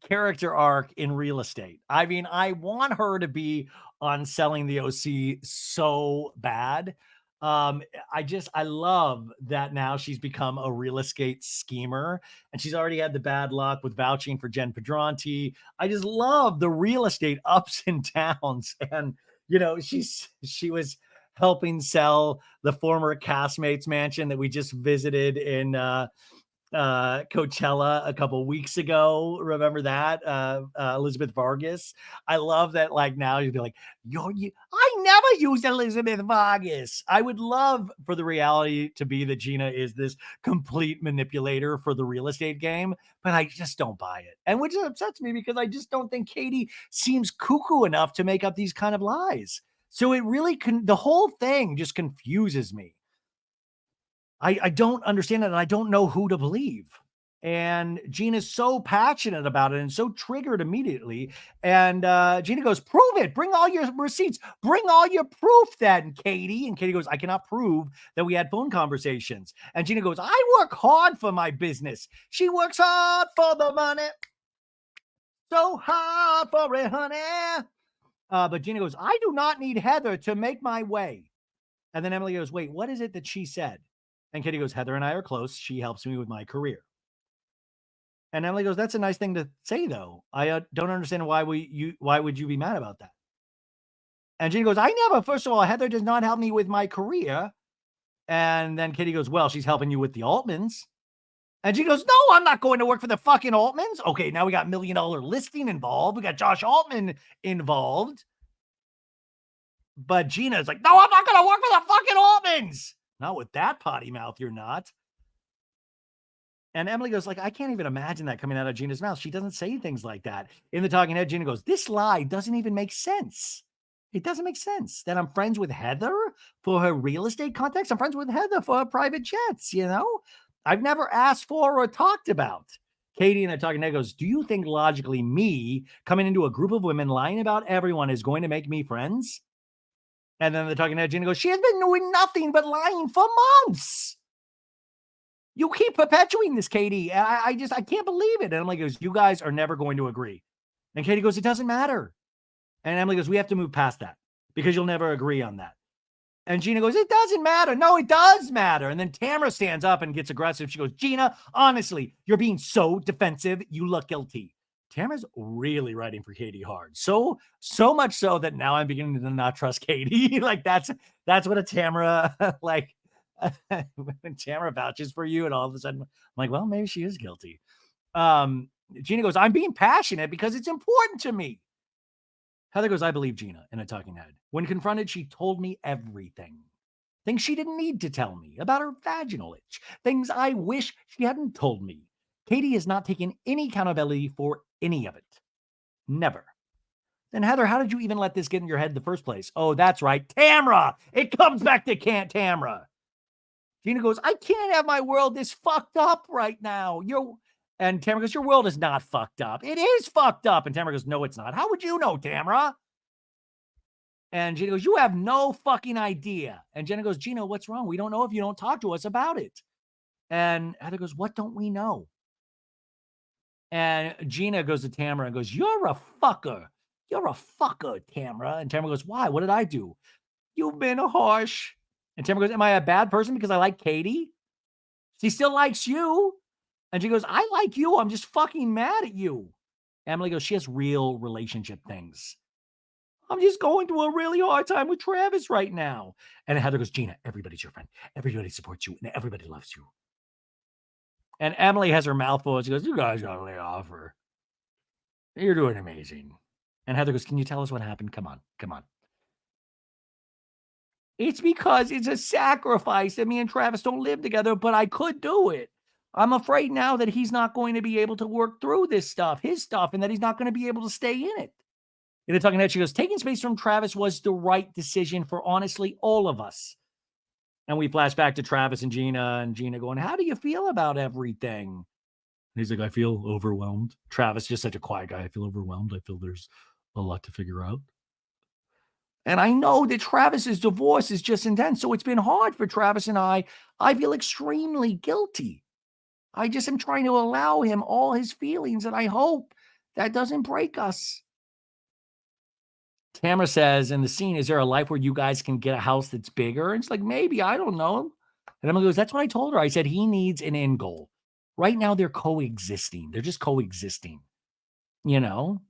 character arc in real estate. I want her to be on Selling the OC so bad. I love that now she's become a real estate schemer and she's already had the bad luck with vouching for Jenn Pedranti. I just love the real estate ups and downs. And, she was helping sell the former castmates mansion that we just visited in Coachella a couple weeks ago. Remember that? Elizabeth Vargas. I love that. Like now you'd be like, I never used Elizabeth Vargas. I would love for the reality to be that Gina is this complete manipulator for the real estate game, but I just don't buy it. And which upsets me because I just don't think Katie seems cuckoo enough to make up these kind of lies. So it really the whole thing just confuses me. I don't understand it, and I don't know who to believe. And Gina's so passionate about it and so triggered immediately. And Gina goes, prove it. Bring all your receipts. Bring all your proof then, Katie. And Katie goes, I cannot prove that we had phone conversations. And Gina goes, I work hard for my business. She works hard for the money. So hard for it, honey. But Gina goes, I do not need Heather to make my way. And then Emily goes, wait, what is it that she said? And Katie goes, Heather and I are close. She helps me with my career. And Emily goes, that's a nice thing to say, though. I don't understand why would you be mad about that? And Gina goes, I never, first of all, Heather does not help me with my career. And then Katie goes, well, she's helping you with the Altmans. And she goes, no, I'm not going to work for the fucking Altmans. Okay, now we got $1 Million Listing involved. We got Josh Altman involved. But Gina's like, no, I'm not going to work for the fucking Altmans. Not with that potty mouth, you're not. And Emily goes, like, I can't even imagine that coming out of Gina's mouth. She doesn't say things like that. In the talking head, Gina goes, this lie doesn't even make sense. It doesn't make sense that I'm friends with Heather for her real estate contacts. I'm friends with Heather for her private jets, you know? I've never asked for or talked about. Katie in the talking head goes, do you think logically me coming into a group of women lying about everyone is going to make me friends? And then the talking head, Gina goes, she has been doing nothing but lying for months. You keep perpetuating this, Katie. I can't believe it. And Emily goes, you guys are never going to agree. And Katie goes, it doesn't matter. And Emily goes, we have to move past that because you'll never agree on that. And Gina goes, it doesn't matter. No, it does matter. And then Tamra stands up and gets aggressive. She goes, Gina, honestly, you're being so defensive. You look guilty. Tamra's really writing for Katie hard. So much so that now I'm beginning to not trust Katie. Like that's what a Tamra, like, when Tamra vouches for you and all of a sudden I'm like, well, maybe she is guilty. Gina goes, I'm being passionate because it's important to me. Heather goes, I believe Gina in a talking head. When confronted, she told me everything. Things she didn't need to tell me about her vaginal itch. Things I wish she hadn't told me. Katie has not taken any accountability for any of it. Never. Then Heather, how did you even let this get in your head in the first place? Oh, that's right. Tamra. It comes back to Tamra. Gina goes, I can't have my world this fucked up right now. And Tamra goes, your world is not fucked up. It is fucked up. And Tamra goes, no, it's not. How would you know, Tamra? And Gina goes, you have no fucking idea. And Gina goes, Gina, what's wrong? We don't know if you don't talk to us about it. And Heather goes, what don't we know? And Gina goes to Tamra and goes, you're a fucker. You're a fucker, Tamra. And Tamra goes, why? What did I do? You've been harsh. And Tamra goes, am I a bad person because I like Katie? She still likes you. And she goes, I like you. I'm just fucking mad at you. Emily goes, she has real relationship things. I'm just going through a really hard time with Travis right now. And Heather goes, Gina, everybody's your friend. Everybody supports you and everybody loves you. And Emily has her mouth full. And she goes, you guys got to lay off her. You're doing amazing. And Heather goes, can you tell us what happened? Come on. It's because it's a sacrifice that me and Travis don't live together, but I could do it. I'm afraid now that he's not going to be able to work through this stuff, his stuff, and that he's not going to be able to stay in it. In the talking head, she goes, taking space from Travis was the right decision for honestly all of us. And we flash back to Travis and Gina going, how do you feel about everything? And he's like, I feel overwhelmed. Travis, just such a quiet guy. I feel overwhelmed. I feel there's a lot to figure out. And I know that Travis's divorce is just intense. So it's been hard for Travis and I. I feel extremely guilty. I just am trying to allow him all his feelings, and I hope that doesn't break us. Tamra says in the scene, is there a life where you guys can get a house that's bigger? And it's like, maybe, I don't know. And Emily goes, that's what I told her. I said, he needs an end goal. Right now, they're coexisting. They're just coexisting, you know?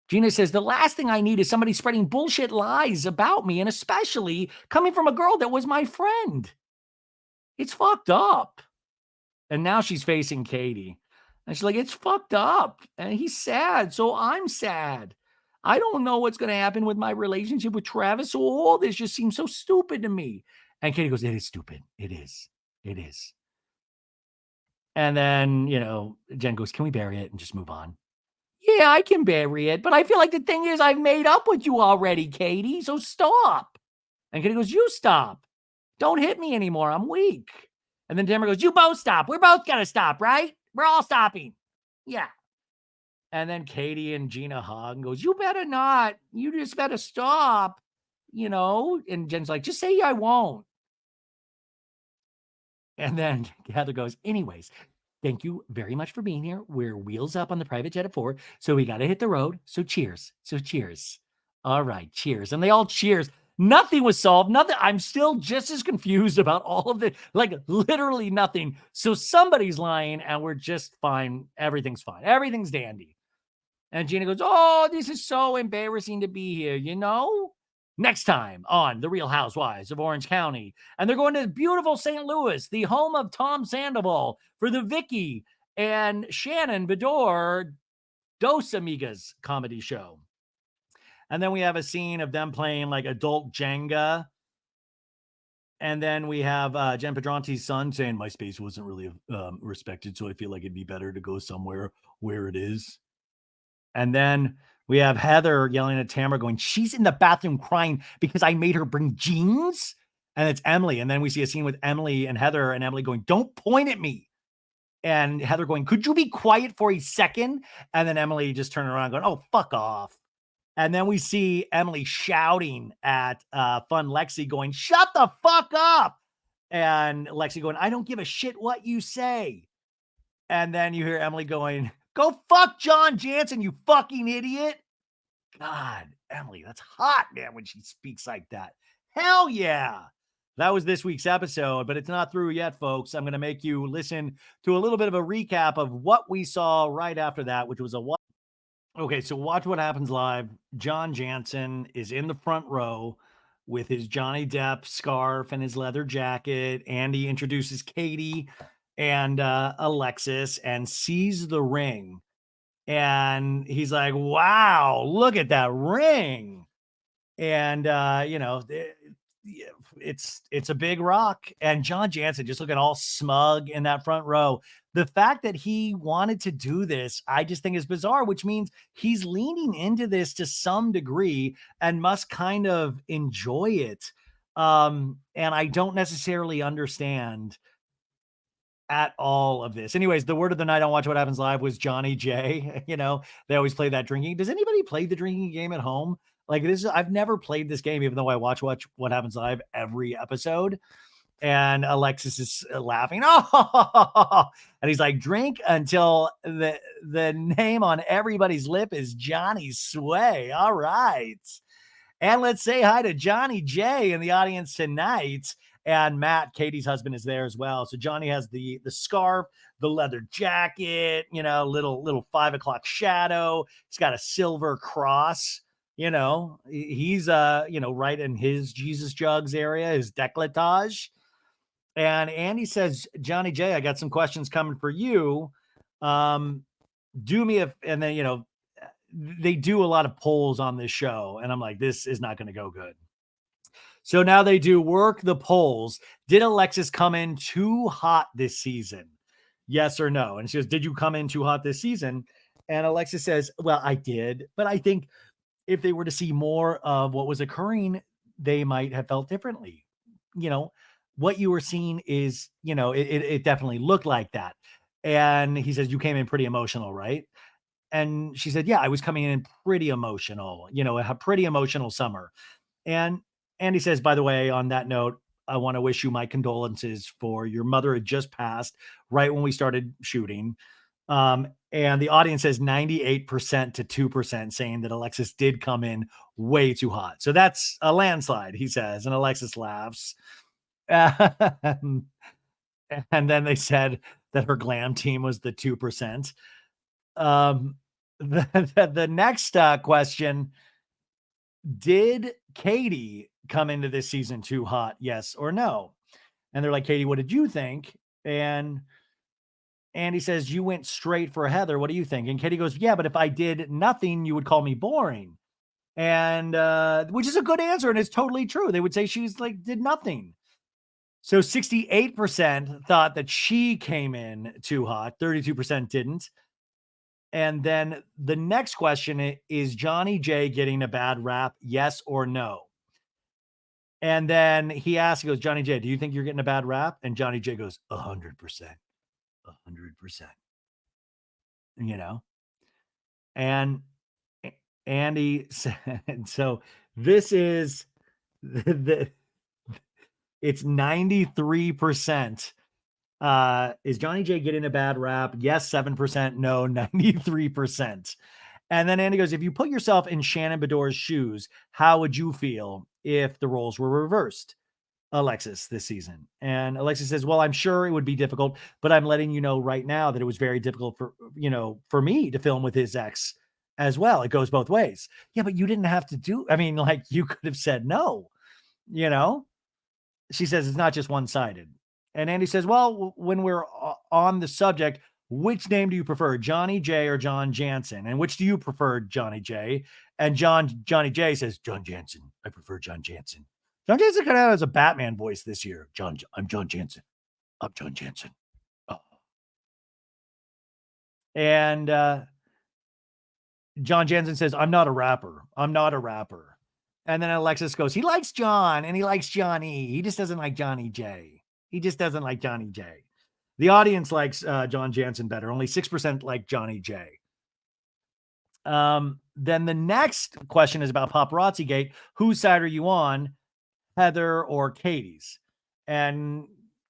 Gina says, the last thing I need is somebody spreading bullshit lies about me, and especially coming from a girl that was my friend. It's fucked up. And now she's facing Katie. And she's like, it's fucked up. And he's sad. So I'm sad. I don't know what's going to happen with my relationship with Travis. So all this just seems so stupid to me. And Katie goes, it is stupid. It is. It is. And then, Jenn goes, can we bury it and just move on? Yeah, I can bury it. But I feel like the thing is I've made up with you already, Katie. So stop. And Katie goes, you stop. Don't hit me anymore. I'm weak. And then Tamra goes, you both stop. We're both going to stop, right? We're all stopping. Yeah. And then Katie and Gina hug and goes, you better not. You just better stop. And Jen's like, just say I won't. And then Heather goes, anyways, thank you very much for being here. We're wheels up on the private jet at 4, so we got to hit the road. So cheers. So cheers. All right, cheers. And they all cheers. Nothing was solved. Nothing. I'm still just as confused about all of it. Like literally nothing. So somebody's lying and we're just fine. Everything's fine. Everything's dandy. And Jeana goes, oh, this is so embarrassing to be here, you know? Next time on The Real Housewives of Orange County. And they're going to beautiful St. Louis, the home of Tom Sandoval, for the Vicki and Shannon Beador Dos Amigas comedy show. And then we have a scene of them playing like adult Jenga. And then we have Jen Pedranti's son saying, my space wasn't really respected, so I feel like it'd be better to go somewhere where it is. And then we have Heather yelling at Tamra going, she's in the bathroom crying because I made her bring jeans. And it's Emily. And then we see a scene with Emily and Heather and Emily going, don't point at me. And Heather going, could you be quiet for a second? And then Emily just turning around going, oh, fuck off. And then we see Emily shouting at Fun Lexi going, shut the fuck up. And Lexi going, I don't give a shit what you say. And then you hear Emily going, go fuck John Janssen, you fucking idiot. God, Emily, that's hot, man, when she speaks like that. Hell yeah. That was this week's episode, but it's not through yet, folks. I'm going to make you listen to a little bit of a recap of what we saw right after that, which was a what. Okay, so watch what happens live. John Janssen is in the front row with his Johnny Depp scarf and his leather jacket. Andy introduces Katie and Alexis and sees the ring. And he's like, wow, look at that ring. And, it's a big rock. And John Janssen just looking all smug in that front row. The fact that he wanted to do this, I just think is bizarre, which means he's leaning into this to some degree and must kind of enjoy it. And I don't necessarily understand at all of this. Anyways, the word of the night on Watch What Happens Live was Johnny J. They always play that drinking. Does anybody play the drinking game at home? Like this, I've never played this game, even though I watch What Happens Live every episode. And Alexis is laughing. Oh, and he's like, drink until the name on everybody's lip is Johnny Sway. All right. And let's say hi to Johnny J in the audience tonight. And Matt, Katie's husband, is there as well. So Johnny has the scarf, the leather jacket, little 5 o'clock shadow. He's got a silver cross. He's right in his Jesus jugs area, his décolletage. And Andy says, Johnny J, I got some questions coming for you. Do me and then they do a lot of polls on this show, and I'm like, this is not going to go good. So now they do work the polls. Did Alexis come in too hot this season? Yes or no? And she goes, did you come in too hot this season? And Alexis says, well, I did. But I think if they were to see more of what was occurring, they might have felt differently. What you were seeing is, it definitely looked like that. And he says, you came in pretty emotional, right? And she said, yeah, I was coming in pretty emotional, a pretty emotional summer. And Andy says, by the way, on that note, I want to wish you my condolences for your mother had just passed right when we started shooting. And the audience says 98% to 2% saying that Alexis did come in way too hot. So that's a landslide, he says. And Alexis laughs. And then they said that her glam team was the 2%. The next question, did Katie come into this season too hot? Yes or no? And they're like, Katie, what did you think? And Andy says, you went straight for Heather. What do you think? And Katie goes, yeah, but if I did nothing, you would call me boring. And which is a good answer. And it's totally true. They would say she's like, did nothing. So 68% thought that she came in too hot. 32% didn't. And then the next question is Johnny J getting a bad rap? Yes or no? And then he asks, he goes, Johnny J, do you think you're getting a bad rap? And Johnny J goes, 100%, 100%, and Andy said, so this is it's 93% Is Johnny J getting a bad rap? Yes, 7%. No, 93%. And then Andy goes, if you put yourself in Shannon Beador's shoes, how would you feel if the roles were reversed? Alexis this season. And Alexis says, well, I'm sure it would be difficult, but I'm letting you know right now that it was very difficult for me to film with his ex as well. It goes both ways. Yeah, but you didn't have to you could have said no, you know? She says it's not just one-sided. And Andy says, well, when we're on the subject, which name do you prefer, Johnny J or John Janssen? And which do you prefer, Johnny J? And Johnny J says, John Janssen. I prefer John Janssen. John Janssen kind of has a Batman voice this year. I'm John Janssen. I'm John Janssen. Oh. And John Janssen says, I'm not a rapper. I'm not a rapper. And then Alexis goes, he likes John and he likes Johnny. He just doesn't like Johnny J. He just doesn't like Johnny J. The audience likes John Janssen better. Only 6% like Johnny J. Then the next question is about Paparazzi Gate. Whose side are you on, Heather or Katie's? And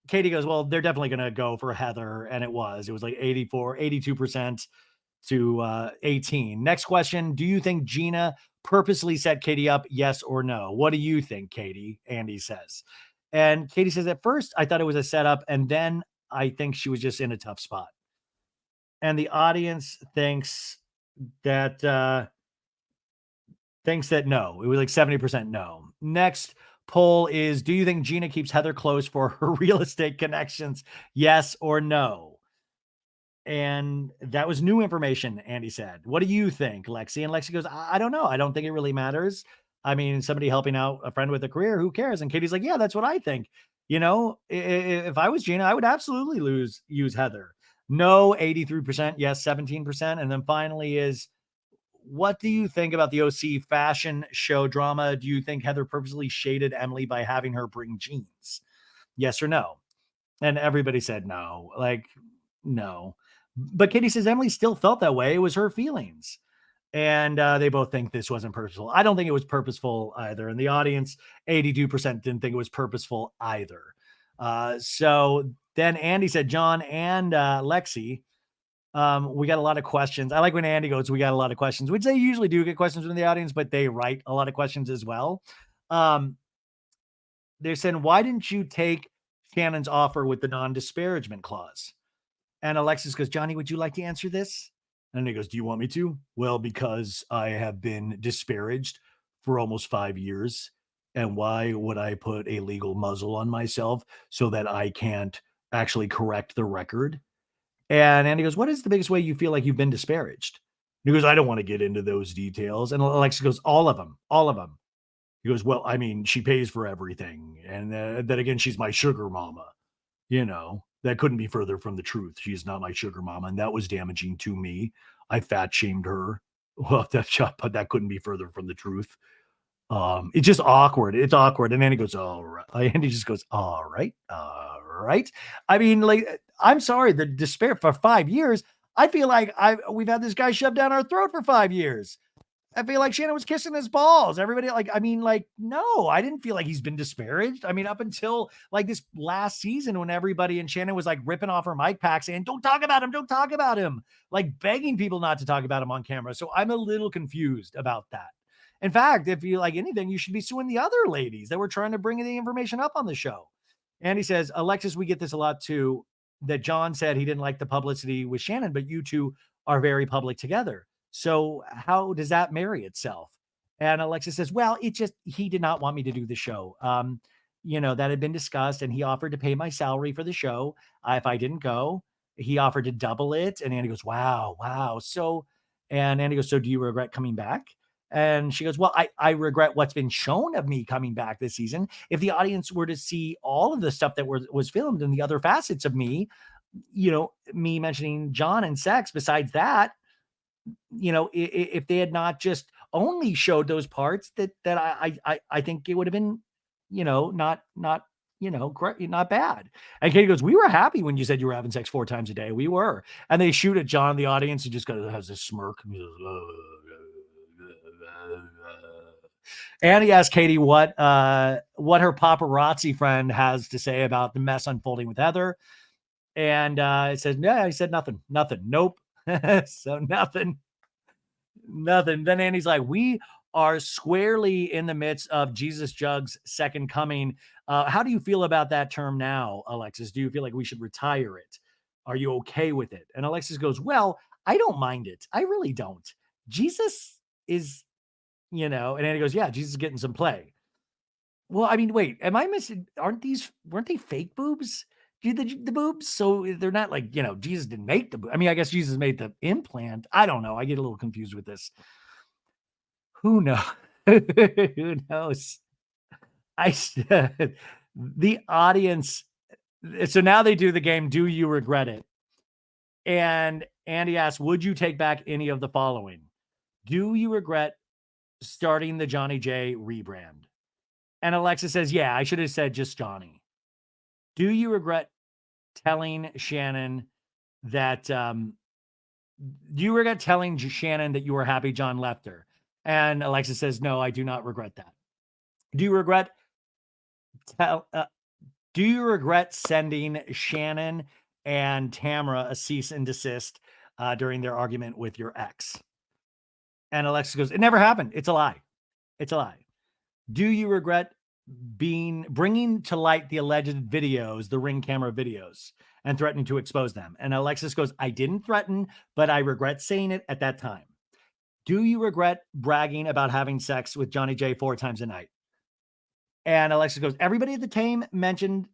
Katie goes, well, they're definitely going to go for Heather. And it was like 82% to 18. Next question. Do you think Jeana purposely set Katie up? Yes or no? What do you think, Katie? Andy says. And Katie says, at first, I thought it was a setup. And then I think she was just in a tough spot. And the audience thinks that no. It was like 70% no. Next poll is, do you think Jeana keeps Heather close for her real estate connections? Yes or no? And that was new information, Andy said. What do you think, Lexi? And Lexi goes, I don't know. I don't think it really matters. I mean, somebody helping out a friend with a career, who cares? And Katie's like, yeah, that's what I think. If I was Jeana, I would absolutely use Heather. No, 83%. Yes, 17%. And then finally is, what do you think about the OC fashion show drama? Do you think Heather purposely shaded Emily by having her bring jeans? Yes or no? And everybody said no. No. But Katie says Emily still felt that way. It was her feelings. And they both think this wasn't purposeful. I don't think it was purposeful either. And the audience, 82% didn't think it was purposeful either. So then Andy said, John and Lexi, we got a lot of questions. I like when Andy goes, we got a lot of questions, which they usually do get questions from the audience, but they write a lot of questions as well. They're saying, why didn't you take Shannon's offer with the non-disparagement clause? And Alexis goes, Johnny, would you like to answer this? And he goes, do you want me to? Well, because I have been disparaged for almost 5 years. And why would I put a legal muzzle on myself so that I can't actually correct the record? And Andy goes, what is the biggest way you feel like you've been disparaged? And he goes, I don't want to get into those details. And Alexis goes, all of them. He goes, well, I mean, she pays for everything. And then again, she's my sugar mama. That couldn't be further from the truth. She is not my sugar mama. And that was damaging to me. I fat shamed her. Well, that couldn't be further from the truth. It's just awkward. It's awkward. And Andy goes, all right. Andy just goes, all right. I mean, I'm sorry, the despair for 5 years. I feel like we've had this guy shoved down our throat for 5 years. I feel like Shannon was kissing his balls. Everybody no, I didn't feel like he's been disparaged. I mean, up until this last season when everybody and Shannon was ripping off her mic pack saying, don't talk about him, begging people not to talk about him on camera. So I'm a little confused about that. In fact, if you like anything, you should be suing the other ladies that were trying to bring the information up on the show. And he says, Alexis, we get this a lot too, that John said he didn't like the publicity with Shannon, but you two are very public together. So how does that marry itself? And Alexis says, well, he did not want me to do the show. That had been discussed and he offered to pay my salary for the show. If I didn't go, he offered to double it. And Andy goes, wow. And Andy goes, so do you regret coming back? And she goes, well, I regret what's been shown of me coming back this season. If the audience were to see all of the stuff that was filmed and the other facets of me, me mentioning John and sex, besides that, if they had not just only showed those parts that I think it would have been, not great, not bad. And Katie goes, we were happy when you said you were having sex 4 times a day. We were. And they shoot at John, the audience, who just has this smirk. And he asked Katie what her paparazzi friend has to say about the mess unfolding with Heather. And it says, yeah, he said nothing. Nope. So nothing. Then Andy's like, we are squarely in the midst of Jesus Jug's second coming. How do you feel about that term now, Alexis? Do you feel like we should retire it? Are you okay with it? And Alexis goes, well, I don't mind it. I really don't. Jesus is, and Andy goes, yeah, Jesus is getting some play. Well, I mean, wait, am I missing? Weren't they fake boobs? The boobs? So they're not like, Jesus didn't make the, I mean, I guess Jesus made the implant. I don't know. I get a little confused with this. Who knows? Who knows? The audience. So now they do the game. Do you regret it? And Andy asks, would you take back any of the following? Do you regret starting the Johnny J rebrand? And Alexis says, yeah, I should have said just Johnny. Do you regret telling Shannon that, do you regret telling Shannon that you were happy John left her? And Alexis says, no, I do not regret that. Do you regret sending Shannon and Tamra a cease and desist during their argument with your ex? And Alexis goes, it never happened. It's a lie. It's a lie. Do you regret bringing to light the alleged videos, the Ring camera videos, and threatening to expose them? And Alexis goes, I didn't threaten, but I regret saying it at that time. Do you regret bragging about having sex with Johnny J 4 times a night? And Alexis goes, everybody at the team mentioned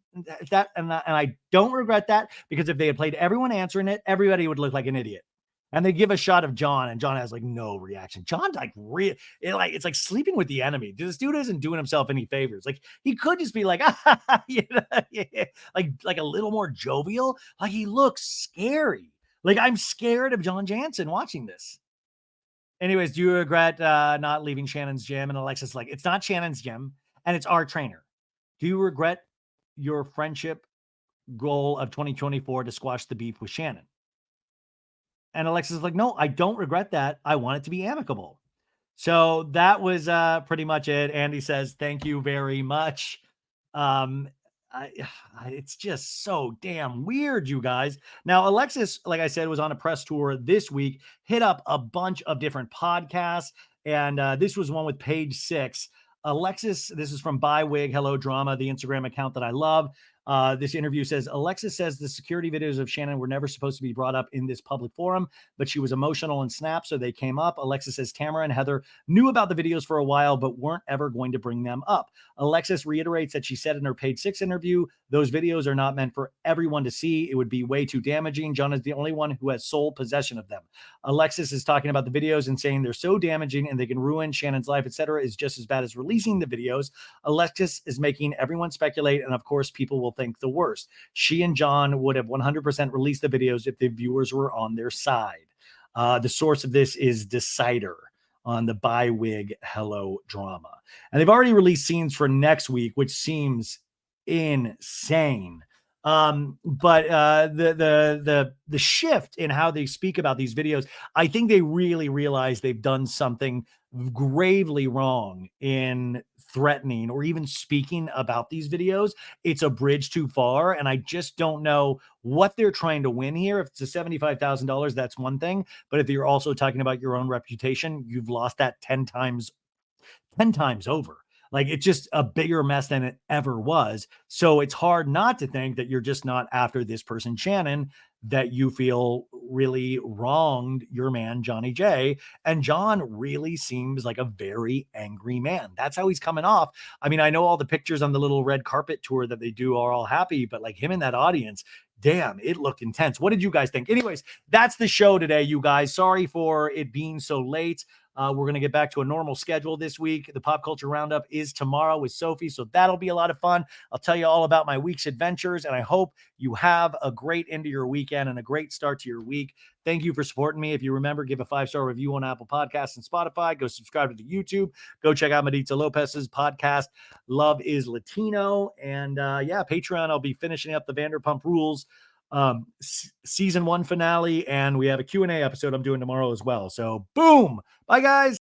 that, and I don't regret that, because if they had played everyone answering it, everybody would look like an idiot. And they give a shot of John, and John has like no reaction. John's like it's like sleeping with the enemy. This dude isn't doing himself any favors. Like he could just be like, like a little more jovial. Like he looks scary. Like I'm scared of John Janssen watching this. Anyways, do you regret not leaving Shannon's gym? And Alexis like, it's not Shannon's gym, and it's our trainer. Do you regret your friendship goal of 2024 to squash the beef with Shannon? And Alexis is like, no, I don't regret that. I want it to be amicable. So that was pretty much it. Andy says, thank you very much. It's just so damn weird, you guys. Now, Alexis, like I said, was on a press tour this week, hit up a bunch of different podcasts, and this was one with Page Six. Alexis, this is from Bywig Hello Drama, the Instagram account that I love. This interview says, Alexis says the security videos of Shannon were never supposed to be brought up in this public forum, but she was emotional and snapped, so they came up. Alexis says Tamra and Heather knew about the videos for a while, but weren't ever going to bring them up. Alexis reiterates that she said in her Page Six interview, those videos are not meant for everyone to see. It would be way too damaging. John is the only one who has sole possession of them. Alexis is talking about the videos and saying they're so damaging and they can ruin Shannon's life, etc. is just as bad as releasing the videos. Alexis is making everyone speculate, and of course, people will think the worst. She and John would have 100% released the videos if the viewers were on their side. The source of this is Decider on the Bywig Hello Drama. And they've already released scenes for next week, which seems insane. But the shift in how they speak about these videos, I think they really realize they've done something gravely wrong in threatening or even speaking about these videos. It's a bridge too far, and I just don't know what they're trying to win here. If it's a $75,000, that's one thing, but if you're also talking about your own reputation, you've lost that 10 times over. Like it's just a bigger mess than it ever was. So it's hard not to think that you're just not after this person, Shannon, that you feel really wronged your man, Johnny J. And John really seems like a very angry man. That's how he's coming off. I mean, I know all the pictures on the little red carpet tour that they do are all happy, but like him in that audience, damn, it looked intense. What did you guys think? Anyways, that's the show today, you guys. Sorry for it being so late. We're going to get back to a normal schedule this week. The Pop Culture Roundup is tomorrow with Sophie, so that'll be a lot of fun. I'll tell you all about my week's adventures, and I hope you have a great end of your weekend and a great start to your week. Thank you for supporting me. If you remember, give a 5-star review on Apple Podcasts and Spotify. Go subscribe to the YouTube. Go check out Maritza Lopez's podcast, Love is Latino. And yeah, Patreon, I'll be finishing up the Vanderpump Rules season 1 finale, and we have a Q&A episode I'm doing tomorrow as well. So boom, bye guys.